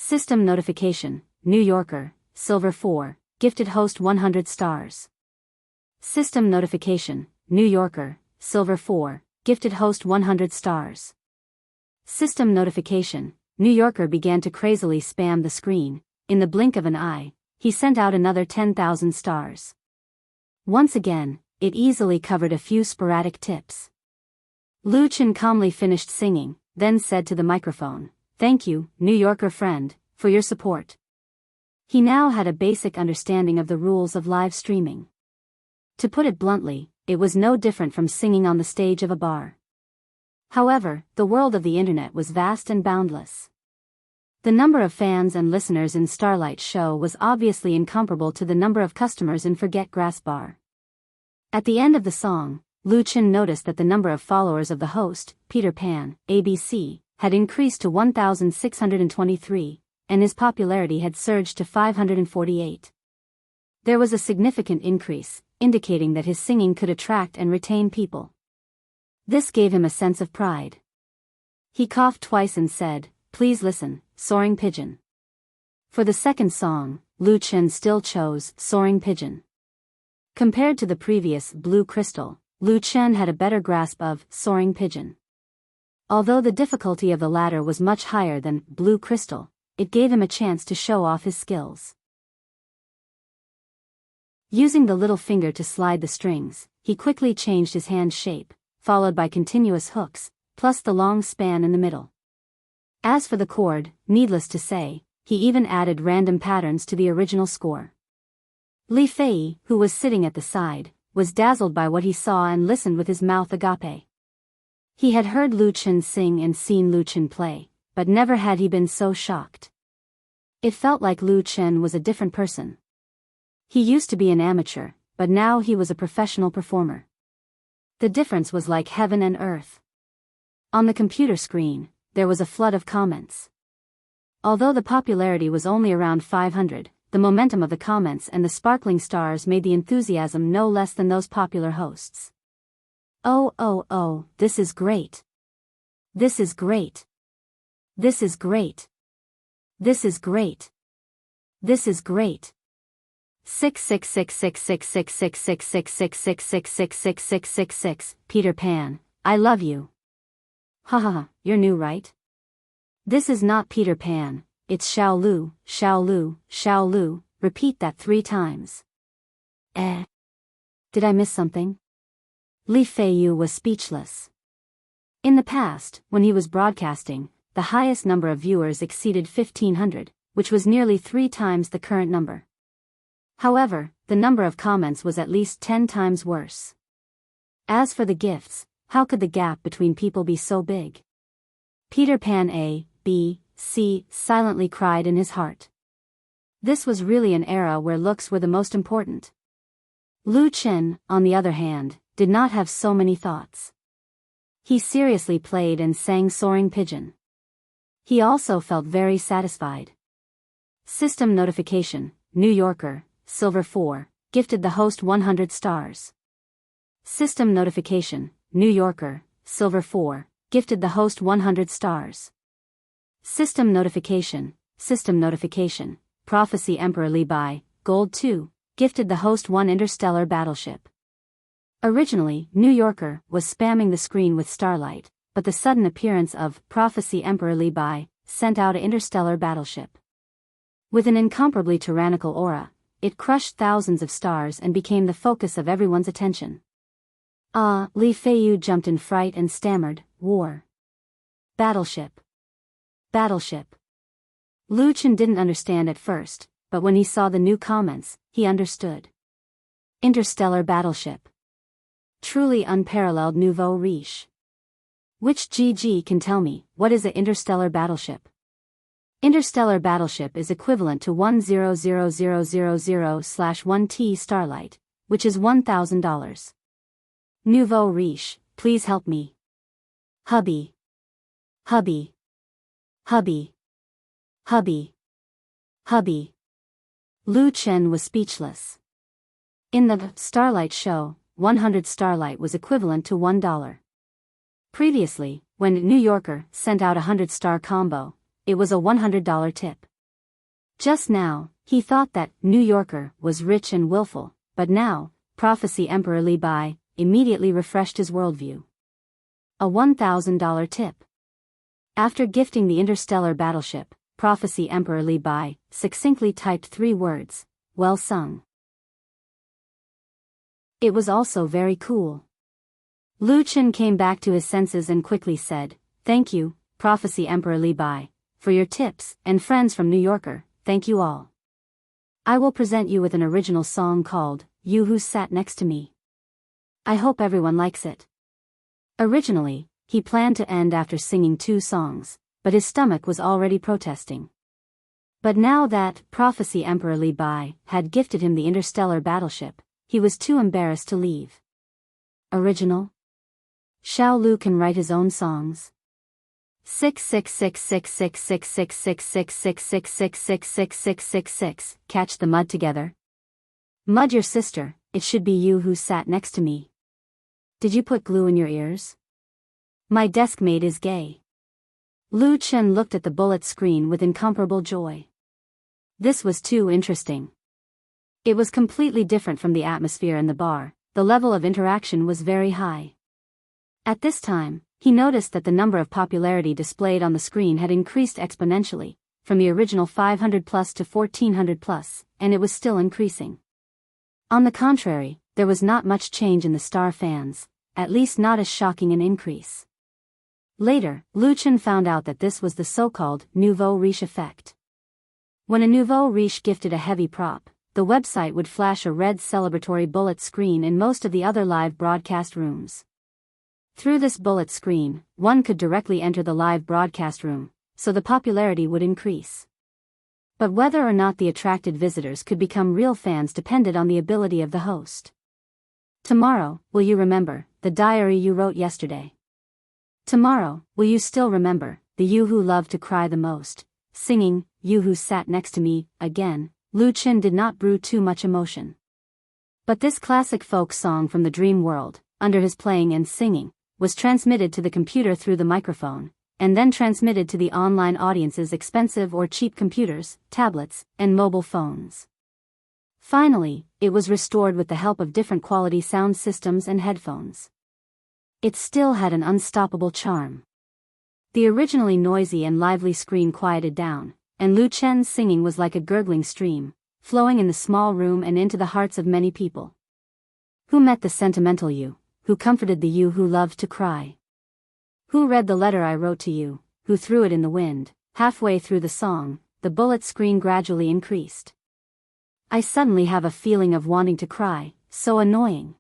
System notification, New Yorker, Silver 4, gifted host 100 stars. System notification, New Yorker, Silver 4, gifted host 100 stars. System notification, New Yorker began to crazily spam the screen. In the blink of an eye, he sent out another 10,000 stars. Once again, it easily covered a few sporadic tips. Lu Chen calmly finished singing, then said to the microphone, "Thank you, New Yorker friend, for your support." He now had a basic understanding of the rules of live streaming. To put it bluntly, it was no different from singing on the stage of a bar. However, the world of the internet was vast and boundless. The number of fans and listeners in Starlight's show was obviously incomparable to the number of customers in Forget Grass Bar. At the end of the song, Lu Chen noticed that the number of followers of the host, Peter Pan, ABC, had increased to 1,623, and his popularity had surged to 548. There was a significant increase, indicating that his singing could attract and retain people. This gave him a sense of pride. He coughed twice and said, "Please listen, Soaring Pigeon." For the second song, Lu Chen still chose Soaring Pigeon. Compared to the previous Blue Crystal, Lu Chen had a better grasp of Soaring Pigeon. Although the difficulty of the latter was much higher than Blue Crystal, it gave him a chance to show off his skills. Using the little finger to slide the strings, he quickly changed his hand shape, followed by continuous hooks, plus the long span in the middle. As for the chord, needless to say, he even added random patterns to the original score. Li Fei, who was sitting at the side, was dazzled by what he saw and listened with his mouth agape. He had heard Lu Chen sing and seen Lu Chen play, but never had he been so shocked. It felt like Lu Chen was a different person. He used to be an amateur, but now he was a professional performer. The difference was like heaven and earth. On the computer screen, there was a flood of comments. Although the popularity was only around 500, the momentum of the comments and the sparkling stars made the enthusiasm no less than those popular hosts. Oh, this is great. This is great. This is great. This is great. This is great. 6666666666666666666 Peter Pan, I love you. Haha, you're new, right? This is not Peter Pan, it's Xiao Lu, Xiao Lu, Xiao Lu, repeat that 3 times. Did I miss something? Li Feiyu was speechless. In the past, when he was broadcasting, the highest number of viewers exceeded 1,500, which was nearly 3 times the current number. However, the number of comments was at least 10 times worse. As for the gifts, how could the gap between people be so big? Peter Pan A, B, C silently cried in his heart. This was really an era where looks were the most important. Lu Chen, on the other hand, did not have so many thoughts. He seriously played and sang Soaring Pigeon. He also felt very satisfied. System notification, New Yorker, Silver 4, gifted the host 100 stars. System notification, New Yorker, Silver 4, gifted the host 100 stars. System notification, Prophecy Emperor Li Bai, Gold 2, gifted the host 1 interstellar battleship. Originally, New Yorker was spamming the screen with Starlight, but the sudden appearance of Prophecy Emperor Li Bai sent out an interstellar battleship. With an incomparably tyrannical aura, it crushed thousands of stars and became the focus of everyone's attention. Li Feiyu jumped in fright and stammered, "War. Battleship. Battleship." Lu Chen didn't understand at first, but when he saw the new comments, he understood. Interstellar battleship. Truly unparalleled nouveau riche. Which GG can tell me, what is an interstellar battleship? Interstellar battleship is equivalent to 100,000/1T Starlight, which is $1,000. Nouveau riche, please help me. Hubby. Hubby. Hubby. Hubby. Hubby. Lu Chen was speechless. In the Starlight show, 100 Starlight was equivalent to $1. Previously, when New Yorker sent out a 100-star combo, it was a $100 tip. Just now, he thought that New Yorker was rich and willful, but now, Prophecy Emperor Li Bai immediately refreshed his worldview. A $1,000 tip. After gifting the interstellar battleship, Prophecy Emperor Li Bai succinctly typed 3 words, "Well sung." It was also very cool. Lu Chen came back to his senses and quickly said, "Thank you, Prophecy Emperor Li Bai, for your tips, and friends from New Yorker, thank you all. I will present you with an original song called, You Who Sat Next to Me. I hope everyone likes it." Originally, he planned to end after singing 2 songs, but his stomach was already protesting. But now that Prophecy Emperor Li Bai had gifted him the interstellar battleship, he was too embarrassed to leave. Original? Xiao Lu can write his own songs. 6666666666666666666. Catch the mud together. Mud your sister, it should be you who sat next to me. Did you put glue in your ears? My desk mate is gay. Lu Chen looked at the bullet screen with incomparable joy. This was too interesting. It was completely different from the atmosphere in the bar, the level of interaction was very high. At this time, he noticed that the number of popularity displayed on the screen had increased exponentially, from the original 500 plus to 1400 plus, and it was still increasing. On the contrary, there was not much change in the star fans, at least not as shocking an increase. Later, Lu Chen found out that this was the so-called nouveau riche effect. When a nouveau riche gifted a heavy prop, the website would flash a red celebratory bullet screen in most of the other live broadcast rooms. Through this bullet screen, one could directly enter the live broadcast room, so the popularity would increase. But whether or not the attracted visitors could become real fans depended on the ability of the host. Tomorrow, will you remember the diary you wrote yesterday? Tomorrow, will you still remember the you who loved to cry the most, singing, You Who Sat Next to Me? Again, Lu Chen did not brew too much emotion. But this classic folk song from the dream world, under his playing and singing, was transmitted to the computer through the microphone, and then transmitted to the online audience's expensive or cheap computers, tablets, and mobile phones. Finally, it was restored with the help of different quality sound systems and headphones. It still had an unstoppable charm. The originally noisy and lively screen quieted down, and Lu Chen's singing was like a gurgling stream, flowing in the small room and into the hearts of many people. Who met the sentimental you, who comforted the you who loved to cry? Who read the letter I wrote to you, who threw it in the wind? Halfway through the song, the bullet screen gradually increased. I suddenly have a feeling of wanting to cry, so annoying.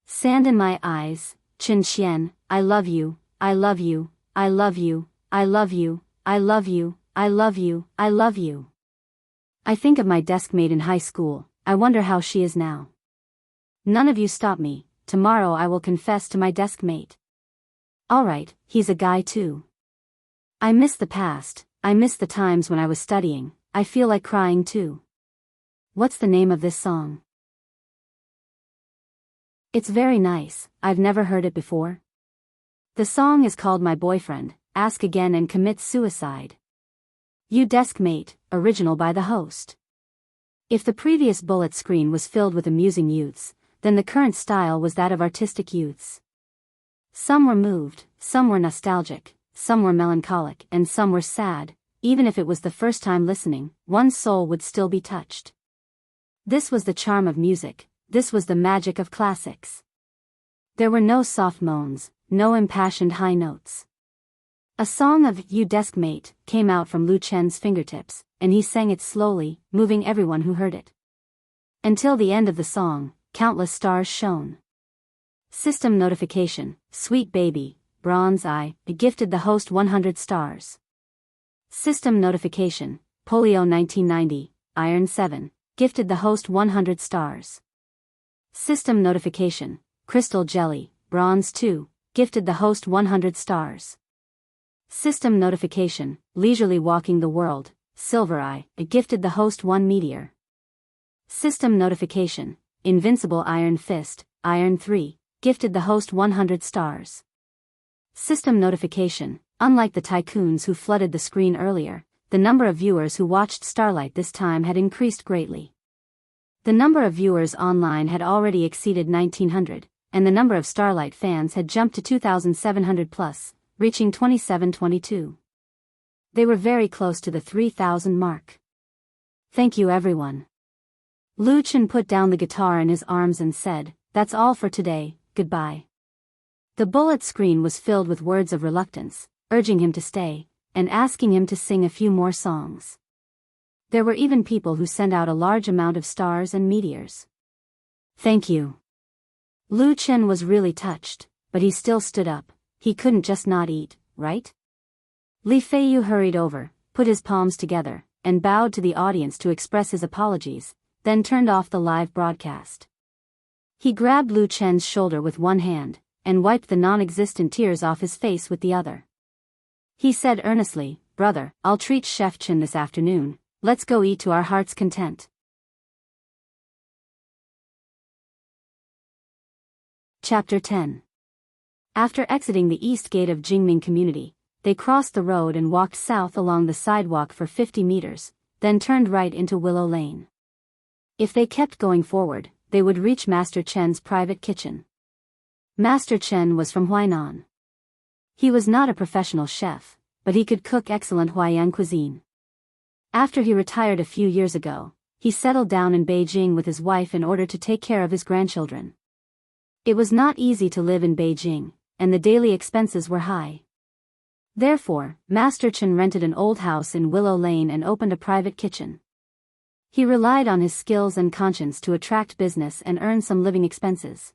Sand in my eyes, Chen Xian, I love you, I love you, I love you, I love you, I love you, I love you, I love you. I think of my desk mate in high school, I wonder how she is now. None of you stop me, tomorrow I will confess to my desk mate. Alright, he's a guy too. I miss the past, I miss the times when I was studying, I feel like crying too. What's the name of this song? It's very nice, I've never heard it before. The song is called My Boyfriend, Ask Again and Commit Suicide. You Desk Mate, original by the host. If the previous bullet screen was filled with amusing youths, then the current style was that of artistic youths. Some were moved, some were nostalgic, some were melancholic, and some were sad. Even if it was the first time listening, one's soul would still be touched. This was the charm of music, this was the magic of classics. There were no soft moans, no impassioned high notes. A song of You Desk Mate came out from Lu Chen's fingertips, and he sang it slowly, moving everyone who heard it. Until the end of the song, countless stars shone. System notification, Sweet Baby, Bronze Eye, gifted the host 100 stars. System notification, Polio 1990, Iron 7, gifted the host 100 stars. System notification, Crystal Jelly, Bronze 2, gifted the host 100 stars. System notification, Leisurely Walking the World, Silver Eye, gifted the host 1 meteor. System notification, Invincible Iron Fist, Iron 3, gifted the host 100 stars. System notification, unlike the tycoons who flooded the screen earlier, the number of viewers who watched Starlight this time had increased greatly. The number of viewers online had already exceeded 1,900, and the number of Starlight fans had jumped to 2,700 plus, reaching 2722. They were very close to the 3,000 mark. Thank you everyone. Lu Chen put down the guitar in his arms and said, "That's all for today, goodbye." The bullet screen was filled with words of reluctance, urging him to stay, and asking him to sing a few more songs. There were even people who sent out a large amount of stars and meteors. Thank you. Lu Chen was really touched, but he still stood up. He couldn't just not eat, right? Li Feiyu hurried over, put his palms together, and bowed to the audience to express his apologies, then turned off the live broadcast. He grabbed Lu Chen's shoulder with one hand, and wiped the non-existent tears off his face with the other. He said earnestly, "Brother, I'll treat Chef Chen this afternoon, let's go eat to our heart's content." Chapter 10. After exiting the east gate of Jingming Community, they crossed the road and walked south along the sidewalk for 50 meters, then turned right into Willow Lane. If they kept going forward, they would reach Master Chen's private kitchen. Master Chen was from Huainan. He was not a professional chef, but he could cook excellent Huaiyan cuisine. After he retired a few years ago, he settled down in Beijing with his wife in order to take care of his grandchildren. It was not easy to live in Beijing, and the daily expenses were high. Therefore, Master Chen rented an old house in Willow Lane and opened a private kitchen. He relied on his skills and conscience to attract business and earn some living expenses.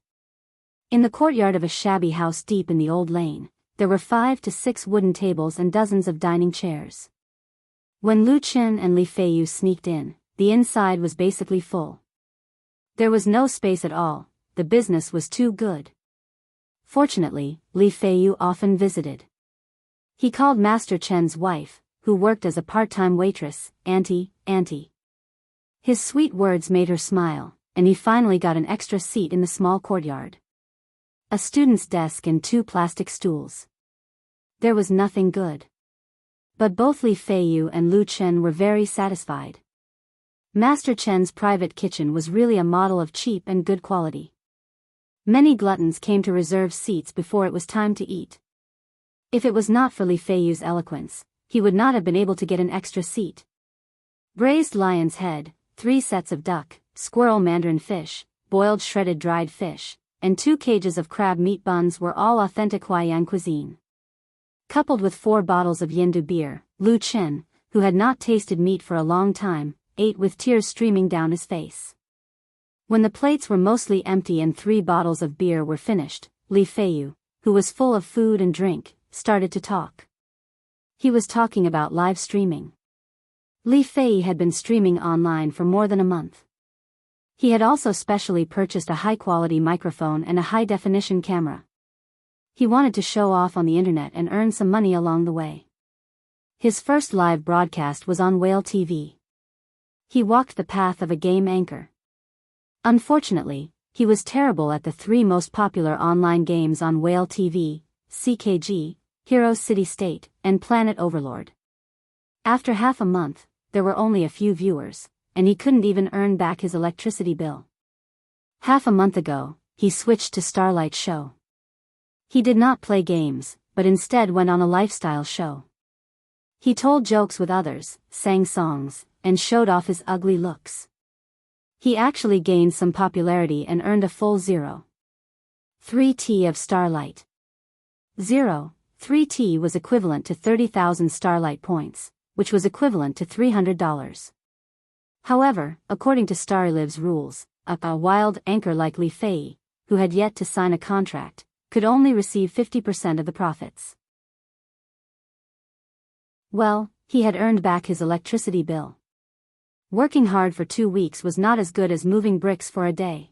In the courtyard of a shabby house deep in the old lane, there were 5 to 6 wooden tables and dozens of dining chairs. When Lu Chen and Li Feiyu sneaked in, the inside was basically full. There was no space at all, the business was too good. Fortunately, Li Feiyu often visited. He called Master Chen's wife, who worked as a part-time waitress, Auntie. His sweet words made her smile, and he finally got an extra seat in the small courtyard. A student's desk and 2 plastic stools. There was nothing good. But both Li Feiyu and Lu Chen were very satisfied. Master Chen's private kitchen was really a model of cheap and good quality. Many gluttons came to reserve seats before it was time to eat. If it was not for Li Feiyu's eloquence, he would not have been able to get an extra seat. Braised lion's head, 3 sets of duck, squirrel mandarin fish, boiled shredded dried fish, and 2 cages of crab meat buns were all authentic Huaiyan cuisine. Coupled with 4 bottles of Yindu beer, Lu Chen, who had not tasted meat for a long time, ate with tears streaming down his face. When the plates were mostly empty and 3 bottles of beer were finished, Li Feiyu, who was full of food and drink, started to talk. He was talking about live streaming. Li Feiyu had been streaming online for more than a month. He had also specially purchased a high-quality microphone and a high-definition camera. He wanted to show off on the internet and earn some money along the way. His first live broadcast was on Whale TV. He walked the path of a game anchor. Unfortunately, he was terrible at the 3 most popular online games on Whale TV, CKG, Hero City State, and Planet Overlord. After half a month, there were only a few viewers, and he couldn't even earn back his electricity bill. Half a month ago, he switched to Starlight Show. He did not play games, but instead went on a lifestyle show. He told jokes with others, sang songs, and showed off his ugly looks. He actually gained some popularity and earned a full 0.3T of Starlight. 0.3T was equivalent to 30,000 Starlight points, which was equivalent to $300. However, according to StarLive's rules, a wild anchor like Li Feiyu, who had yet to sign a contract, could only receive 50% of the profits. Well, he had earned back his electricity bill. Working hard for 2 weeks was not as good as moving bricks for a day.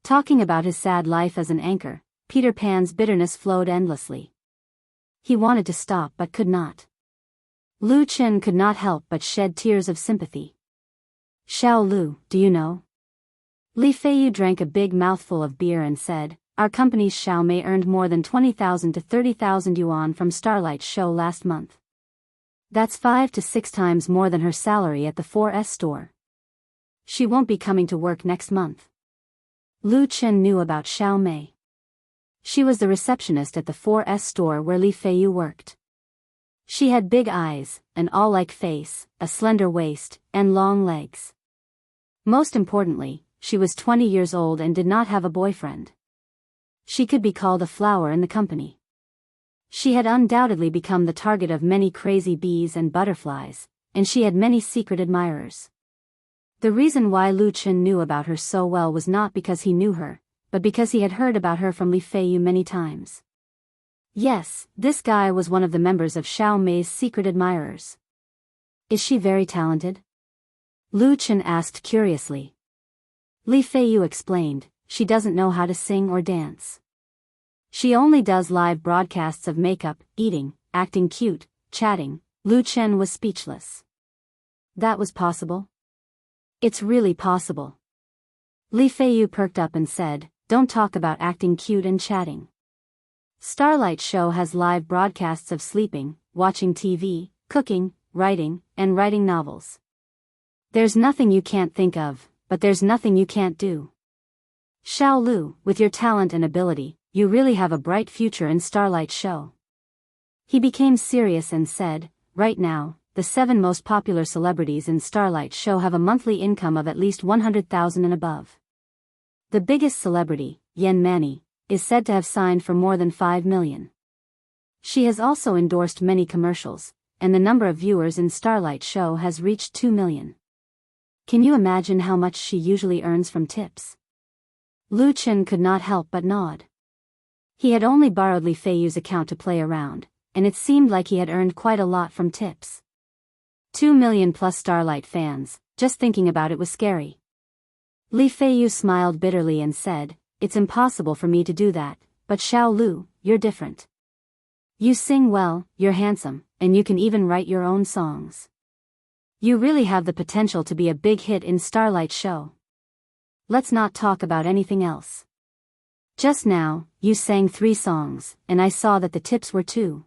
Talking about his sad life as an anchor, Peter Pan's bitterness flowed endlessly. He wanted to stop but could not. Lu Chen could not help but shed tears of sympathy. "Xiao Lu, do you know?" Li Feiyu drank a big mouthful of beer and said, "Our company's Xiao Mei earned more than 20,000 to 30,000 yuan from Starlight's show last month." That's 5 to 6 times more than her salary at the 4S store. She won't be coming to work next month. Lu Chen knew about Xiao Mei. She was the receptionist at the 4S store where Li Feiyu worked. She had big eyes, an all-like face, a slender waist, and long legs. Most importantly, she was 20 years old and did not have a boyfriend. She could be called a flower in the company. She had undoubtedly become the target of many crazy bees and butterflies, and she had many secret admirers. The reason why Lu Chen knew about her so well was not because he knew her, but because he had heard about her from Li Feiyu many times. Yes, this guy was one of the members of Xiao Mei's secret admirers. Is she very talented? Lu Chen asked curiously. Li Feiyu explained, she doesn't know how to sing or dance. She only does live broadcasts of makeup, eating, acting cute, chatting. Lu Chen was speechless. That was possible? It's really possible. Li Feiyu perked up and said, don't talk about acting cute and chatting. Starlight Show has live broadcasts of sleeping, watching TV, cooking, writing, and writing novels. There's nothing you can't think of, but there's nothing you can't do. Xiao Lu, with your talent and ability, you really have a bright future in Starlight Show. He became serious and said, right now, the 7 most popular celebrities in Starlight Show have a monthly income of at least 100,000 and above. The biggest celebrity, Yan Mani, is said to have signed for more than 5 million. She has also endorsed many commercials, and the number of viewers in Starlight Show has reached 2 million. Can you imagine how much she usually earns from tips? Lu Chen could not help but nod. He had only borrowed Li Feiyu's account to play around, and it seemed like he had earned quite a lot from tips. 2 million plus Starlight fans, just thinking about it was scary. Li Feiyu smiled bitterly and said, it's impossible for me to do that, but Xiao Lu, you're different. You sing well, you're handsome, and you can even write your own songs. You really have the potential to be a big hit in Starlight Show. Let's not talk about anything else. Just now, you sang 3 songs, and I saw that the tips were 2.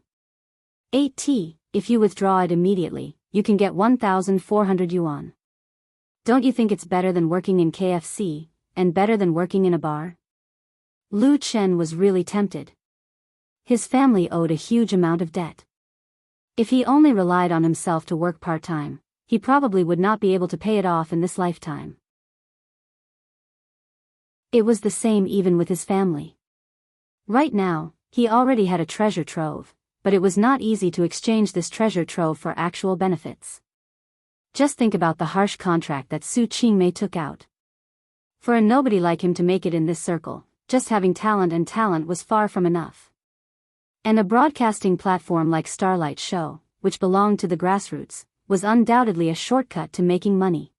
8T, if you withdraw it immediately, you can get 1,400 yuan. Don't you think it's better than working in KFC, and better than working in a bar? Lu Chen was really tempted. His family owed a huge amount of debt. If he only relied on himself to work part-time, he probably would not be able to pay it off in this lifetime. It was the same even with his family. Right now, he already had a treasure trove, but it was not easy to exchange this treasure trove for actual benefits. Just think about the harsh contract that Su Qingmei took out. For a nobody like him to make it in this circle, just having talent and talent was far from enough. And a broadcasting platform like Starlight Show, which belonged to the grassroots, was undoubtedly a shortcut to making money.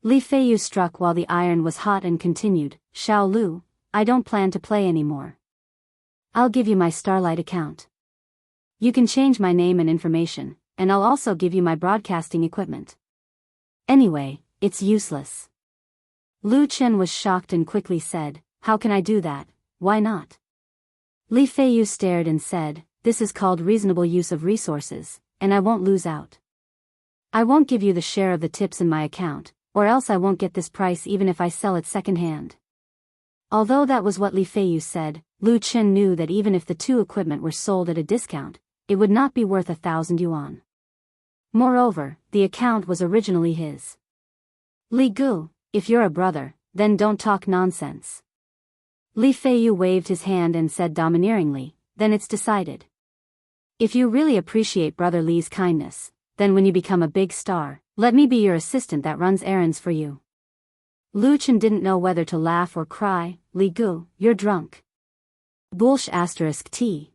Li Feiyu struck while the iron was hot and continued, Xiao Lu, I don't plan to play anymore. I'll give you my Starlight account. You can change my name and information, and I'll also give you my broadcasting equipment. Anyway, it's useless. Lu Chen was shocked and quickly said, how can I do that? Why not? Li Feiyu stared and said, this is called reasonable use of resources, and I won't lose out. I won't give you the share of the tips in my account, or else I won't get this price even if I sell it second-hand. Although that was what Li Feiyu said, Lu Chen knew that even if the 2 equipment were sold at a discount, it would not be worth 1,000 yuan. Moreover, the account was originally his. Li Gu, if you're a brother, then don't talk nonsense. Li Feiyu waved his hand and said domineeringly, then it's decided. If you really appreciate Brother Li's kindness, then when you become a big star, let me be your assistant that runs errands for you. Lu Chen didn't know whether to laugh or cry. Li Gu, you're drunk. Bullsh *T.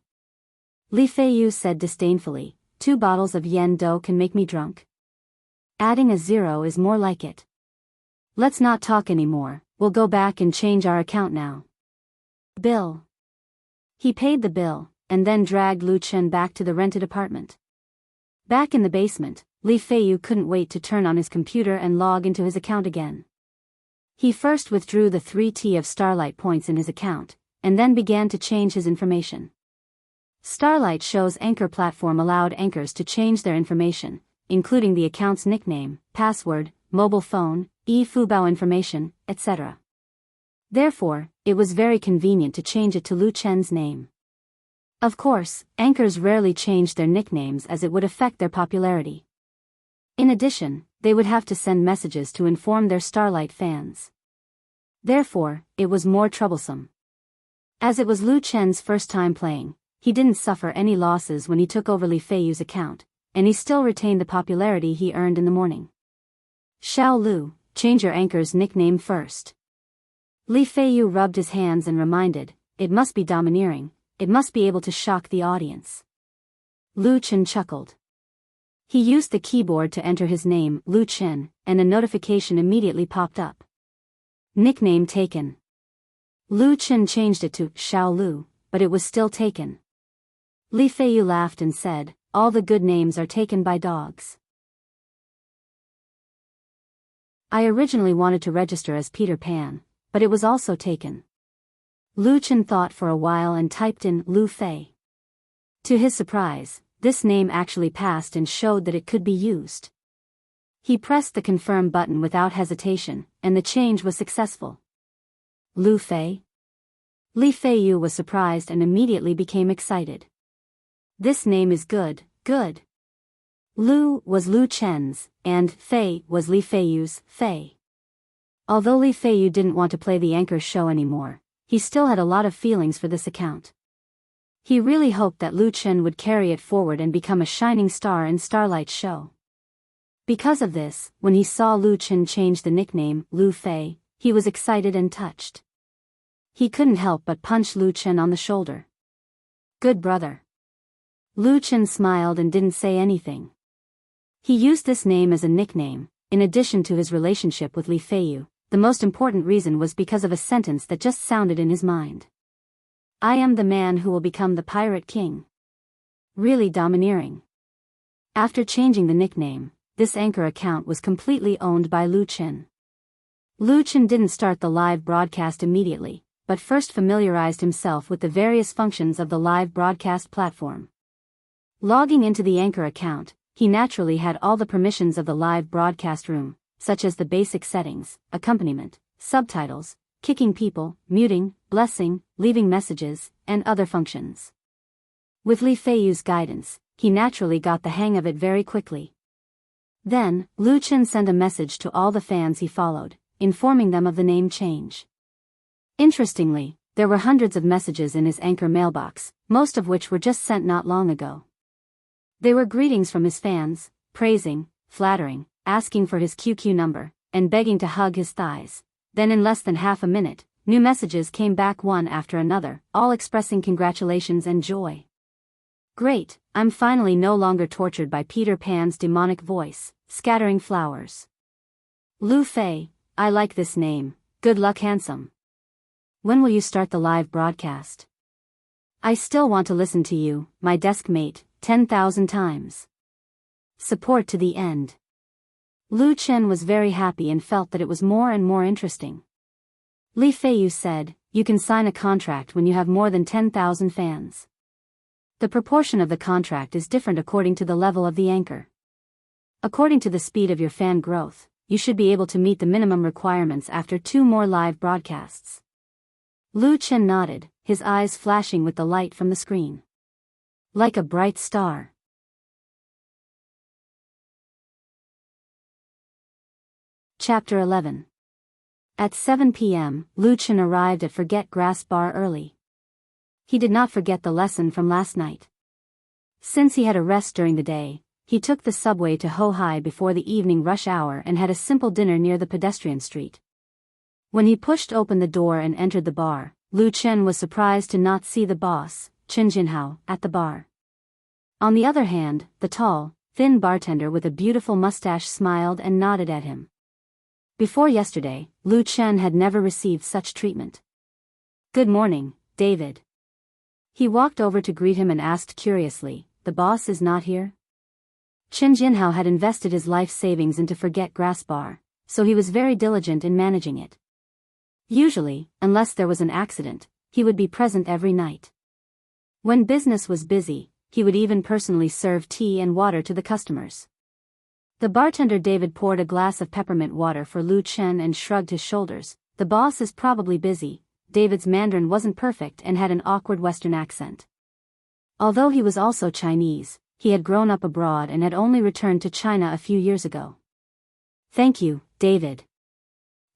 Li Feiyu said disdainfully, 2 bottles of yen dough can make me drunk. Adding a 0 is more like it. Let's not talk anymore, we'll go back and change our account now. Bill. He paid the bill, and then dragged Lu Chen back to the rented apartment. Back in the basement, Li Feiyu couldn't wait to turn on his computer and log into his account again. He first withdrew the 3T of Starlight points in his account, and then began to change his information. Starlight Show's anchor platform allowed anchors to change their information, including the account's nickname, password, mobile phone, e-fubao information, etc. Therefore, it was very convenient to change it to Lu Chen's name. Of course, anchors rarely changed their nicknames as it would affect their popularity. In addition, they would have to send messages to inform their Starlight fans. Therefore, it was more troublesome. As it was Lu Chen's first time playing, he didn't suffer any losses when he took over Li Feiyu's account, and he still retained the popularity he earned in the morning. Xiao Lu, change your anchor's nickname first. Li Feiyu rubbed his hands and reminded, it must be domineering, it must be able to shock the audience. Lu Chen chuckled. He used the keyboard to enter his name, Lu Chen, and a notification immediately popped up. Nickname taken. Lu Chen changed it to Xiao Lu, but it was still taken. Li Feiyu laughed and said, all the good names are taken by dogs. I originally wanted to register as Peter Pan, but it was also taken. Lu Chen thought for a while and typed in Lu Fei. To his surprise, this name actually passed and showed that it could be used. He pressed the confirm button without hesitation, and the change was successful. Lu Fei? Li Feiyu was surprised and immediately became excited. This name is good, good. Lu was Lu Chen's, and Fei was Li Feiyu's, Fei. Although Li Feiyu didn't want to play the anchor show anymore, he still had a lot of feelings for this account. He really hoped that Lu Chen would carry it forward and become a shining star in Starlight Show. Because of this, when he saw Lu Chen change the nickname, Lu Fei, he was excited and touched. He couldn't help but punch Lu Chen on the shoulder. Good brother. Lu Chen smiled and didn't say anything. He used this name as a nickname, in addition to his relationship with Li Feiyu. The most important reason was because of a sentence that just sounded in his mind. I am the man who will become the Pirate King. Really domineering. After changing the nickname, this anchor account was completely owned by Lu Chen. Lu Chen didn't start the live broadcast immediately, but first familiarized himself with the various functions of the live broadcast platform. Logging into the anchor account, he naturally had all the permissions of the live broadcast room, such as the basic settings, accompaniment, subtitles, kicking people, muting, blessing, leaving messages, and other functions. With Li Feiyu's guidance, he naturally got the hang of it very quickly. Then, Lu Chen sent a message to all the fans he followed, informing them of the name change. Interestingly, there were hundreds of messages in his anchor mailbox, most of which were just sent not long ago. They were greetings from his fans, praising, flattering, asking for his QQ number, and begging to hug his thighs. Then in less than half a minute, new messages came back one after another, all expressing congratulations and joy. Great, I'm finally no longer tortured by Peter Pan's demonic voice, scattering flowers. Lu Fei, I like this name, good luck handsome. When will you start the live broadcast? I still want to listen to you, my desk mate, 10,000 times. Support to the end. Lu Chen was very happy and felt that it was more and more interesting. Li Feiyu said, you can sign a contract when you have more than 10,000 fans. The proportion of the contract is different according to the level of the anchor. According to the speed of your fan growth, you should be able to meet the minimum requirements after 2 more live broadcasts. Lu Chen nodded, his eyes flashing with the light from the screen. Like a bright star. Chapter 11. At 7 p.m., Lu Chen arrived at Forget Grass Bar early. He did not forget the lesson from last night. Since he had a rest during the day, he took the subway to Hohai before the evening rush hour and had a simple dinner near the pedestrian street. When he pushed open the door and entered the bar, Lu Chen was surprised to not see the boss, Chen Jinhao, at the bar. On the other hand, the tall, thin bartender with a beautiful mustache smiled and nodded at him. Before yesterday, Lu Chen had never received such treatment. Good morning, David. He walked over to greet him and asked curiously, the boss is not here? Chen Jinhao had invested his life savings into Forget Grass Bar, so he was very diligent in managing it. Usually, unless there was an accident, he would be present every night. When business was busy, he would even personally serve tea and water to the customers. The bartender David poured a glass of peppermint water for Lu Chen and shrugged his shoulders. The boss is probably busy. David's Mandarin wasn't perfect and had an awkward Western accent. Although he was also Chinese, he had grown up abroad and had only returned to China a few years ago. Thank you, David.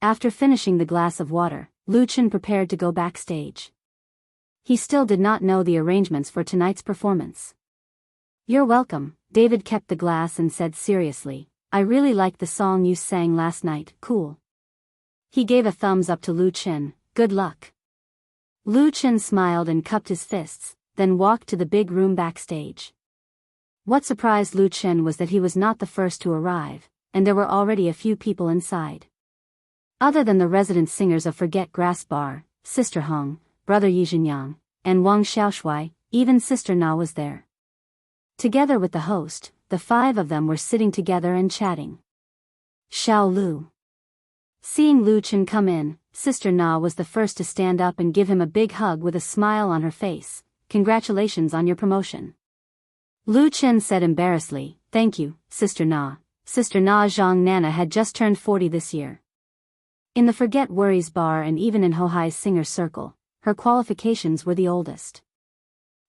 After finishing the glass of water, Lu Chen prepared to go backstage. He still did not know the arrangements for tonight's performance. You're welcome, David kept the glass and said seriously, I really liked the song you sang last night, cool. He gave a thumbs up to Lu Chen, good luck. Lu Chen smiled and cupped his fists, then walked to the big room backstage. What surprised Lu Chen was that he was not the first to arrive, and there were already a few people inside. Other than the resident singers of Forget Grass Bar, Sister Hong, Brother Yi Zhenyang, and Wang Xiaoshui, even Sister Na was there. Together with the host, the five of them were sitting together and chatting. Xiao Lu. Seeing Lu Chen come in, Sister Na was the first to stand up and give him a big hug with a smile on her face. Congratulations on your promotion. Lu Chen said embarrassedly, thank you, Sister Na. Sister Na Zhang Nana had just turned 40 this year. In the Forget Worries bar and even in Hohai's singer circle, her qualifications were the oldest.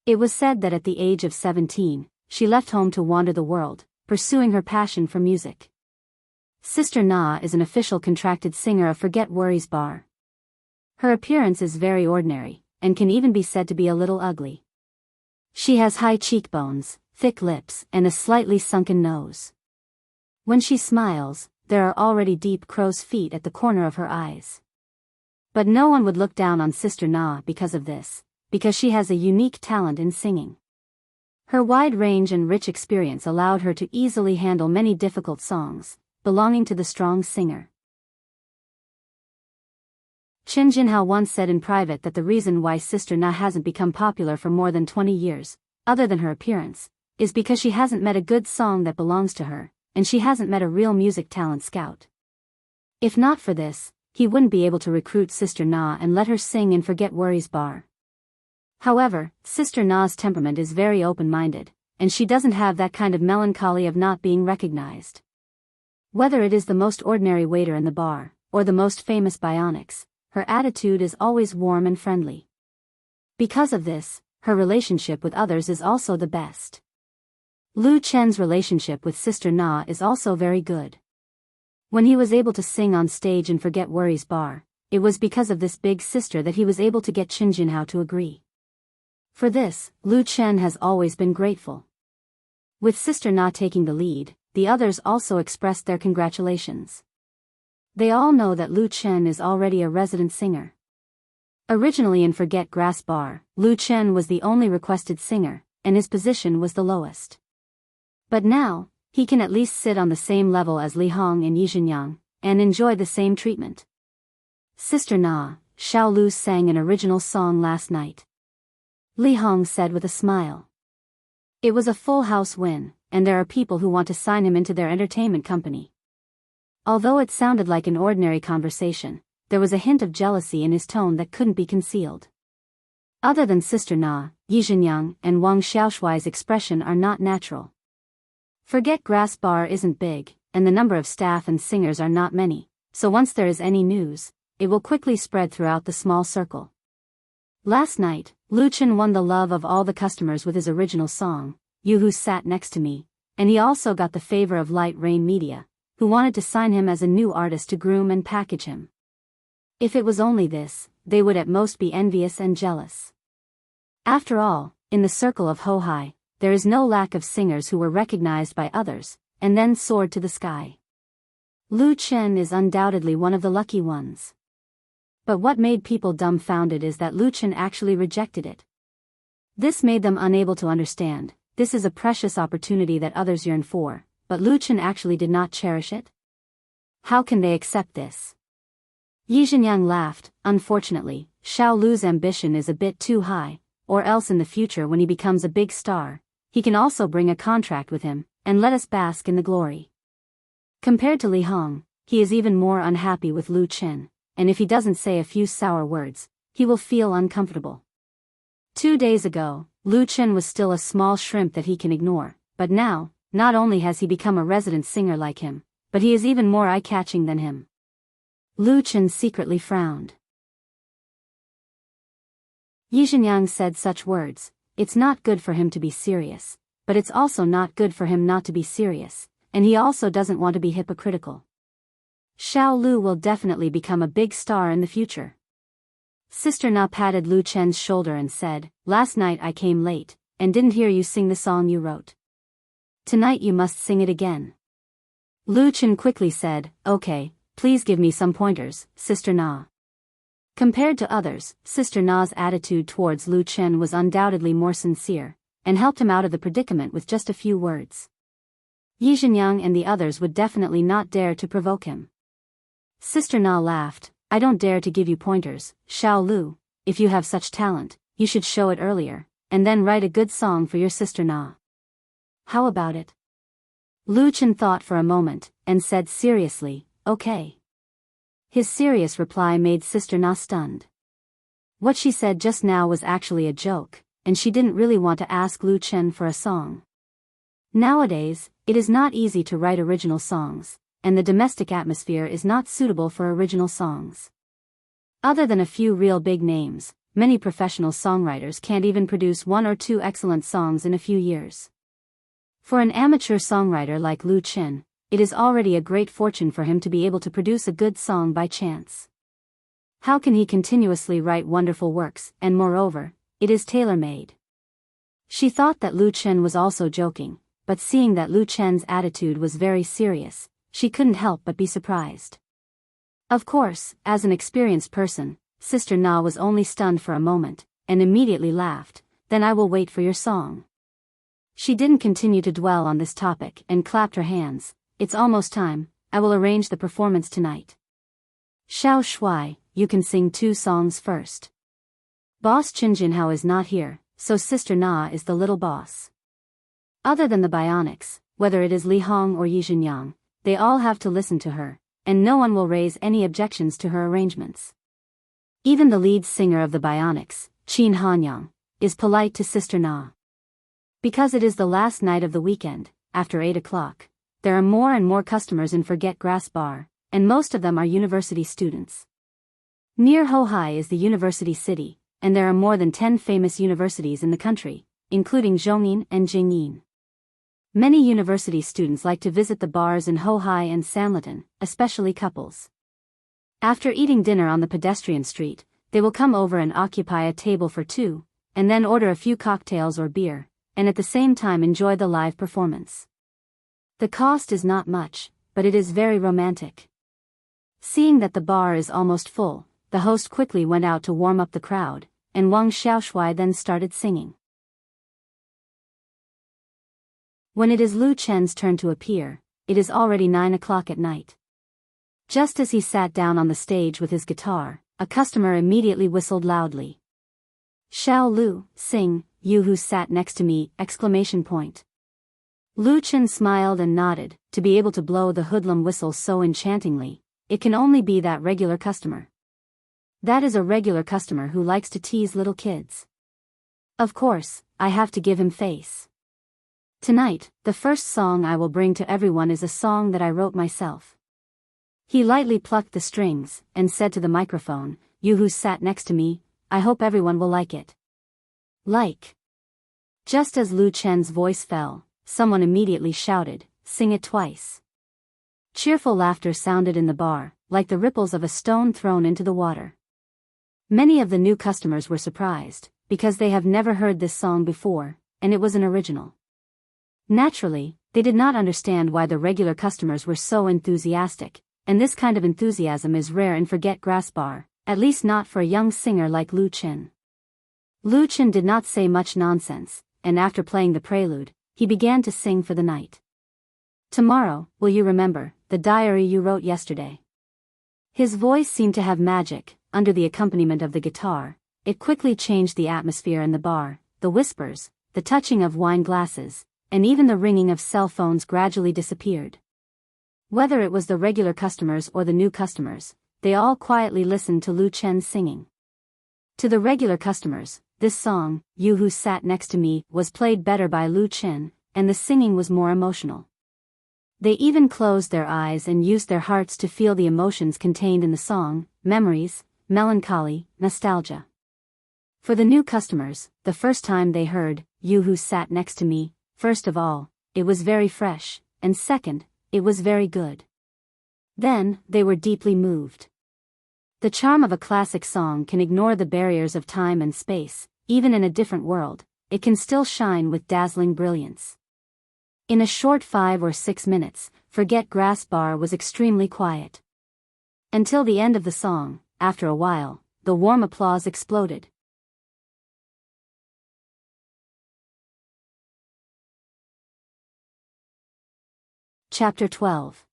It was said that at the age of 17, she left home to wander the world, pursuing her passion for music. Sister Na is an official contracted singer of Forget Worries bar. Her appearance is very ordinary, and can even be said to be a little ugly. She has high cheekbones, thick lips, and a slightly sunken nose. When she smiles, there are already deep crow's feet at the corner of her eyes. But no one would look down on Sister Na because of this, because she has a unique talent in singing. Her wide range and rich experience allowed her to easily handle many difficult songs, belonging to the strong singer. Qin Jinhao once said in private that the reason why Sister Na hasn't become popular for more than 20 years, other than her appearance, is because she hasn't met a good song that belongs to her, and she hasn't met a real music talent scout. If not for this, he wouldn't be able to recruit Sister Na and let her sing in Forget Worries bar. However, Sister Na's temperament is very open-minded, and she doesn't have that kind of melancholy of not being recognized. Whether it is the most ordinary waiter in the bar, or the most famous bionics, her attitude is always warm and friendly. Because of this, her relationship with others is also the best. Lu Chen's relationship with Sister Na is also very good. When he was able to sing on stage in Forget Worries bar, it was because of this big sister that he was able to get Qin Jinhao to agree. For this, Lu Chen has always been grateful. With Sister Na taking the lead, the others also expressed their congratulations. They all know that Lu Chen is already a resident singer. Originally in Forget Grass bar, Lu Chen was the only requested singer, and his position was the lowest. But now, he can at least sit on the same level as Li Hong and Yi Zhenyang, and enjoy the same treatment. Sister Na, Xiao Lu sang an original song last night. Li Hong said with a smile. It was a full house win, and there are people who want to sign him into their entertainment company. Although it sounded like an ordinary conversation, there was a hint of jealousy in his tone that couldn't be concealed. Other than Sister Na, Yi Zhenyang and Wang Xiaoshui's expression are not natural. Forget Grass bar isn't big, and the number of staff and singers are not many, so once there is any news, it will quickly spread throughout the small circle. Last night, Lu Chen won the love of all the customers with his original song, You Who Sat Next to Me, and he also got the favor of Light Rain Media, who wanted to sign him as a new artist to groom and package him. If it was only this, they would at most be envious and jealous. After all, in the circle of Hohai, there is no lack of singers who were recognized by others, and then soared to the sky. Lu Chen is undoubtedly one of the lucky ones. But what made people dumbfounded is that Lu Chen actually rejected it. This made them unable to understand. This is a precious opportunity that others yearn for, but Lu Chen actually did not cherish it? How can they accept this? Yi Zhenyang laughed. Unfortunately, Xiao Lu's ambition is a bit too high, or else in the future when he becomes a big star, he can also bring a contract with him, and let us bask in the glory. Compared to Li Hong, he is even more unhappy with Lu Chen, and if he doesn't say a few sour words, he will feel uncomfortable. 2 days ago, Lu Chen was still a small shrimp that he can ignore, but now, not only has he become a resident singer like him, but he is even more eye-catching than him. Lu Chen secretly frowned. Yi Zhenyang said such words. It's not good for him to be serious, but it's also not good for him not to be serious, and he also doesn't want to be hypocritical. Xiao Lu will definitely become a big star in the future. Sister Na patted Lu Chen's shoulder and said, "Last night I came late, and didn't hear you sing the song you wrote. Tonight you must sing it again." Lu Chen quickly said, "Okay, please give me some pointers, Sister Na." Compared to others, Sister Na's attitude towards Lu Chen was undoubtedly more sincere, and helped him out of the predicament with just a few words. Yi Zhenyang and the others would definitely not dare to provoke him. Sister Na laughed, "I don't dare to give you pointers, Xiao Lu. If you have such talent, you should show it earlier, and then write a good song for your Sister Na. How about it?" Lu Chen thought for a moment, and said seriously, "Okay." His serious reply made Sister Na stunned. What she said just now was actually a joke, and she didn't really want to ask Lu Chen for a song. Nowadays, it is not easy to write original songs, and the domestic atmosphere is not suitable for original songs. Other than a few real big names, many professional songwriters can't even produce one or two excellent songs in a few years. For an amateur songwriter like Lu Chen, it is already a great fortune for him to be able to produce a good song by chance. How can he continuously write wonderful works, and moreover, it is tailor-made? She thought that Lu Chen was also joking, but seeing that Lu Chen's attitude was very serious, she couldn't help but be surprised. Of course, as an experienced person, Sister Na was only stunned for a moment, and immediately laughed, "Then I will wait for your song." She didn't continue to dwell on this topic and clapped her hands. "It's almost time, I will arrange the performance tonight. Xiao Shuai, you can sing 2 songs first. Boss Qin Jinhao is not here, so Sister Na is the little boss. Other than the bionics, whether it is Li Hong or Yi Zhenyang, they all have to listen to her, and no one will raise any objections to her arrangements. Even the lead singer of the bionics, Qin Hanyang, is polite to Sister Na. Because it is the last night of the weekend, after 8 o'clock, there are more and more customers in Forget Grass Bar, and most of them are university students. Near Hohai is the university city, and there are more than 10 famous universities in the country, including Zhongyin and Jingyin. Many university students like to visit the bars in Hohai and Sanlitun, especially couples. After eating dinner on the pedestrian street, they will come over and occupy a table for 2, and then order a few cocktails or beer, and at the same time enjoy the live performance. The cost is not much, but it is very romantic. Seeing that the bar is almost full, the host quickly went out to warm up the crowd, and Wang Xiaoshuai then started singing. When it is Lu Chen's turn to appear, it is already 9 o'clock at night. Just as he sat down on the stage with his guitar, a customer immediately whistled loudly. "Xiao Lu, sing, you who sat next to me!" Lu Chen smiled and nodded. To be able to blow the hoodlum whistle so enchantingly, it can only be that regular customer. That is a regular customer who likes to tease little kids. Of course, I have to give him face. Tonight, the first song I will bring to everyone is a song that I wrote myself. He lightly plucked the strings, and said to the microphone, "You who sat next to me, I hope everyone will like it." Like. Just as Lu Chen's voice fell, someone immediately shouted, "Sing it twice." Cheerful laughter sounded in the bar, like the ripples of a stone thrown into the water. Many of the new customers were surprised, because they have never heard this song before, and it was an original. Naturally, they did not understand why the regular customers were so enthusiastic, and this kind of enthusiasm is rare in Forget Grass Bar, at least not for a young singer like Lu Chen. Lu Chen did not say much nonsense, and after playing the prelude, he began to sing for the night. "Tomorrow, will you remember the diary you wrote yesterday?" His voice seemed to have magic. Under the accompaniment of the guitar, it quickly changed the atmosphere in the bar. The whispers, the touching of wine glasses, and even the ringing of cell phones gradually disappeared. Whether it was the regular customers or the new customers, they all quietly listened to Lu Chen singing. To the regular customers, this song, You Who Sat Next to Me, was played better by Lu Chen, and the singing was more emotional. They even closed their eyes and used their hearts to feel the emotions contained in the song: memories, melancholy, nostalgia. For the new customers, the first time they heard You Who Sat Next to Me, first of all, it was very fresh, and second, it was very good. Then, they were deeply moved. The charm of a classic song can ignore the barriers of time and space. Even in a different world, it can still shine with dazzling brilliance. In a short 5 or 6 minutes, Forget Grass Bar was extremely quiet. Until the end of the song. After a while, the warm applause exploded. Chapter 12.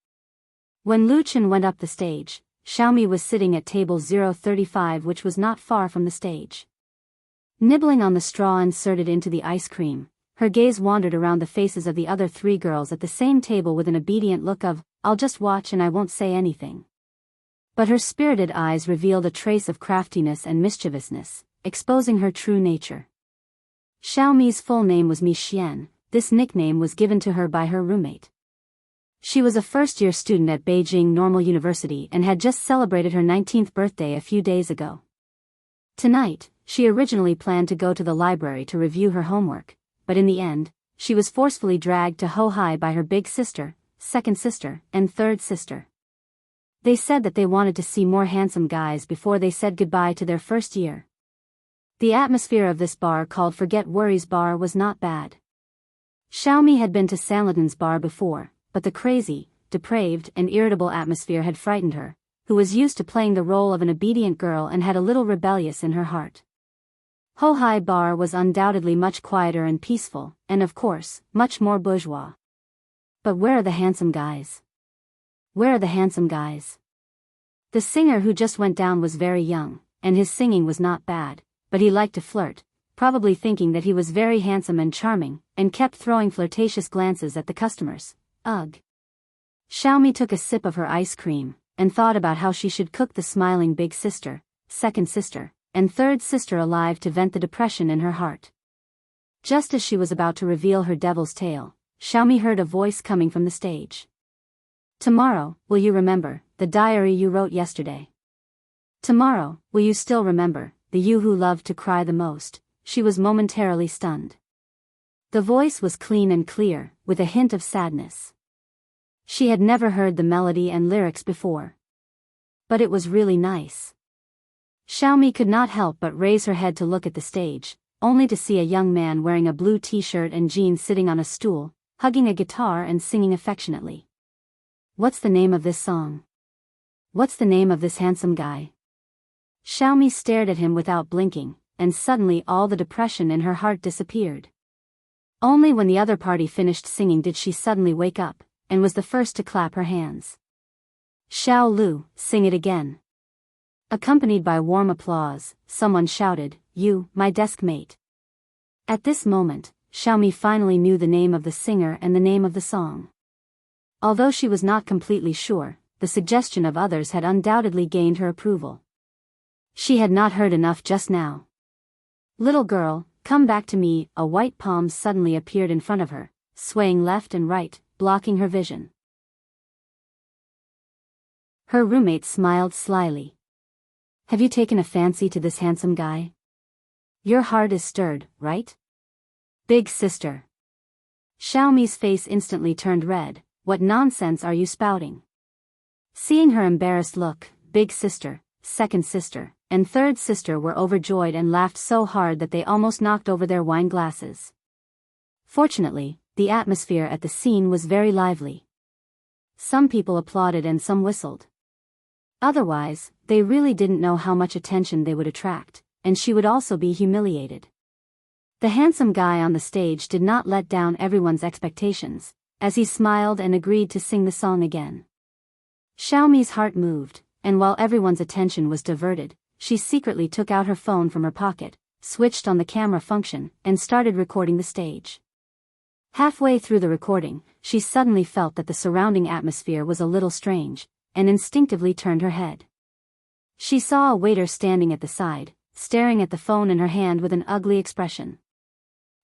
When Lu Chen went up the stage, Xiaomi was sitting at table 035, which was not far from the stage. Nibbling on the straw inserted into the ice cream, her gaze wandered around the faces of the other 3 girls at the same table with an obedient look of, "I'll just watch and I won't say anything." But her spirited eyes revealed a trace of craftiness and mischievousness, exposing her true nature. Xiaomi's full name was Mi Xian. This nickname was given to her by her roommate. She was a first-year student at Beijing Normal University and had just celebrated her 19th birthday a few days ago. Tonight, she originally planned to go to the library to review her homework, but in the end, she was forcefully dragged to Hohai by her big sister, second sister, and third sister. They said that they wanted to see more handsome guys before they said goodbye to their first year. The atmosphere of this bar, called Forget Worries Bar, was not bad. Xiaomi had been to Sanlaton's bar before, but the crazy, depraved, and irritable atmosphere had frightened her, who was used to playing the role of an obedient girl and had a little rebellious in her heart. Hohai Bar was undoubtedly much quieter and peaceful, and of course, much more bourgeois. But where are the handsome guys? Where are the handsome guys? The singer who just went down was very young, and his singing was not bad, but he liked to flirt, probably thinking that he was very handsome and charming, and kept throwing flirtatious glances at the customers. Ugh. Xiaomi took a sip of her ice cream, and thought about how she should cook the smiling big sister, second sister, and third sister alive to vent the depression in her heart. Just as she was about to reveal her devil's tale, Xiaomi heard a voice coming from the stage. "Tomorrow, will you remember the diary you wrote yesterday? Tomorrow, will you still remember the you who loved to cry the most?" She was momentarily stunned. The voice was clean and clear, with a hint of sadness. She had never heard the melody and lyrics before. But it was really nice. Xiaomi could not help but raise her head to look at the stage, only to see a young man wearing a blue t-shirt and jeans sitting on a stool, hugging a guitar and singing affectionately. "What's the name of this song? What's the name of this handsome guy?" Xiaomi stared at him without blinking, and suddenly all the depression in her heart disappeared. Only when the other party finished singing did she suddenly wake up, and was the first to clap her hands. "Xiao Lu, sing it again." Accompanied by warm applause, someone shouted, "You, my desk mate." At this moment, Xiaomi finally knew the name of the singer and the name of the song. Although she was not completely sure, the suggestion of others had undoubtedly gained her approval. She had not heard enough just now. "Little girl, come back to me." A white palm suddenly appeared in front of her, swaying left and right, blocking her vision. Her roommate smiled slyly. "Have you taken a fancy to this handsome guy? Your heart is stirred, right? Big sister." Xiaomi's face instantly turned red. "What nonsense are you spouting?" Seeing her embarrassed look, big sister, second sister, and third sister were overjoyed and laughed so hard that they almost knocked over their wine glasses. Fortunately, the atmosphere at the scene was very lively. Some people applauded and some whistled. Otherwise, they really didn't know how much attention they would attract, and she would also be humiliated. The handsome guy on the stage did not let down everyone's expectations, as he smiled and agreed to sing the song again. Xiaomi's heart moved, and while everyone's attention was diverted, she secretly took out her phone from her pocket, switched on the camera function, and started recording the stage. Halfway through the recording, she suddenly felt that the surrounding atmosphere was a little strange, and instinctively turned her head. She saw a waiter standing at the side, staring at the phone in her hand with an ugly expression.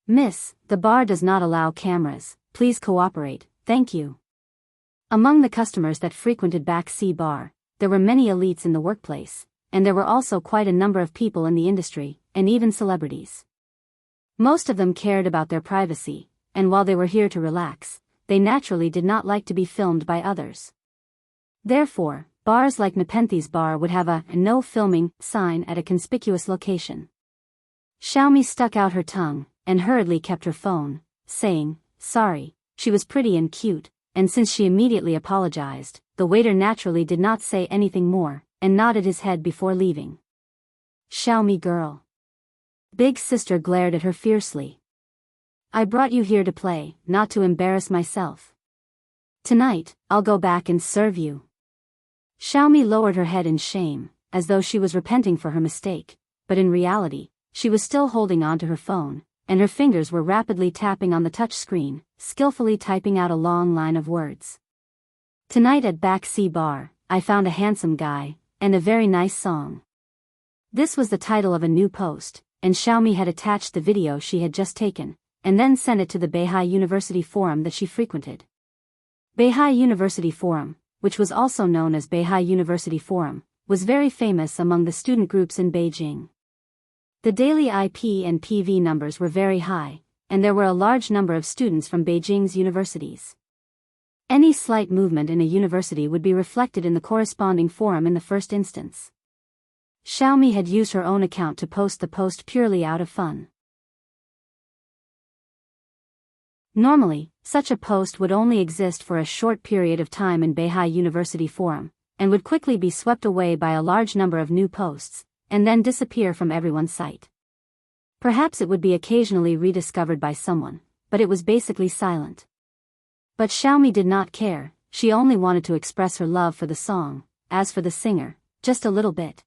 "Miss, the bar does not allow cameras, please cooperate, thank you." Among the customers that frequented Back C Bar, there were many elites in the workplace, and there were also quite a number of people in the industry, and even celebrities. Most of them cared about their privacy, and while they were here to relax, they naturally did not like to be filmed by others. Therefore, bars like Nepenthes Bar would have a "no filming" sign at a conspicuous location. Xiaomi stuck out her tongue, and hurriedly kept her phone, saying, "Sorry." She was pretty and cute, and since she immediately apologized, the waiter naturally did not say anything more, and nodded his head before leaving. "Xiaomi girl." Big sister glared at her fiercely. "I brought you here to play, not to embarrass myself. Tonight, I'll go back and serve you." Xiaomi lowered her head in shame, as though she was repenting for her mistake, but in reality, she was still holding on to her phone, and her fingers were rapidly tapping on the touch screen, skillfully typing out a long line of words. "Tonight at Back C Bar, I found a handsome guy, and a very nice song." This was the title of a new post, and Xiaomi had attached the video she had just taken, and then sent it to the Beihai University forum that she frequented. Beihai University Forum, which was also known as Beihai University Forum, was very famous among the student groups in Beijing. The daily IP and PV numbers were very high, and there were a large number of students from Beijing's universities. Any slight movement in a university would be reflected in the corresponding forum in the first instance. Xiaomi had used her own account to post the post purely out of fun. Normally, such a post would only exist for a short period of time in Beihai University Forum, and would quickly be swept away by a large number of new posts, and then disappear from everyone's sight. Perhaps it would be occasionally rediscovered by someone, but it was basically silent. But Xiaomi did not care, she only wanted to express her love for the song, as for the singer, just a little bit.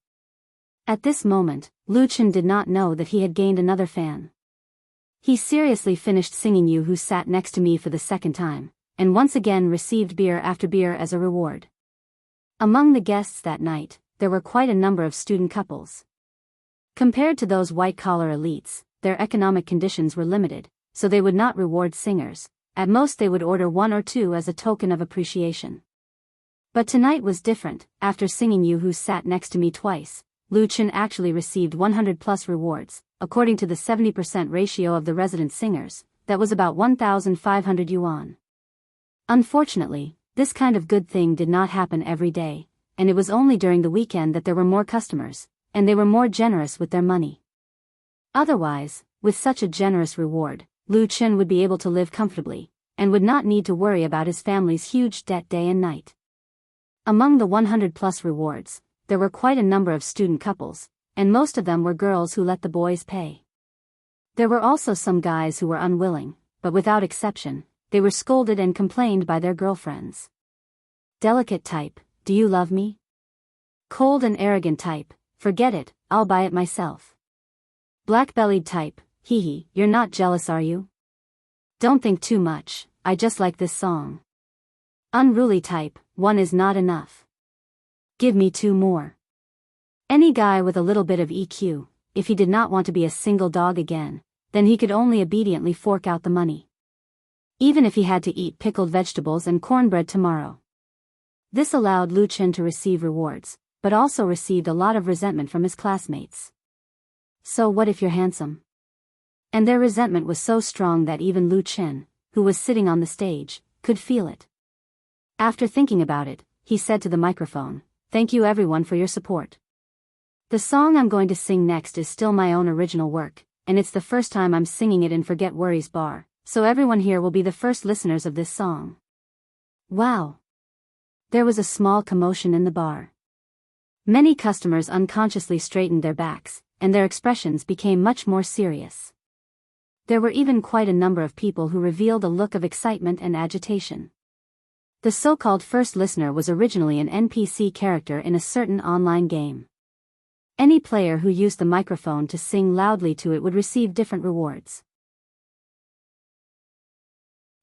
At this moment, Lu Chen did not know that he had gained another fan. He seriously finished singing You Who Sat Next to Me for the second time, and once again received beer after beer as a reward. Among the guests that night, there were quite a number of student couples. Compared to those white-collar elites, their economic conditions were limited, so they would not reward singers. At most they would order one or two as a token of appreciation. But tonight was different. After singing You Who Sat Next to Me twice, Lu Chen actually received 100+ rewards. According to the 70% ratio of the resident singers, that was about 1,500 yuan. Unfortunately, this kind of good thing did not happen every day, and it was only during the weekend that there were more customers, and they were more generous with their money. Otherwise, with such a generous reward, Lu Chen would be able to live comfortably, and would not need to worry about his family's huge debt day and night. Among the 100+ rewards, there were quite a number of student couples, and most of them were girls who let the boys pay. There were also some guys who were unwilling, but without exception, they were scolded and complained by their girlfriends. Delicate type, do you love me? Cold and arrogant type, forget it, I'll buy it myself. Black-bellied type, hee hee, you're not jealous are you? Don't think too much, I just like this song. Unruly type, one is not enough. Give me two more. Any guy with a little bit of EQ, if he did not want to be a single dog again, then he could only obediently fork out the money. Even if he had to eat pickled vegetables and cornbread tomorrow. This allowed Lu Chen to receive rewards, but also received a lot of resentment from his classmates. So what if you're handsome? And their resentment was so strong that even Lu Chen, who was sitting on the stage, could feel it. After thinking about it, he said to the microphone, "Thank you everyone for your support. The song I'm going to sing next is still my own original work, and it's the first time I'm singing it in Forget Worries Bar, so everyone here will be the first listeners of this song." Wow! There was a small commotion in the bar. Many customers unconsciously straightened their backs, and their expressions became much more serious. There were even quite a number of people who revealed a look of excitement and agitation. The so-called first listener was originally an NPC character in a certain online game. Any player who used the microphone to sing loudly to it would receive different rewards.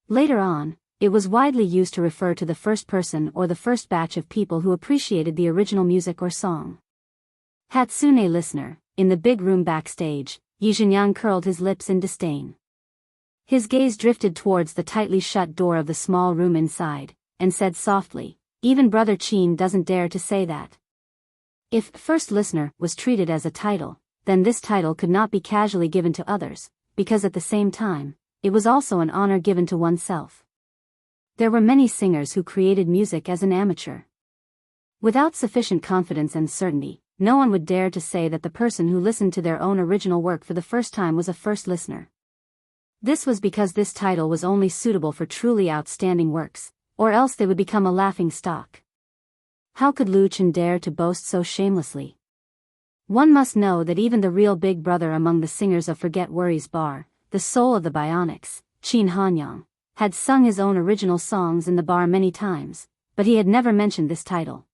Later on, it was widely used to refer to the first person or the first batch of people who appreciated the original music or song. Hatsune listener. In the big room backstage, Yizhenyang curled his lips in disdain. His gaze drifted towards the tightly shut door of the small room inside, and said softly, "Even Brother Qin doesn't dare to say that." If first listener was treated as a title, then this title could not be casually given to others, because at the same time, it was also an honor given to oneself. There were many singers who created music as an amateur. Without sufficient confidence and certainty, no one would dare to say that the person who listened to their own original work for the first time was a first listener. This was because this title was only suitable for truly outstanding works, or else they would become a laughing stock. How could Lu Chen dare to boast so shamelessly? One must know that even the real big brother among the singers of Forget Worries Bar, the soul of the Bionics, Qin Hanyang, had sung his own original songs in the bar many times, but he had never mentioned this title.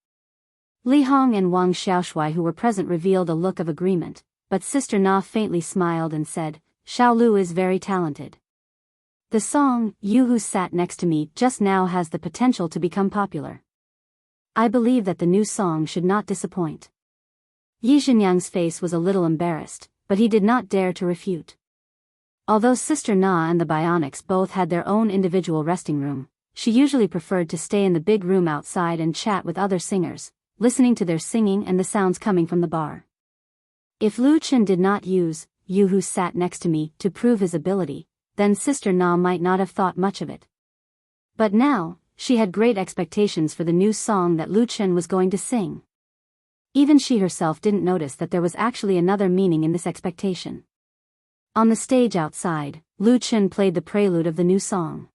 Li Hong and Wang Xiaoshui, who were present, revealed a look of agreement, but Sister Na faintly smiled and said, "Xiao Lu is very talented. The song, You Who Sat Next to Me, just now has the potential to become popular. I believe that the new song should not disappoint." Yi Zhenyang's face was a little embarrassed, but he did not dare to refute. Although Sister Na and the Bionics both had their own individual resting room, she usually preferred to stay in the big room outside and chat with other singers, listening to their singing and the sounds coming from the bar. If Lu Chen did not use You Who Sat Next to Me to prove his ability, then Sister Na might not have thought much of it. But now, she had great expectations for the new song that Lu Chen was going to sing. Even she herself didn't notice that there was actually another meaning in this expectation. On the stage outside, Lu Chen played the prelude of the new song.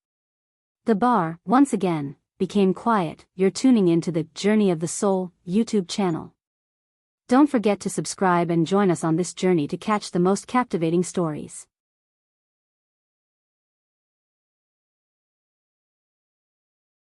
The bar, once again, became quiet. You're tuning into the Journey of the Soul YouTube channel. Don't forget to subscribe and join us on this journey to catch the most captivating stories.